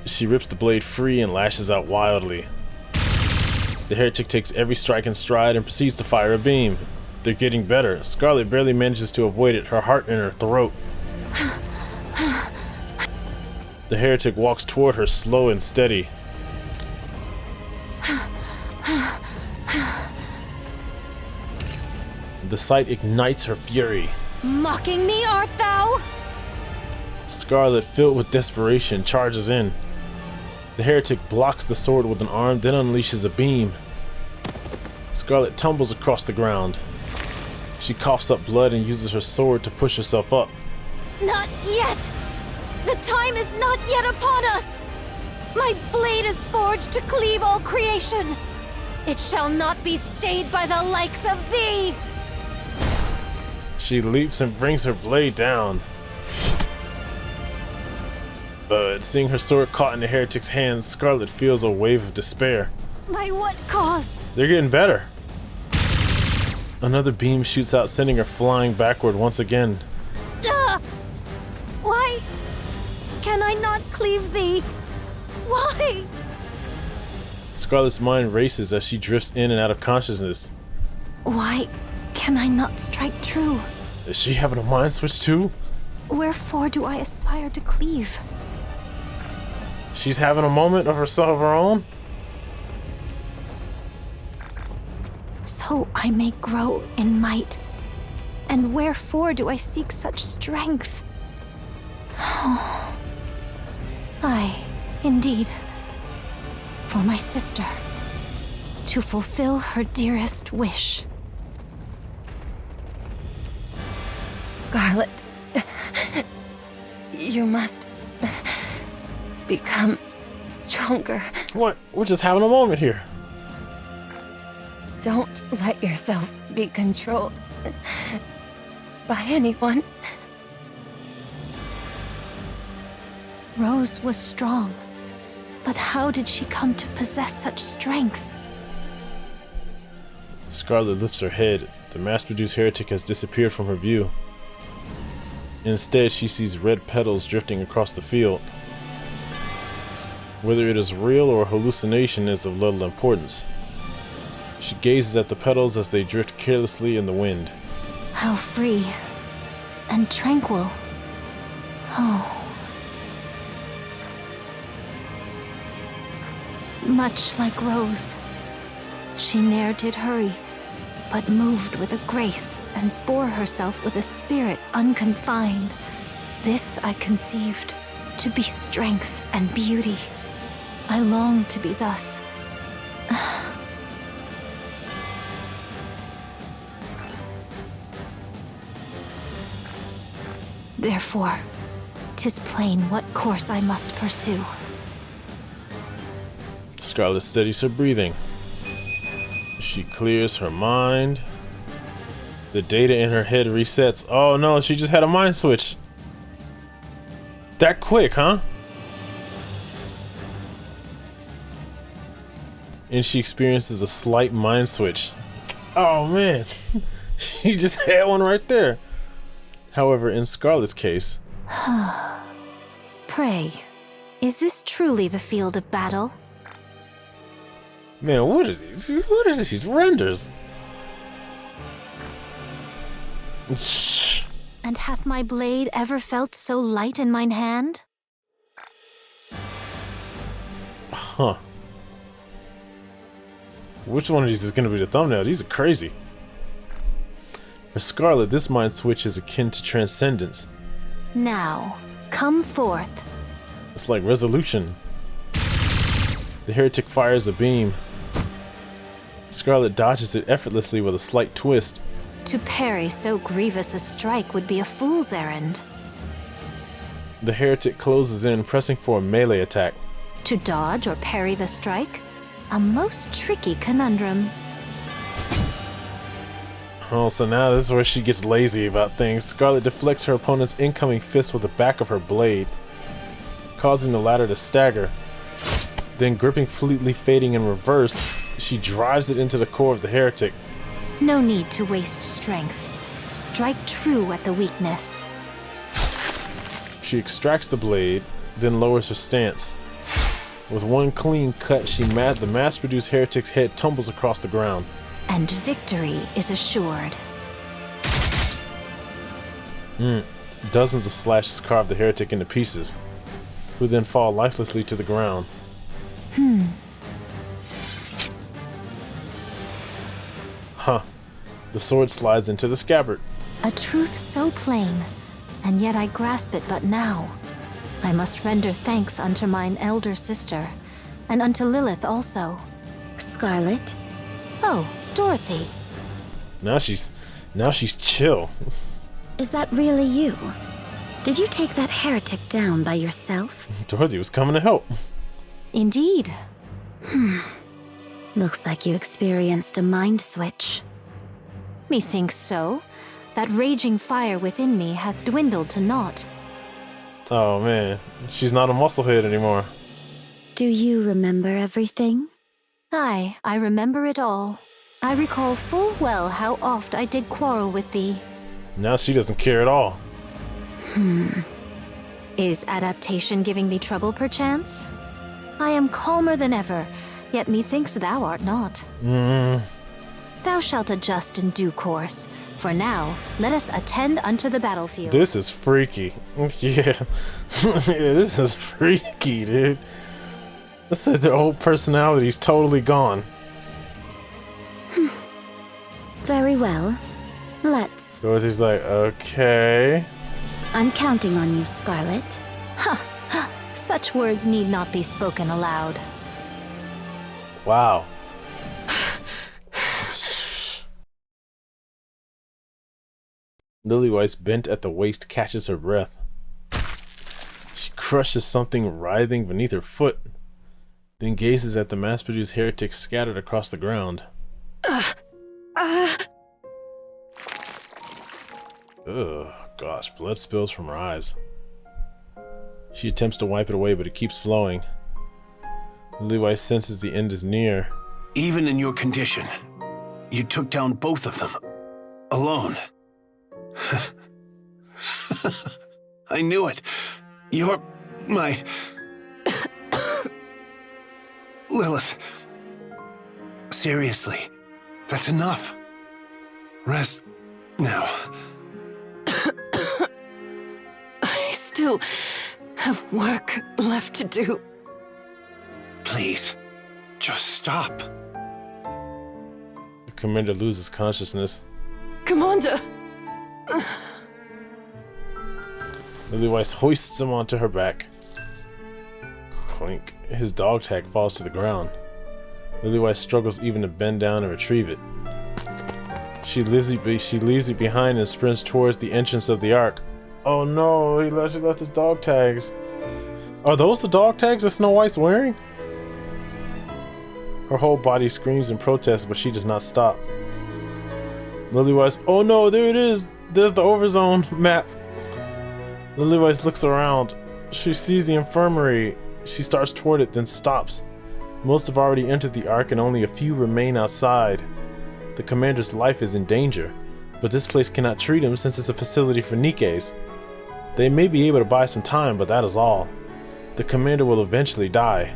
She rips the blade free and lashes out wildly. The heretic takes every strike in stride and proceeds to fire a beam. They're getting better. Scarlet barely manages to avoid it, her heart in her throat. The heretic walks toward her slow and steady. The sight ignites her fury. Mocking me, art thou? Scarlet, filled with desperation, charges in. The heretic blocks the sword with an arm, then unleashes a beam. Scarlet tumbles across the ground. She coughs up blood and uses her sword to push herself up. Not yet! The time is not yet upon us! My blade is forged to cleave all creation! It shall not be stayed by the likes of thee! She leaps and brings her blade down. But seeing her sword caught in the heretic's hands, Scarlet feels a wave of despair. By what cause? They're getting better. Another beam shoots out, sending her flying backward once again. Why can I not cleave thee? Why? Scarlet's mind races as she drifts in and out of consciousness. Why can I not strike true? Is she having a mind switch too? Wherefore do I aspire to cleave? She's having a moment of herself of her own? So I may grow in might. And wherefore do I seek such strength? Aye, indeed. For my sister. To fulfill her dearest wish. Scarlet, you must become stronger. What? We're just having a moment here. Don't let yourself be controlled by anyone. Rose was strong, but how did she come to possess such strength? Scarlet lifts her head. The mass-produced heretic has disappeared from her view. Instead, she sees red petals drifting across the field. Whether it is real or a hallucination is of little importance. She gazes at the petals as they drift carelessly in the wind. How free and tranquil. Oh. Much like Rose, she ne'er did hurry, but moved with a grace and bore herself with a spirit unconfined. This I conceived to be strength and beauty. I long to be thus. Therefore, 'tis plain what course I must pursue. Scarlet steadies her breathing. She clears her mind. The data in her head resets. Oh no, she just had a mind switch. That quick, huh? And she experiences a slight mind switch. Oh man, she just had one right there. However, in Scarlet's case... Pray, is this truly the field of battle? Man, what is these? What are these renders? And hath my blade ever felt so light in mine hand? Huh. Which one of these is going to be the thumbnail? These are crazy. For Scarlet, this mind switch is akin to transcendence. Now, come forth. It's like resolution. The heretic fires a beam. Scarlet dodges it effortlessly with a slight twist. To parry so grievous a strike would be a fool's errand. The heretic closes in, pressing for a melee attack. To dodge or parry the strike? A most tricky conundrum. Oh, so now this is where she gets lazy about things. Scarlet deflects her opponent's incoming fist with the back of her blade, causing the latter to stagger. Then, gripping fleetly fading in reverse, she drives it into the core of the heretic. No need to waste strength. Strike true at the weakness. She extracts the blade, then lowers her stance. With one clean cut, the mass-produced heretic's head tumbles across the ground. And victory is assured. Dozens of slashes carve the heretic into pieces, who then fall lifelessly to the ground. Huh. The sword slides into the scabbard. A truth so plain, and yet I grasp it but now. I must render thanks unto mine elder sister, and unto Lilith also. Scarlet? Oh, Dorothy. Now she's chill. Is that really you? Did you take that heretic down by yourself? Dorothy was coming to help. Indeed. Looks like you experienced a mind switch. Methinks so. That raging fire within me hath dwindled to naught. Oh man, she's not a musclehead anymore. Do you remember everything? Aye, I remember it all. I recall full well how oft I did quarrel with thee. Now she doesn't care at all. Is adaptation giving thee trouble, perchance? I am calmer than ever, yet methinks thou art not. Thou shalt adjust in due course. For now, let us attend unto the battlefield. This is freaky. Yeah. Yeah, this is freaky, dude. It's like their whole personality's totally gone. Very well. Let's. Dorothy's like, okay. I'm counting on you, Scarlet. Such words need not be spoken aloud. Wow. Liliweiss, bent at the waist, catches her breath. She crushes something writhing beneath her foot, then gazes at the mass-produced heretics scattered across the ground. Ugh, gosh, blood spills from her eyes. She attempts to wipe it away, but it keeps flowing. Liliweiss senses the end is near. Even in your condition, you took down both of them. Alone. I knew it. You're my... Lilith. Seriously, that's enough. Rest now. I still have work left to do. Please, just stop. The commander loses consciousness. Commander! Liliweiss hoists him onto her back. Clink. His dog tag falls to the ground. Liliweiss struggles even to bend down and retrieve it. She leaves it behind and sprints towards the entrance of the Ark. Oh no, she left his dog tags. Are those the dog tags that Snow White's wearing? Her whole body screams in protest, but she does not stop. Liliweiss, oh no, there it is! There's the Overzone map! Liliweiss looks around. She sees the infirmary. She starts toward it, then stops. Most have already entered the Ark and only a few remain outside. The commander's life is in danger, but this place cannot treat him since it's a facility for Nikkes. They may be able to buy some time, but that is all. The commander will eventually die.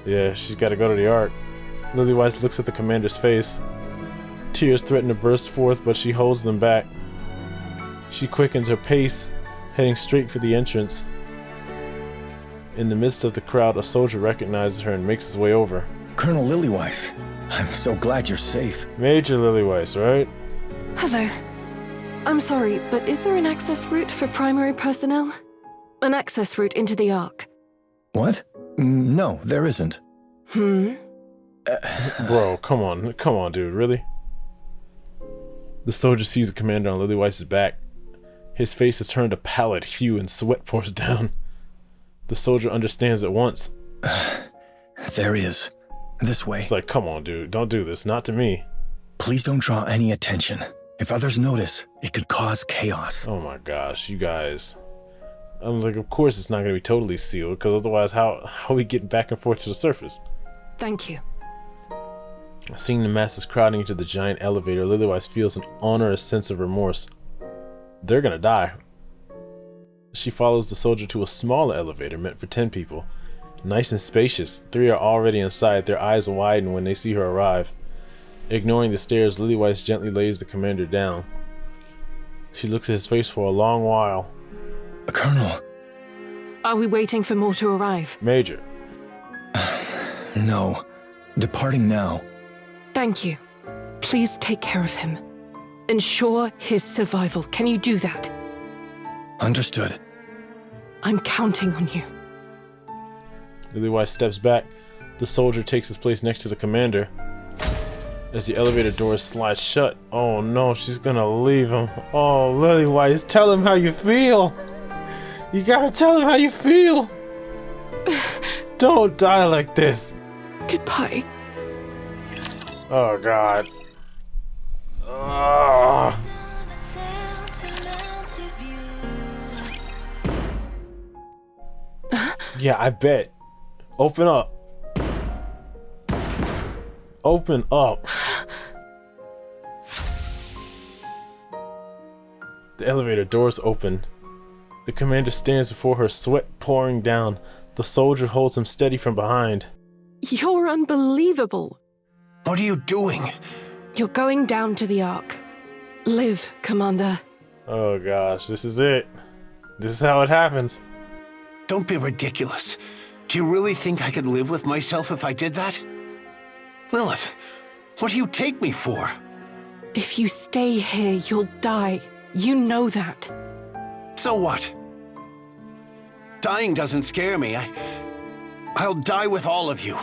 Yeah, she's gotta go to the Ark. Liliweiss looks at the commander's face. Tears threaten to burst forth, but she holds them back. She quickens her pace, heading straight for the entrance. In the midst of the crowd, a soldier recognizes her and makes his way over. Colonel Liliweiss, I'm so glad you're safe. Major Liliweiss, right? Hello. I'm sorry, but is there an access route for primary personnel? An access route into the Ark? What? No, there isn't. Bro, come on, dude, really? The soldier sees the commander on Liliweiss's back. His face has turned a pallid hue and sweat pours down. The soldier understands at once. There he is. This way. It's like, come on, dude, don't do this, not to me. Please don't draw any attention. If others notice, it could cause chaos. Oh my gosh, you guys. I'm like, of course it's not going to be totally sealed, because otherwise how are we getting back and forth to the surface? Thank you. Seeing the masses crowding into the giant elevator, Liliweiss feels an onerous sense of remorse. They're gonna die. She follows the soldier to a smaller elevator meant for 10 people. Nice and spacious. 3 are already inside, their eyes widen when they see her arrive. Ignoring the stairs, Liliweiss gently lays the commander down. She looks at his face for a long while. Colonel. Are we waiting for more to arrive? Major. No. Departing now. Thank you. Please take care of him. Ensure his survival. Can you do that? Understood. I'm counting on you. Liliweiss steps back. The soldier takes his place next to the commander. As the elevator doors slide shut. Oh no, she's gonna leave him. Oh, Liliweiss, tell him how you feel. You gotta tell him how you feel. Don't die like this. Goodbye. Oh god. Ugh. Yeah, I bet. Open up. Open up. The elevator doors open. The commander stands before her, sweat pouring down. The soldier holds him steady from behind. You're unbelievable. What are you doing? You're going down to the Ark. Live, Commander. Oh gosh, this is it. This is how it happens. Don't be ridiculous. Do you really think I could live with myself if I did that? Lilith, what do you take me for? If you stay here, you'll die. You know that. So what? Dying doesn't scare me. I'll die with all of you.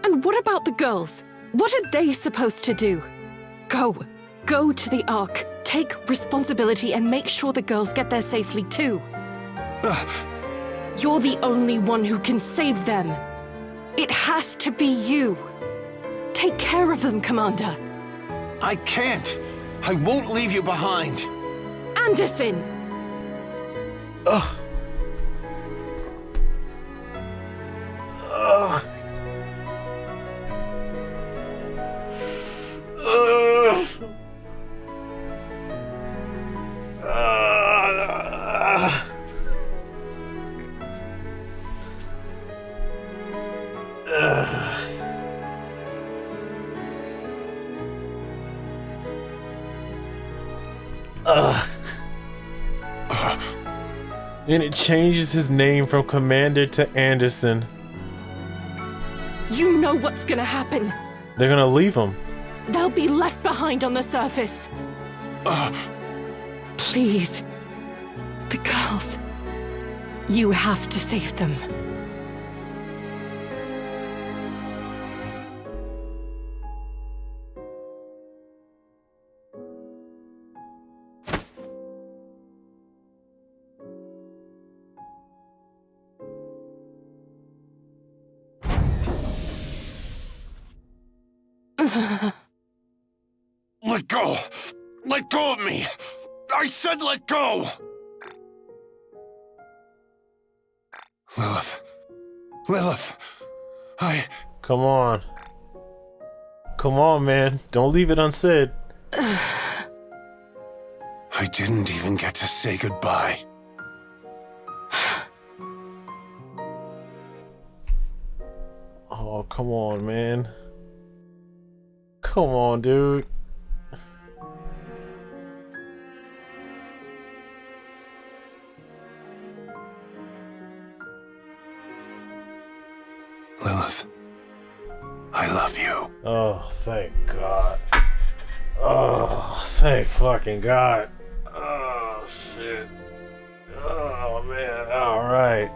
And what about the girls? What are they supposed to do? Go. Go to the Ark. Take responsibility and make sure the girls get there safely too. You're the only one who can save them. It has to be you. Take care of them, Commander. I can't. I won't leave you behind. Anderson! Ugh. Ugh. And it changes his name from Commander to Anderson. You know what's gonna happen. They're gonna leave him. They'll be left behind on the surface. Please. The girls. You have to save them. Let go! Let go of me! I said let go! Lilith. Lilith. Come on. Come on, man. Don't leave it unsaid. I didn't even get to say goodbye. Oh, come on, man. Come on, dude. Lilith, I love you. Oh, thank God. Oh, thank fucking God. Oh, shit. Oh, man. All right.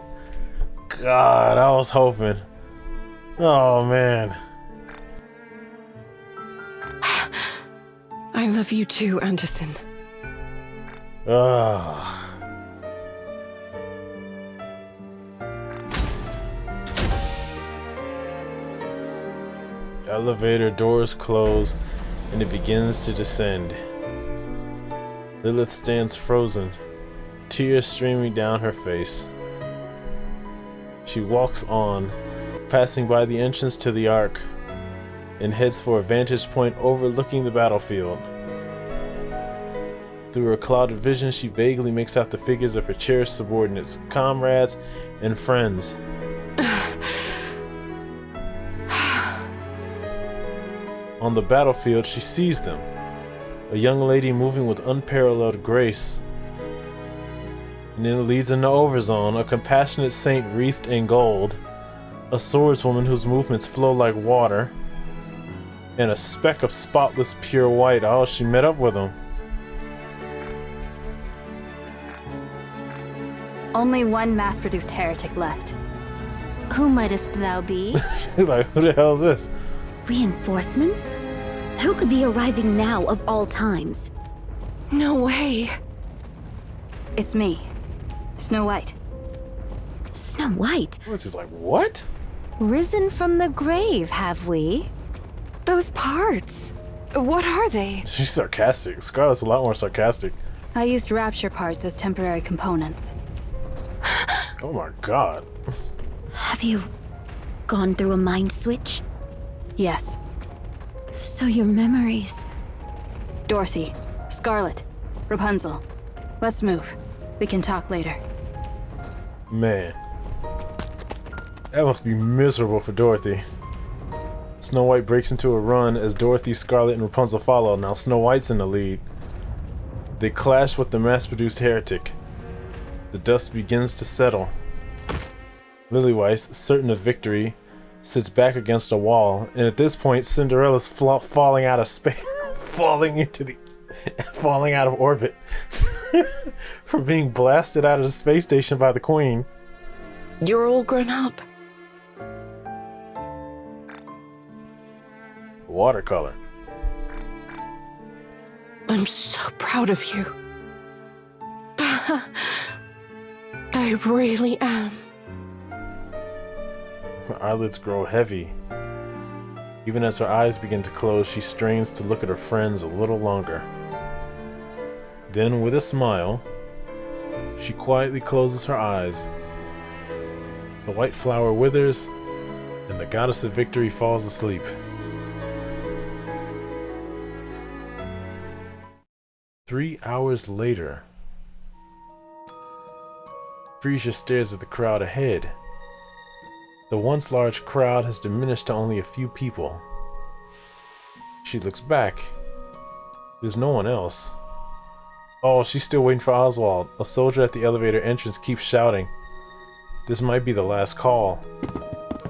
God, I was hoping. Oh, man. I love you too, Anderson. Oh. Elevator doors close and it begins to descend. Lilith stands frozen, tears streaming down her face. She walks on, passing by the entrance to the Ark. and heads for a vantage point overlooking the battlefield. Through her clouded vision, she vaguely makes out the figures of her cherished subordinates, comrades, and friends. On the battlefield, she sees them. A young lady moving with unparalleled grace. And then it leads into Overzone, a compassionate saint wreathed in gold, a swordswoman whose movements flow like water, and a speck of spotless pure white. Oh, she met up with him. Only one mass-produced heretic left. Who mightest thou be? She's like, who the hell is this? Reinforcements? Who could be arriving now of all times? No way. It's me, Snow White. Snow White? She's like, what? Risen from the grave, have we? Those parts. What are they? She's sarcastic. Scarlet's a lot more sarcastic. I used Rapture parts as temporary components. Oh my god. Have you gone through a mind switch? Yes. So your memories... Dorothy, Scarlet, Rapunzel. Let's move. We can talk later. Man. That must be miserable for Dorothy. Snow White breaks into a run as Dorothy, Scarlet, and Rapunzel follow. Now Snow White's in the lead. They clash with the mass-produced heretic. The dust begins to settle. Liliweiss, certain of victory, sits back against a wall, and at this point, Cinderella's falling out of space, falling out of orbit from being blasted out of the space station by the Queen. You're all grown up. Watercolor. I'm so proud of you. I really am. Her eyelids grow heavy. Even as her eyes begin to close, she strains to look at her friends a little longer. Then, with a smile, she quietly closes her eyes. The white flower withers, and the goddess of victory falls asleep. 3 hours later, Frisia stares at the crowd ahead. The once large crowd has diminished to only a few people. She looks back. There's no one else. Oh, she's still waiting for Oswald. A soldier at the elevator entrance keeps shouting. This might be the last call.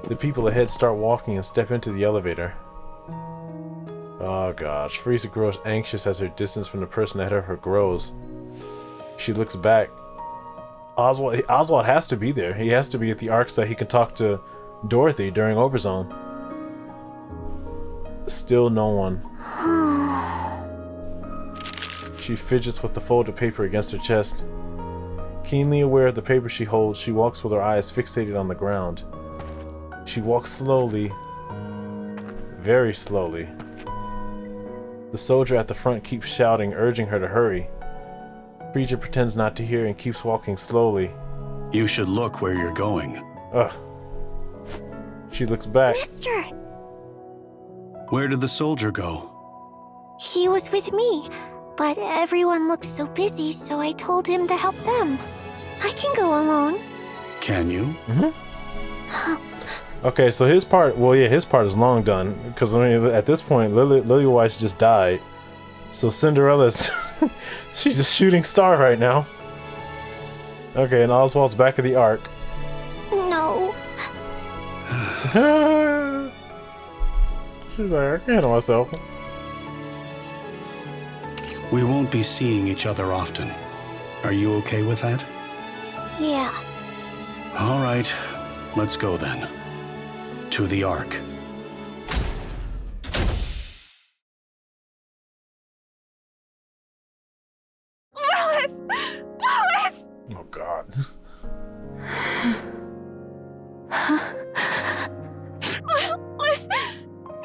The people ahead start walking and step into the elevator. Oh gosh, Frisia grows anxious as her distance from the person ahead of her grows. She looks back. Oswald has to be there. He has to be at the Ark so he can talk to Dorothy during Overzone. Still no one. She fidgets with the folded paper against her chest. Keenly aware of the paper she holds, she walks with her eyes fixated on the ground. She walks slowly, very slowly. The soldier at the front keeps shouting, urging her to hurry. Frisia pretends not to hear and keeps walking slowly. You should look where you're going. Ugh. She looks back. Mister! Where did the soldier go? He was with me, but everyone looked so busy, so I told him to help them. I can go alone. Can you? Mm-hmm. Okay, so his part, well, yeah, his part is long done. Because, I mean, at this point, Liliweiss just died. So Cinderella's, she's a shooting star right now. Okay, and Oswald's back at the Ark. No. She's like, I can't handle myself. We won't be seeing each other often. Are you okay with that? Yeah. All right, let's go then. To the Ark. Oh God.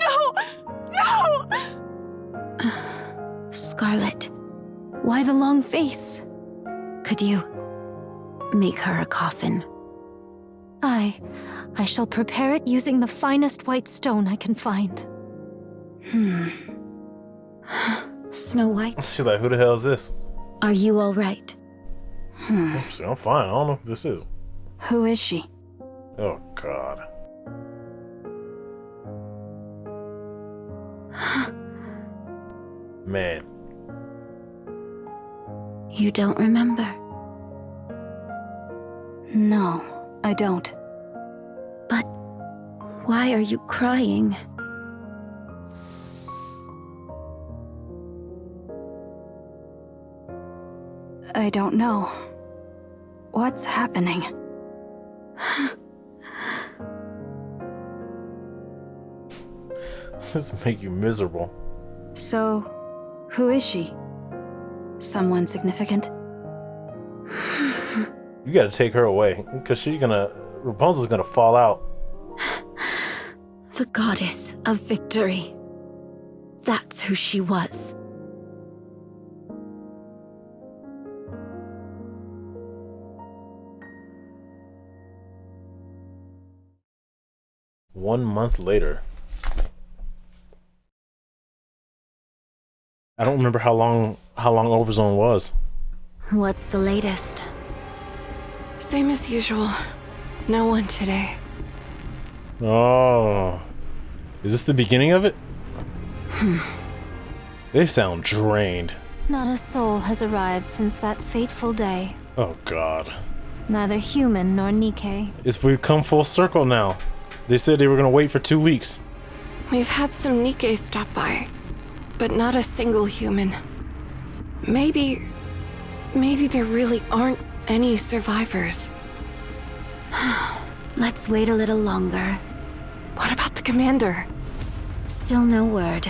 No! Scarlet. Why the long face? Could you make her a coffin? I shall prepare it using the finest white stone I can find. Snow White? She's like, who the hell is this? Are you all right? I'm fine. I don't know who this is. Who is she? Oh, God. Man. You don't remember? No, I don't. But why are you crying? I don't know. What's happening? This make you miserable. So, who is she? Someone significant? You gotta take her away, because Rapunzel's gonna fall out. The goddess of victory. That's who she was. One month later. I don't remember how long Overzone was. What's the latest? Same as usual. No one today. Oh. Is this the beginning of it? They sound drained. Not a soul has arrived since that fateful day. Oh, God. Neither human nor Nikke. We've come full circle now. They said they were gonna wait for 2 weeks. We've had some Nikke stop by, but not a single human. Maybe there really aren't any survivors. Let's wait a little longer. What about the commander? Still no word.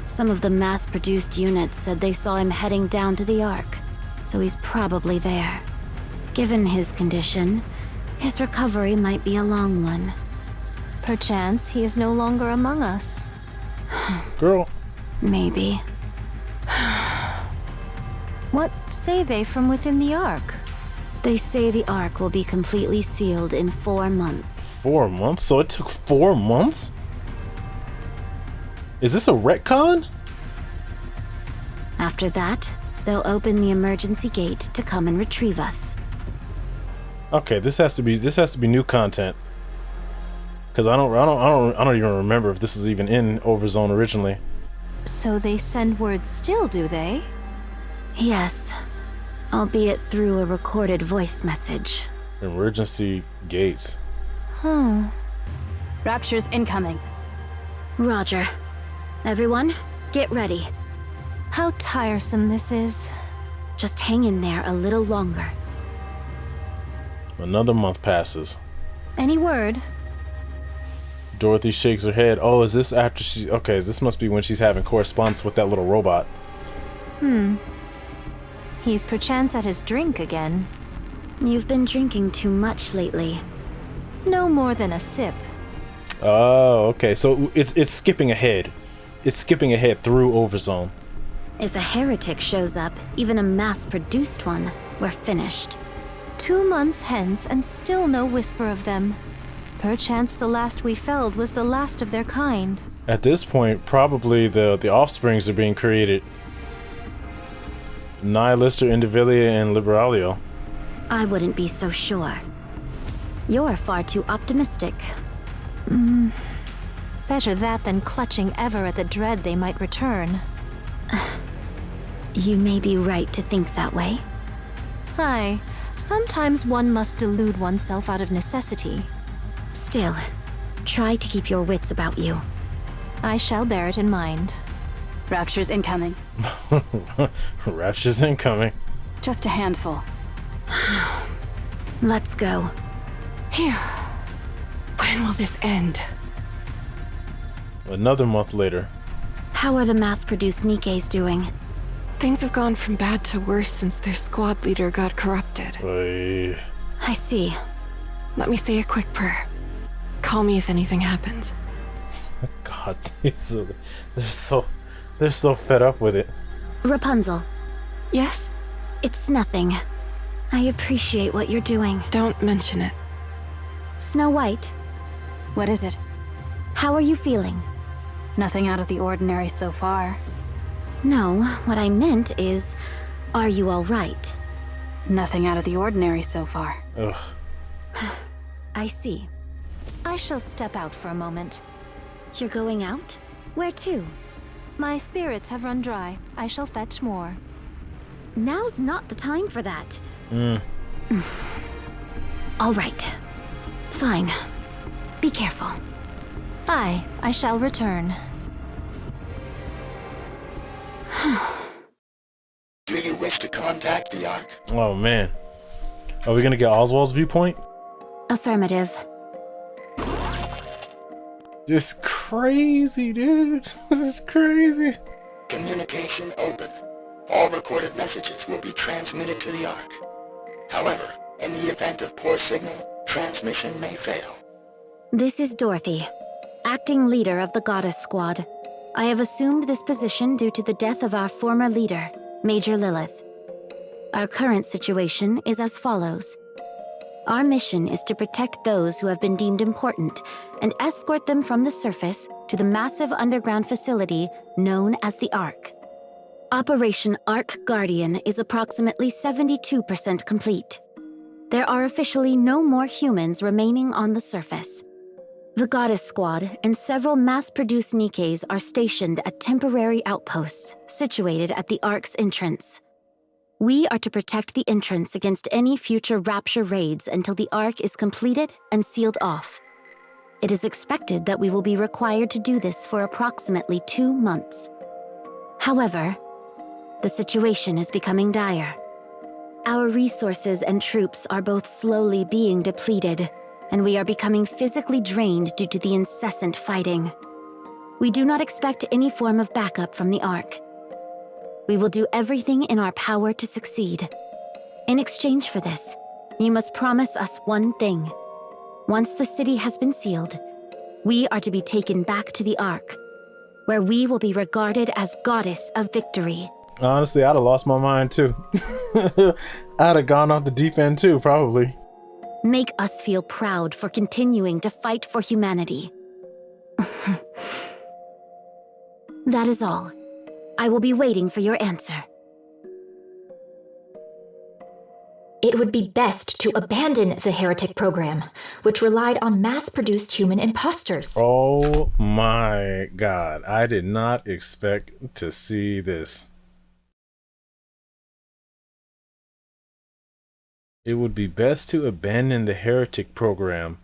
Some of the mass-produced units said they saw him heading down to the Ark, so he's probably there. Given his condition, his recovery might be a long one. Perchance he is no longer among us. Girl. Maybe. What say they from within the Ark? They say the Ark will be completely sealed in 4 months. 4 months? So it took 4 months? Is this a retcon? After that, they'll open the emergency gate to come and retrieve us. Okay, this has to be new content. Cause I don't even remember if this was even in Overzone originally. So they send word still, do they? Yes, albeit through a recorded voice message. Emergency gates. Rapture's incoming. Roger. Everyone, get ready. How tiresome this is. Just hang in there a little longer. Another month passes. Any word? Dorothy shakes her head. Oh, is this after she... Okay, this must be when she's having correspondence with that little robot. He's perchance at his drink again. You've been drinking too much lately. No more than a sip. Oh, okay. So it's skipping ahead. It's skipping ahead through Overzone. If a heretic shows up, even a mass-produced one, we're finished. 2 months hence and still no whisper of them. Perchance the last we felled was the last of their kind. At this point, probably the offsprings are being created. Nihilister, Nvidia, and Liberalio. I wouldn't be so sure. You're far too optimistic. Better that than clutching ever at the dread they might return. You may be right to think that way. Aye, sometimes one must delude oneself out of necessity. Still, try to keep your wits about you. I shall bear it in mind. Rapture's incoming. Rapture's incoming. Just a handful. Let's go. Phew. When will this end? Another month later. How are the mass-produced Nikkes doing? Things have gone from bad to worse since their squad leader got corrupted. I see. Let me say a quick prayer. Call me if anything happens. God, they're so fed up with it. Rapunzel. Yes? It's nothing. I appreciate what you're doing. Don't mention it. Snow White. What is it? How are you feeling? Nothing out of the ordinary so far. No, what I meant is, are you all right? Nothing out of the ordinary so far. Ugh. I see. I shall step out for a moment. You're going out? Where to? My spirits have run dry. I shall fetch more. Now's not the time for that. All right. Fine. Be careful. Aye, I shall return. Do you wish to contact the Ark? Oh man. Are we gonna get Oswald's viewpoint? Affirmative. Just crazy, dude. This is crazy. Communication open. All recorded messages will be transmitted to the Ark. However, in the event of poor signal, transmission may fail. This is Dorothy, acting leader of the Goddess Squad. I have assumed this position due to the death of our former leader, Major Lilith. Our current situation is as follows. Our mission is to protect those who have been deemed important and escort them from the surface to the massive underground facility known as the Ark. Operation Ark Guardian is approximately 72% complete. There are officially no more humans remaining on the surface. The Goddess Squad and several mass-produced Nikkes are stationed at temporary outposts situated at the Ark's entrance. We are to protect the entrance against any future Rapture raids until the Ark is completed and sealed off. It is expected that we will be required to do this for approximately 2 months. However, the situation is becoming dire. Our resources and troops are both slowly being depleted, and we are becoming physically drained due to the incessant fighting. We do not expect any form of backup from the Ark. We will do everything in our power to succeed. In exchange for this, you must promise us one thing. Once the city has been sealed, we are to be taken back to the Ark, where we will be regarded as Goddess of Victory. Honestly, I'd have lost my mind too. I'd have gone off the deep end too, probably. Make us feel proud for continuing to fight for humanity. That is all. I will be waiting for your answer. It would be best to abandon the heretic program, which relied on mass-produced human imposters. Oh my god. I did not expect to see this. It would be best to abandon the heretic program,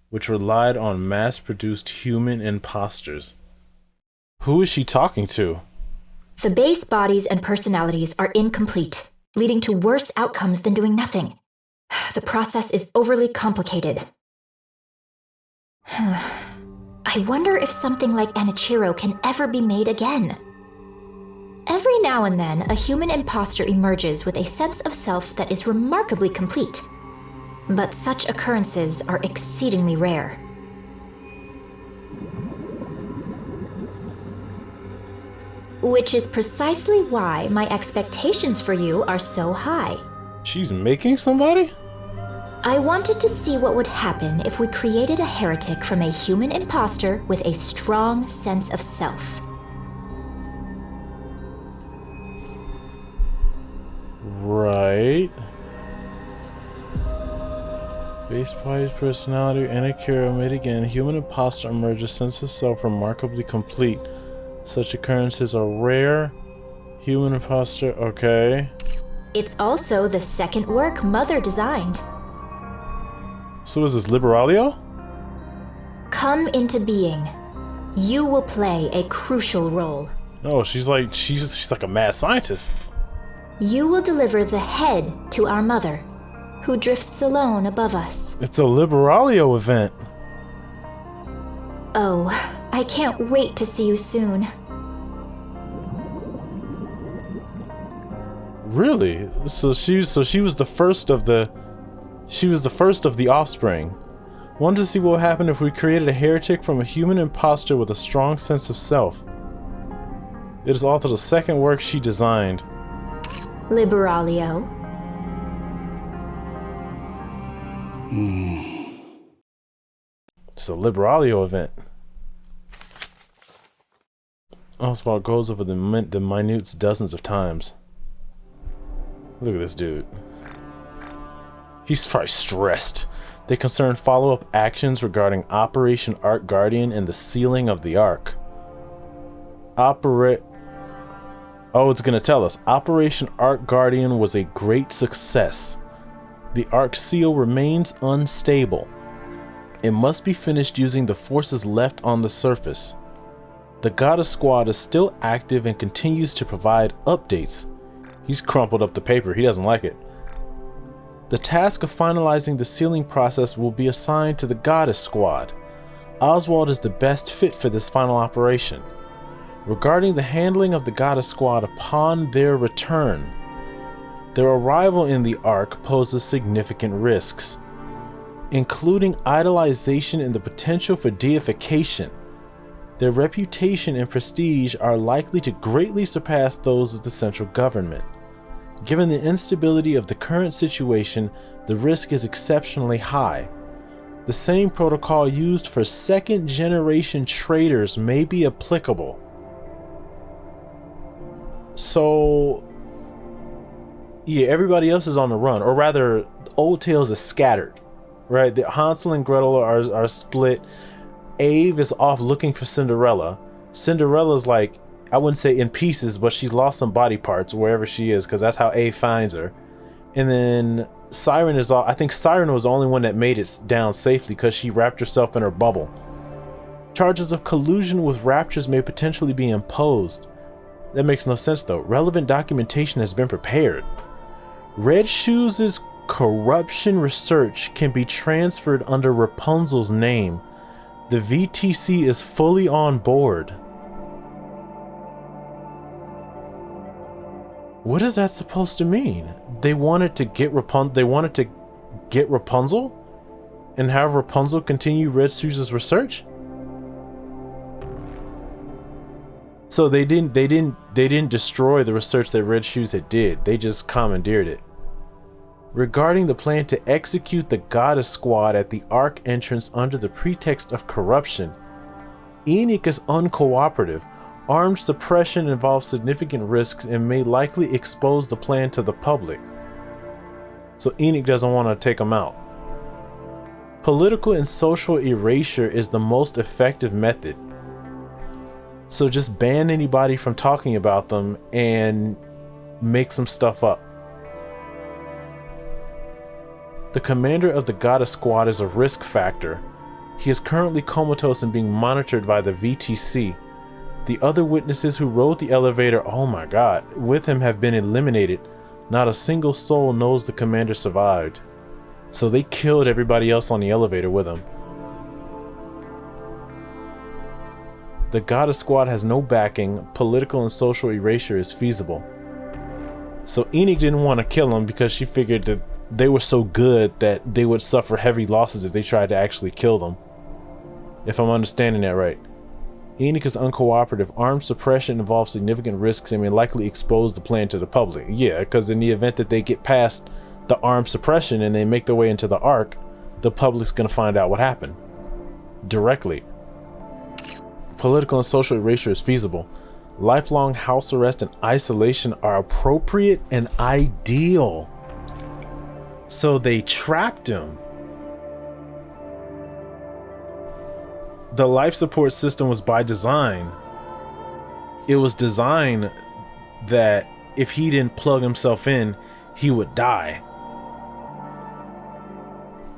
which relied on mass-produced human imposters. Who is she talking to? The base bodies and personalities are incomplete, leading to worse outcomes than doing nothing. The process is overly complicated. I wonder if something like Anichiro can ever be made again. Every now and then, a human imposter emerges with a sense of self that is remarkably complete. But such occurrences are exceedingly rare. Which is precisely why my expectations for you are so high. She's making somebody? I wanted to see what would happen if we created a heretic from a human imposter with a strong sense of self. Right. Base body's personality, Anichiro made again. Human imposter emerges, sense of self remarkably complete. Such occurrences are rare. Human imposter, okay. It's also the second work Mother designed. So is this Liberalio? Come into being. You will play a crucial role. Oh, she's like a mad scientist. You will deliver the head to our mother, who drifts alone above us. It's a Liberalio event. Oh, I can't wait to see you soon. Really? So she was the first of the offspring. Wanted to see what would happen if we created a heretic from a human imposter with a strong sense of self. It is also the second work she designed. Liberalio. It's a Liberalio event. Oswald goes over the minutes dozens of times. Look at this dude. He's probably stressed. They concern follow-up actions regarding Operation Ark Guardian and the sealing of the Ark. It's gonna tell us. Operation Ark Guardian was a great success. The Ark seal remains unstable. It must be finished using the forces left on the surface. The Goddess Squad is still active and continues to provide updates. He's crumpled up the paper. He doesn't like it. The task of finalizing the sealing process will be assigned to the Goddess Squad. Oswald is the best fit for this final operation. Regarding the handling of the Goddess Squad upon their return, their arrival in the Ark poses significant risks, including idolization and the potential for deification. Their reputation and prestige are likely to greatly surpass those of the central government. Given the instability of the current situation, the risk is exceptionally high. The same protocol used for second-generation traitors may be applicable. So, yeah, everybody else is on the run, or rather, Old Tales is scattered, right? The Hansel and Gretel are split. Ave is off looking for Cinderella. Cinderella's like, I wouldn't say in pieces, but she's lost some body parts wherever she is, because that's how Ave finds her. And then Siren is off. I think Siren was the only one that made it down safely because she wrapped herself in her bubble. Charges of collusion with Raptures may potentially be imposed. That makes no sense though. Relevant documentation has been prepared. Red Shoes' corruption research can be transferred under Rapunzel's name. The VTC is fully on board. What is that supposed to mean? They wanted to get Rapunzel and have Rapunzel continue Red Shoes' research? So they didn't destroy the research that Red Shoes had did. They just commandeered it. Regarding the plan to execute the Goddess Squad at the Ark entrance under the pretext of corruption, Enoch is uncooperative. Armed suppression involves significant risks and may likely expose the plan to the public. So Enoch doesn't want to take them out. Political and social erasure is the most effective method. So just ban anybody from talking about them and make some stuff up. The commander of the Goddess Squad is a risk factor. He is currently comatose and being monitored by the VTC. The other witnesses who rode the elevator, oh my god, with him have been eliminated. Not a single soul knows the commander survived. So they killed everybody else on the elevator with him. The Goddess Squad has no backing. Political and social erasure is feasible. So Enoch didn't want to kill them because she figured that they were so good that they would suffer heavy losses if they tried to actually kill them. If I'm understanding that right. Enoch is uncooperative. Armed suppression involves significant risks and may likely expose the plan to the public. Yeah, because in the event that they get past the armed suppression and they make their way into the Ark, the public's gonna find out what happened. Directly. Political and social erasure is feasible. Lifelong house arrest and isolation are appropriate and ideal. So they trapped him. The life support system was by design. It was designed that if he didn't plug himself in, he would die.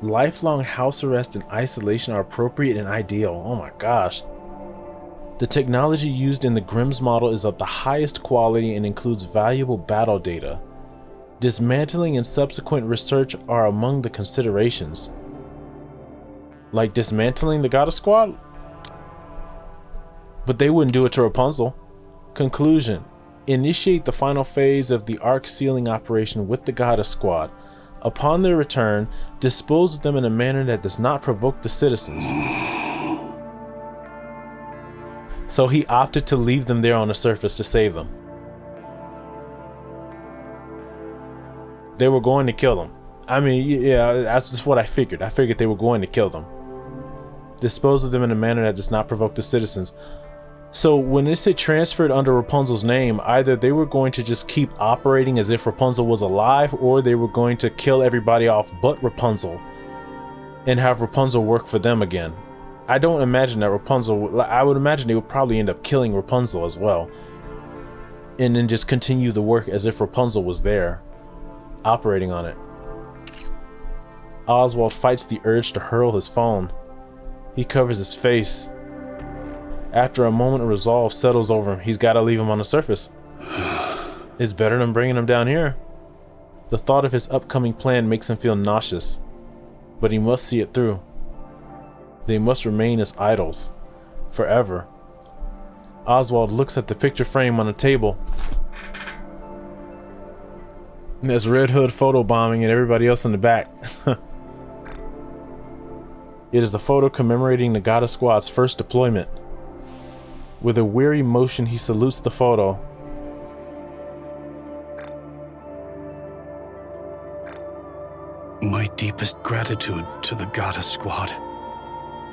Lifelong house arrest and isolation are appropriate and ideal. Oh my gosh. The technology used in the Grimm's model is of the highest quality and includes valuable battle data. Dismantling and subsequent research are among the considerations. Like dismantling the Goddess Squad? But they wouldn't do it to Rapunzel. Conclusion. Initiate the final phase of the Ark sealing operation with the Goddess Squad. Upon their return, dispose of them in a manner that does not provoke the citizens. So he opted to leave them there on the surface to save them. They were going to kill them. I mean, yeah, that's just what I figured. I figured they were going to kill them. Dispose of them in a manner that does not provoke the citizens. So when they said transferred under Rapunzel's name, either they were going to just keep operating as if Rapunzel was alive, or they were going to kill everybody off but Rapunzel and have Rapunzel work for them again. I don't imagine that Rapunzel, I would imagine they would probably end up killing Rapunzel as well, and then just continue the work as if Rapunzel was there, operating on it. Oswald fights the urge to hurl his phone. He covers his face. After a moment of resolve settles over him, he's got to leave him on the surface. It's better than bringing him down here. The thought of his upcoming plan makes him feel nauseous, but he must see it through. They must remain as idols, forever. Oswald looks at the picture frame on the table. There's Red Hood photobombing and everybody else in the back. It is a photo commemorating the Goddess Squad's first deployment. With a weary motion, he salutes the photo. My deepest gratitude to the Goddess Squad,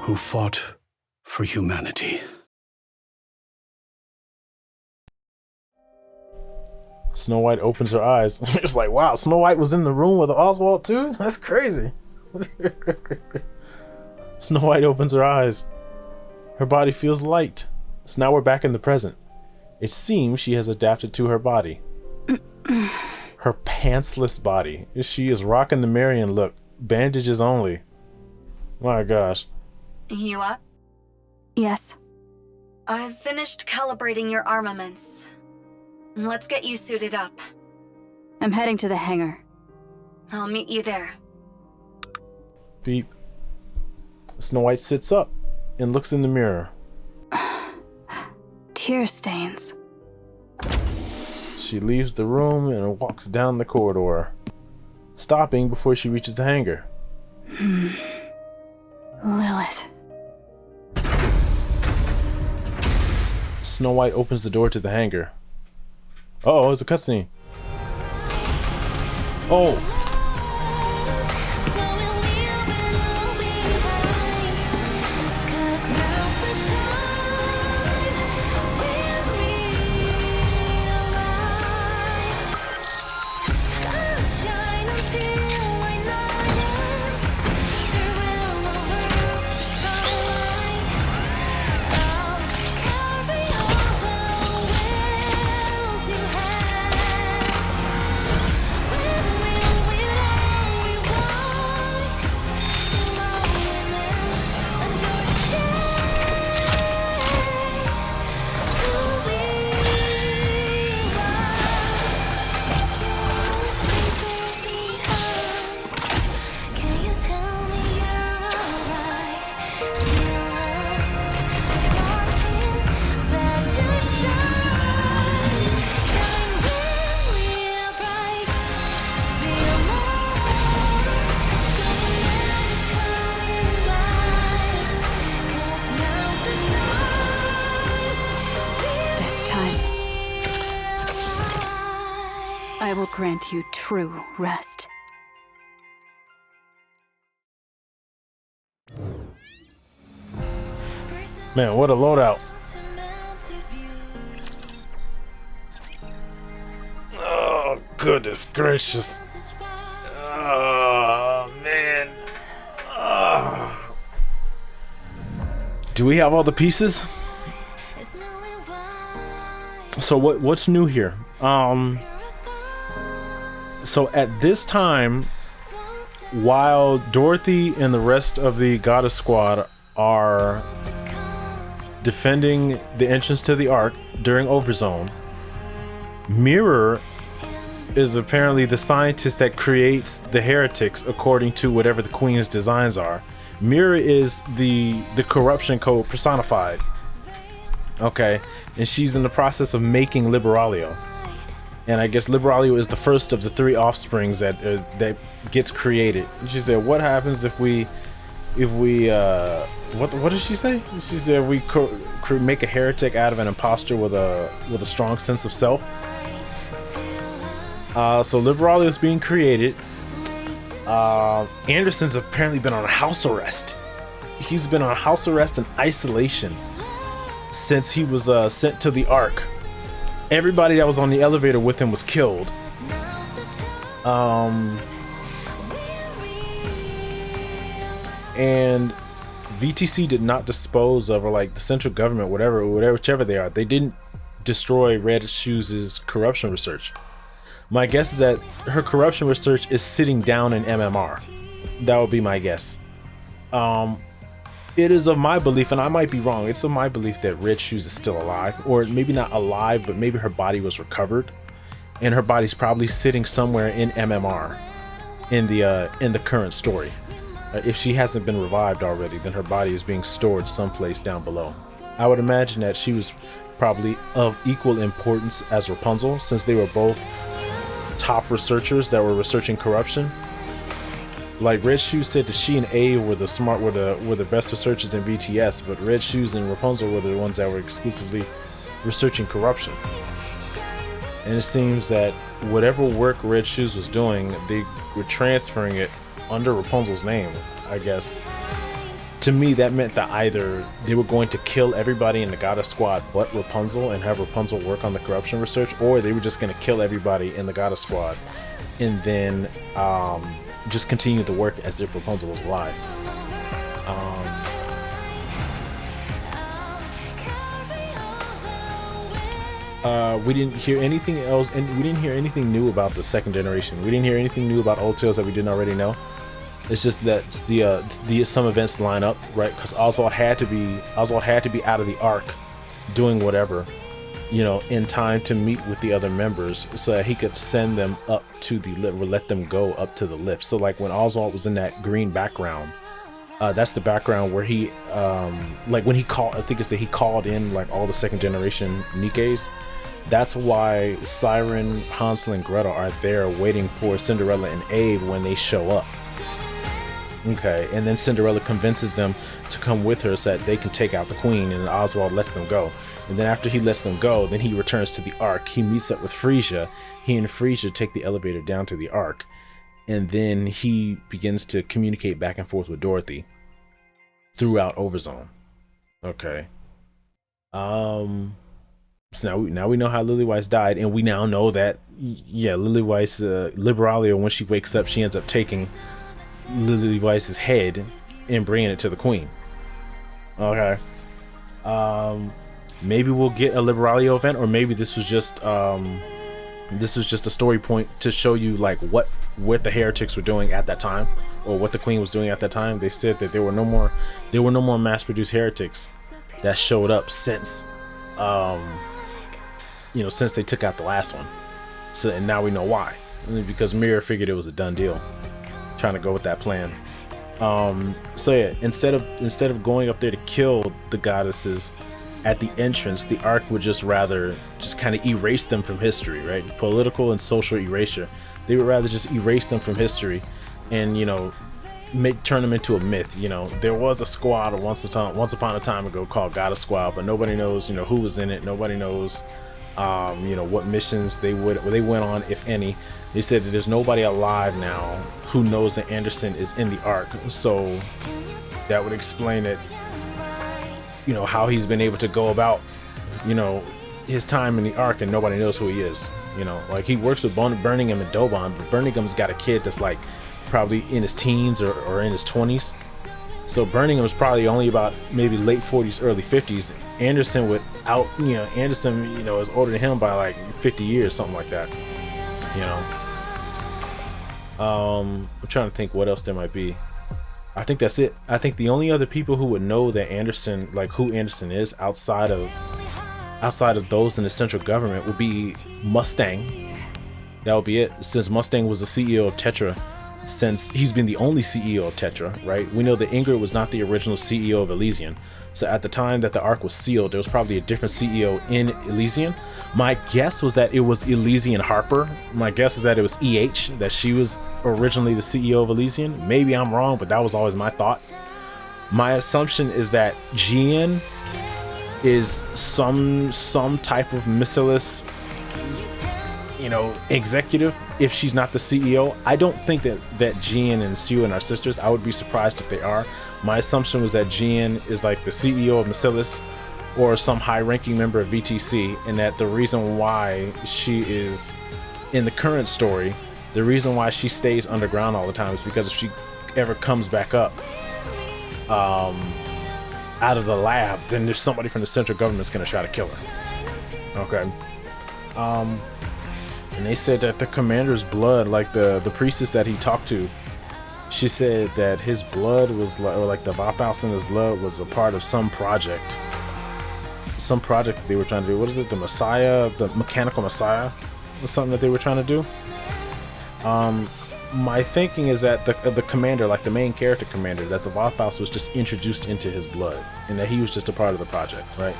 who fought for humanity. Snow White opens her eyes. It's like, wow, Snow White was in the room with Oswald too? That's crazy. Snow White opens her eyes. Her body feels light. So now we're back in the present. It seems she has adapted to her body. Her pantsless body. She is rocking the Marion look. Bandages only. My gosh. You up? Yes. I've finished calibrating your armaments. Let's get you suited up. I'm heading to the hangar. I'll meet you there. Beep. Snow White sits up and looks in the mirror. Tear stains. She leaves the room and walks down the corridor, stopping before she reaches the hangar. Lilith. Snow White opens the door to the hangar. Uh-oh, it's a cutscene. Oh! I will grant you true rest. Man, what a loadout. Oh, goodness gracious. Oh, man. Oh. Do we have all the pieces? So what's new here? So at this time, while Dorothy and the rest of the Goddess Squad are defending the entrance to the Ark during Overzone, Mirror is apparently the scientist that creates the heretics according to whatever the Queen's designs are. Mirror is the corruption code personified. Okay, and she's in the process of making Liberalia. And I guess Liberalia is the first of the three offsprings that gets created. And she said, "What happens if we what did she say?" She said, "We make a heretic out of an imposter with a strong sense of self." So Liberalia is being created. Anderson's apparently been on house arrest. He's been on house arrest and isolation since he was sent to the Ark, everybody that was on the elevator with him was killed. And VTC did not dispose of, or like the central government, whichever they are, they didn't destroy Red Shoes' corruption research. My guess is that her corruption research is sitting down in MMR. That would be my guess. It is of my belief, and I might be wrong, it's of my belief that Red Shoes is still alive, or maybe not alive, but maybe her body was recovered, and her body's probably sitting somewhere in MMR in the current story. If she hasn't been revived already, then her body is being stored someplace down below. I would imagine that she was probably of equal importance as Rapunzel, since they were both top researchers that were researching corruption. Like Red Shoes said that she and A were the best researchers in VTS, but Red Shoes and Rapunzel were the ones that were exclusively researching corruption. And it seems that whatever work Red Shoes was doing, they were transferring it under Rapunzel's name, I guess. To me, that meant that either they were going to kill everybody in the Goddess Squad but Rapunzel and have Rapunzel work on the corruption research, or they were just going to kill everybody in the Goddess Squad and then just continue the work as if Rapunzel was alive. We didn't hear anything else, and we didn't hear anything new about the second generation. We didn't hear anything new about Old Tales that we didn't already know. It's just that some events line up, right? Because Oswald had to be out of the Ark doing whatever, you know, in time to meet with the other members so that he could send them up to the lift, or let them go up to the lift. So like when Oswald was in that green background, that's the background where he like when he called, I think it's that he called in like all the second generation Nikkes. That's why Siren, Hansel, and Gretel are there waiting for Cinderella and Abe when they show up. Okay, and then Cinderella convinces them to come with her so that they can take out the queen, and Oswald lets them go. And then after he lets them go, then he returns to the Ark. He meets up with Frisia. He and Frisia take the elevator down to the Ark, and then he begins to communicate back and forth with Dorothy throughout Overzone. Okay. So now we know how Liliweiss died, and we now know that, yeah, Liliweiss, Liberalia, when she wakes up, she ends up taking Liliweiss's head and bringing it to the queen. Okay. Maybe we'll get a Liberalia event, or maybe this was just a story point to show you like what the heretics were doing at that time, or what the queen was doing at that time. They said that there were no more mass-produced heretics that showed up since since they took out the last one. So, and now we know why, because Mirror figured it was a done deal, trying to go with that plan. So yeah, instead of going up there to kill the goddesses at the entrance, the Ark would just kind of erase them from history, right? Political and social erasure. They would rather just erase them from history, and turn them into a myth. There was a squad once upon a time ago called Goddess Squad, but nobody knows who was in it. Nobody knows what missions they went on, if any. They said that there's nobody alive now who knows that Anderson is in the Ark, so that would explain it, how he's been able to go about his time in the Ark, and nobody knows who he is. Like he works with Birmingham and Dobon, but Birmingham's got a kid that's like probably in his teens or in his 20s. So Birmingham's probably only about maybe late 40s, early 50s. Anderson is older than him by like 50 years, something like that. I'm trying to think what else there might be. I think that's it. I think the only other people who would know that Anderson, like who Anderson is outside of those in the central government, would be Mustang. That would be it, since Mustang was the CEO of Tetra, since he's been the only CEO of Tetra, right? We know that Ingrid was not the original CEO of Elysian. So at the time that the Ark was sealed, there was probably a different CEO in Elysian. My guess was that it was Elysian Harper. My guess is that it was EH, that she was originally the CEO of Elysian. Maybe I'm wrong, but that was always my thought. My assumption is that GN is some type of missileless, executive, if she's not the CEO. I don't think that GN and Sue are sisters. I would be surprised if they are. My assumption was that GN is like the CEO of Miscelis, or some high-ranking member of VTC, and that the reason why she is in the current story, the reason why she stays underground all the time is because if she ever comes back up out of the lab, then there's somebody from the central government's gonna try to kill her. Okay. And they said that the commander's blood, like the priestess that he talked to, she said that his blood was like the Vaphaus in his blood was a part of some project they were trying to do. What is it? The Messiah, the mechanical Messiah, was something that they were trying to do. My thinking is that the commander, like the main character commander, that the Vaphaus was just introduced into his blood, and that he was just a part of the project, right?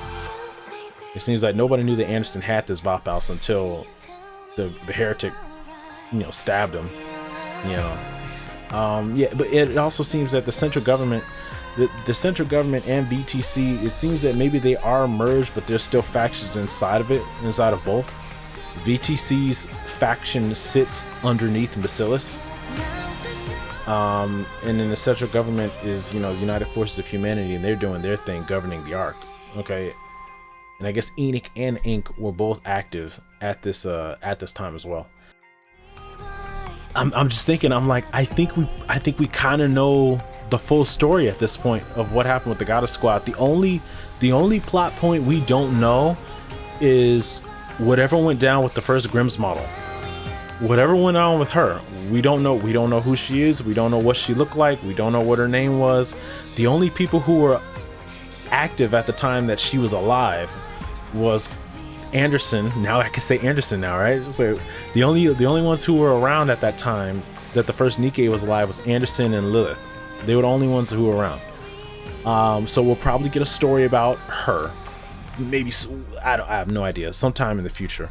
It seems like nobody knew that Anderson had this Vaphaus until the heretic, stabbed him, yeah, but it also seems that the central government, the central government and VTC, it seems that maybe they are merged, but there's still factions inside of both. VTC's faction sits underneath Bacillus, and then the central government is, United Forces of Humanity, and they're doing their thing, governing the Ark. Okay, and I guess Enoch and Ink were both active at this time as well. I'm just thinking, I'm like, I think we kind of know the full story at this point of what happened with the Goddess Squad. The only plot point we don't know is whatever went down with the first Grimm's model. Whatever went on with her, we don't know. We don't know who she is. We don't know what she looked like. We don't know what her name was. The only people who were active at the time that she was alive was Anderson. Now I can say Anderson now, right? So the only ones who were around at that time that the first Nikke was alive was Anderson and Lilith. They were the only ones who were around. So we'll probably get a story about her. Maybe, I have no idea. Sometime in the future.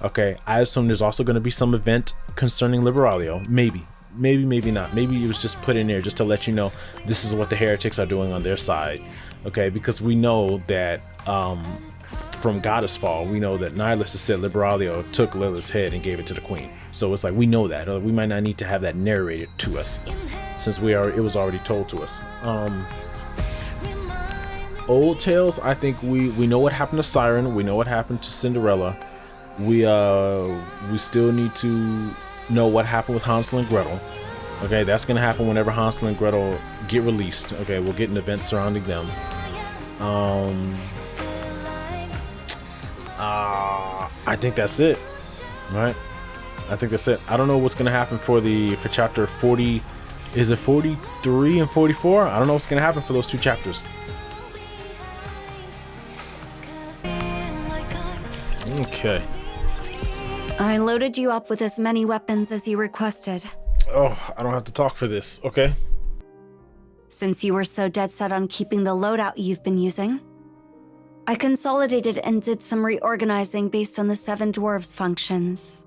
Okay, I assume there's also going to be some event concerning Liberalia. Maybe not. Maybe it was just put in there just to let you know this is what the heretics are doing on their side. Okay, because we know that from Goddess Fall, we know that Nihilus has said Liberalia took Lilith's head and gave it to the queen. So it's like, we know that. We might not need to have that narrated to us, since it was already told to us. Old tales, I think we know what happened to Siren. We know what happened to Cinderella. We still need to know what happened with Hansel and Gretel. Okay, that's gonna happen whenever Hansel and Gretel get released. Okay, we'll get an event surrounding them. I think that's it, right? I think that's it. I don't know what's gonna happen for chapter 40. Is it 43 and 44? I don't know what's gonna happen for those two chapters. Okay. I loaded you up with as many weapons as you requested. Oh, I don't have to talk for this. Okay. Since you were so dead set on keeping the loadout you've been using, I consolidated and did some reorganizing based on the 7 dwarves' functions.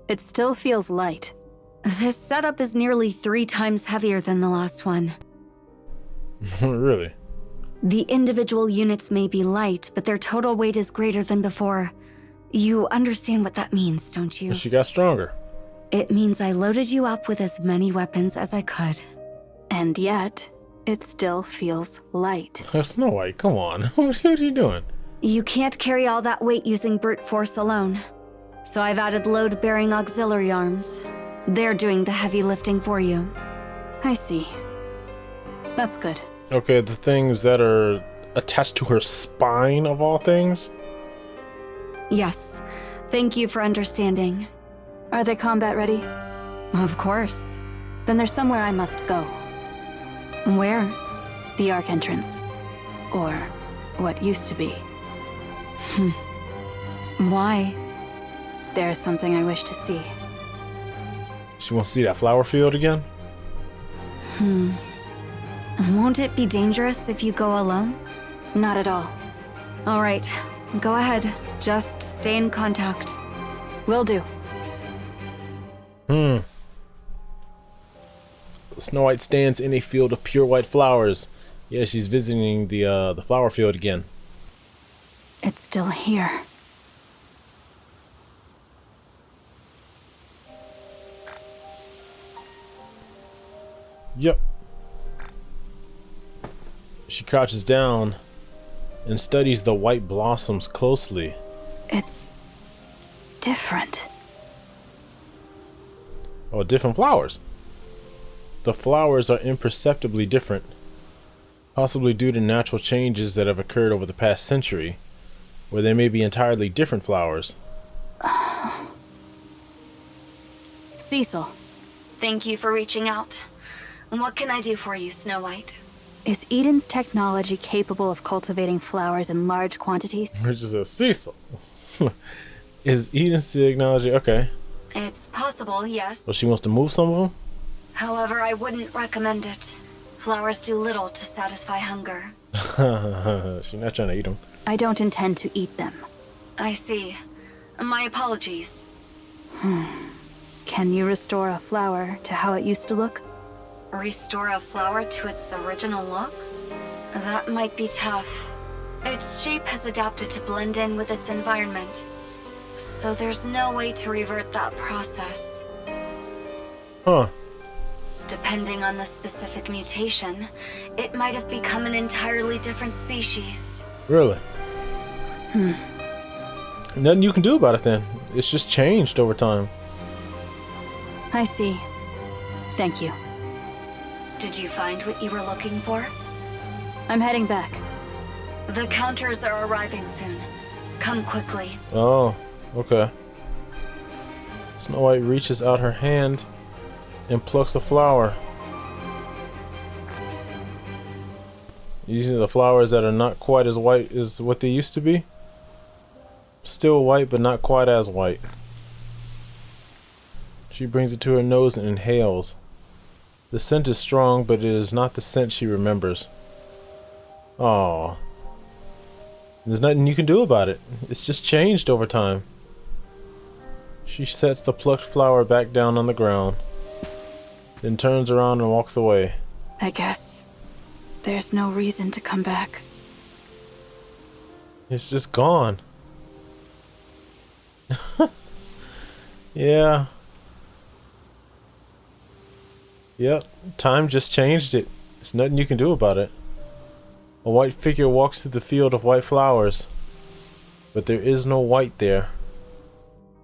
It still feels light. This setup is nearly 3 times heavier than the last one. Really? The individual units may be light, but their total weight is greater than before. You understand what that means, don't you? She got stronger. It means I loaded you up with as many weapons as I could. And yet, it still feels light. Snow White, come on. What are you doing? You can't carry all that weight using brute force alone. So I've added load-bearing auxiliary arms. They're doing the heavy lifting for you. I see. That's good. Okay, the things that are attached to her spine, of all things? Yes. Thank you for understanding. Are they combat ready? Of course. Then there's somewhere I must go. Where? The Ark entrance. Or what used to be. Why? There's something I wish to see. She wants to see that flower field again? Won't it be dangerous if you go alone? Not at all. All right, go ahead. Just stay in contact. Will do. Snow White stands in a field of pure white flowers. Yeah, she's visiting the flower field again. It's still here. Yep. She crouches down and studies the white blossoms closely. It's different. Oh, different flowers. The flowers are imperceptibly different, possibly due to natural changes that have occurred over the past century, where they may be entirely different flowers. Cecil. Thank you for reaching out. What can I do for you, Snow White? Is Eden's technology capable of cultivating flowers in large quantities? Which is a Cecil. Is Eden's technology okay? It's possible, yes. Well, she wants to move some of them? However, I wouldn't recommend it. Flowers do little to satisfy hunger. She's not trying to eat them. I don't intend to eat them. I see. My apologies. Can you restore a flower to how it used to look? Restore a flower to its original look? That might be tough. Its shape has adapted to blend in with its environment. So there's no way to revert that process. Huh. Depending on the specific mutation, it might have become an entirely different species. Really? Nothing you can do about it then. It's just changed over time. I see. Thank you. Did you find what you were looking for? I'm heading back. The counters are arriving soon. Come quickly. Oh, okay. Snow White reaches out her hand and plucks a flower. Using the flowers that are not quite as white as what they used to be. Still white, but not quite as white. She brings it to her nose and inhales. The scent is strong, but it is not the scent she remembers. Aww. There's nothing you can do about it. It's just changed over time. She sets the plucked flower back down on the ground, then turns around and walks away. I guess there's no reason to come back. It's just gone. Yeah. Yep, time just changed it. There's nothing you can do about it. A white figure walks through the field of white flowers, but there is no white there.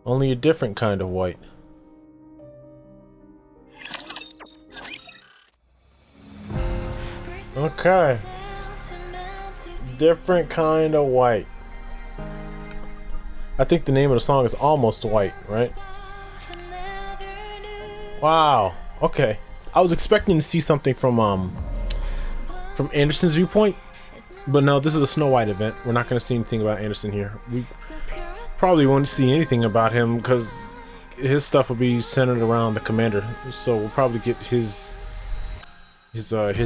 Only a different kind of white. Okay. Different kind of white. I think the name of the song is Almost White, right? Wow. Okay. I was expecting to see something from Anderson's viewpoint, but no, this is a Snow White event. We're not going to see anything about Anderson here. We probably won't see anything about him because his stuff will be centered around the commander. So we'll probably get his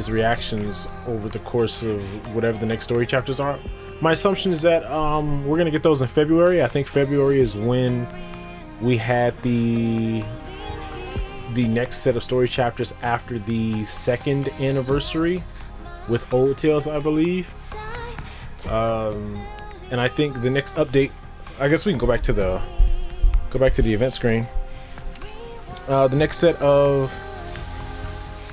reactions over the course of whatever the next story chapters are. My assumption is that we're gonna get those in February. I think February is when we had the next set of story chapters after the 2nd anniversary with Old Tales, I believe. And I think the next update, I guess we can go back to the event screen. The next set of,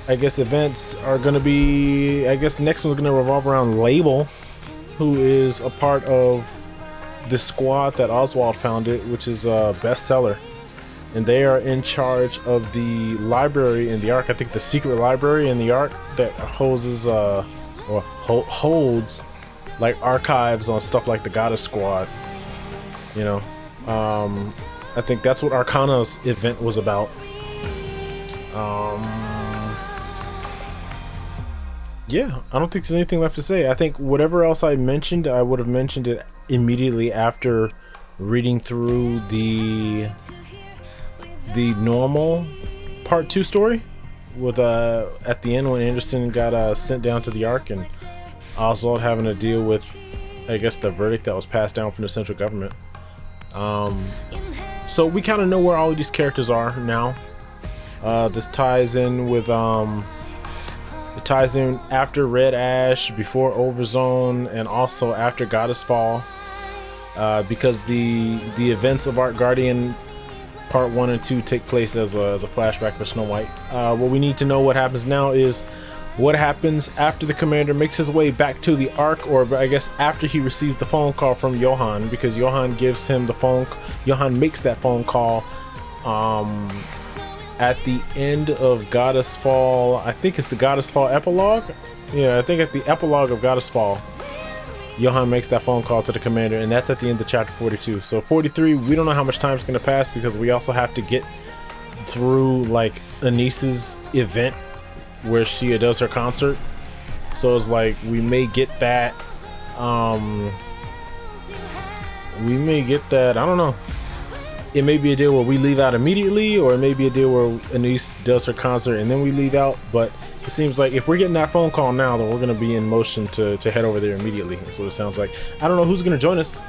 I guess, events are gonna be, I guess the next one's gonna revolve around Label, who is a part of the squad that Oswald founded, which is a bestseller. And they are in charge of the library in the Ark. I think the secret library in the Ark that holds like archives on stuff like the Goddess Squad. You know, I think that's what Arcana's event was about. Yeah, I don't think there's anything left to say. I think whatever else I mentioned, I would have mentioned it immediately after reading through the normal part 2 story with at the end when Anderson got sent down to the Ark and Oswald having to deal with, I guess, the verdict that was passed down from the central government. So we kind of know where all of these characters are now. This ties in with it ties in after Red Ash, before Overzone, and also after Goddess Fall, because the events of Ark Guardian Part 1 and 2 take place as a flashback for Snow White. What we need to know what happens now is what happens after the commander makes his way back to the Ark, or I guess after he receives the phone call from Johan, because Johan gives him the phone. Johan makes that phone call at the end of Goddess Fall. I think it's the Goddess Fall epilogue. Yeah, I think at the epilogue of Goddess Fall, Johan makes that phone call to the commander, and that's at the end of chapter 42. So 43, we don't know how much time is going to pass, because we also have to get through like Anise's event where she does her concert. So it's like we may get that. We may get that. I don't know. It may be a deal where we leave out immediately, or it may be a deal where Anise does her concert and then we leave out. But it seems like if we're getting that phone call now, then we're going to be in motion to head over there immediately. That's what it sounds like. I don't know who's going to join us.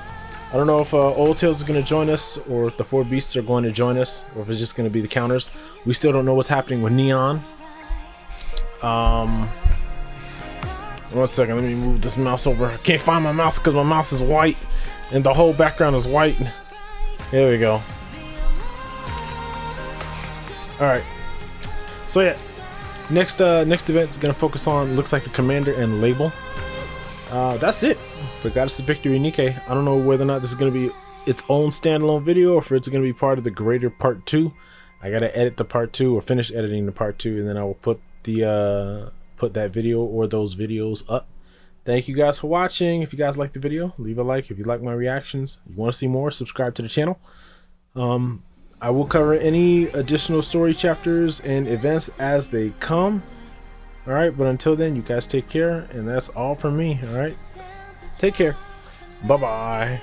I don't know if Old Tails is going to join us, or if the 4 beasts are going to join us, or if it's just going to be the counters. We still don't know what's happening with Neon. 1 second, let me move this mouse over. I can't find my mouse because my mouse is white and the whole background is white. There we go. Alright, so yeah, next event is going to focus on, looks like, the commander and label. That's it for Goddess of Victory Nikke. I don't know whether or not this is going to be its own standalone video, or if it's going to be part of the greater part 2. I got to edit the part 2, or finish editing the part 2, and then I will put the put that video or those videos up. Thank you guys for watching. If you guys like the video, leave a like. If you like my reactions, you want to see more, subscribe to the channel. I will cover any additional story chapters and events as they come. All right, but until then, you guys take care, and that's all from me. All right, take care. Bye bye.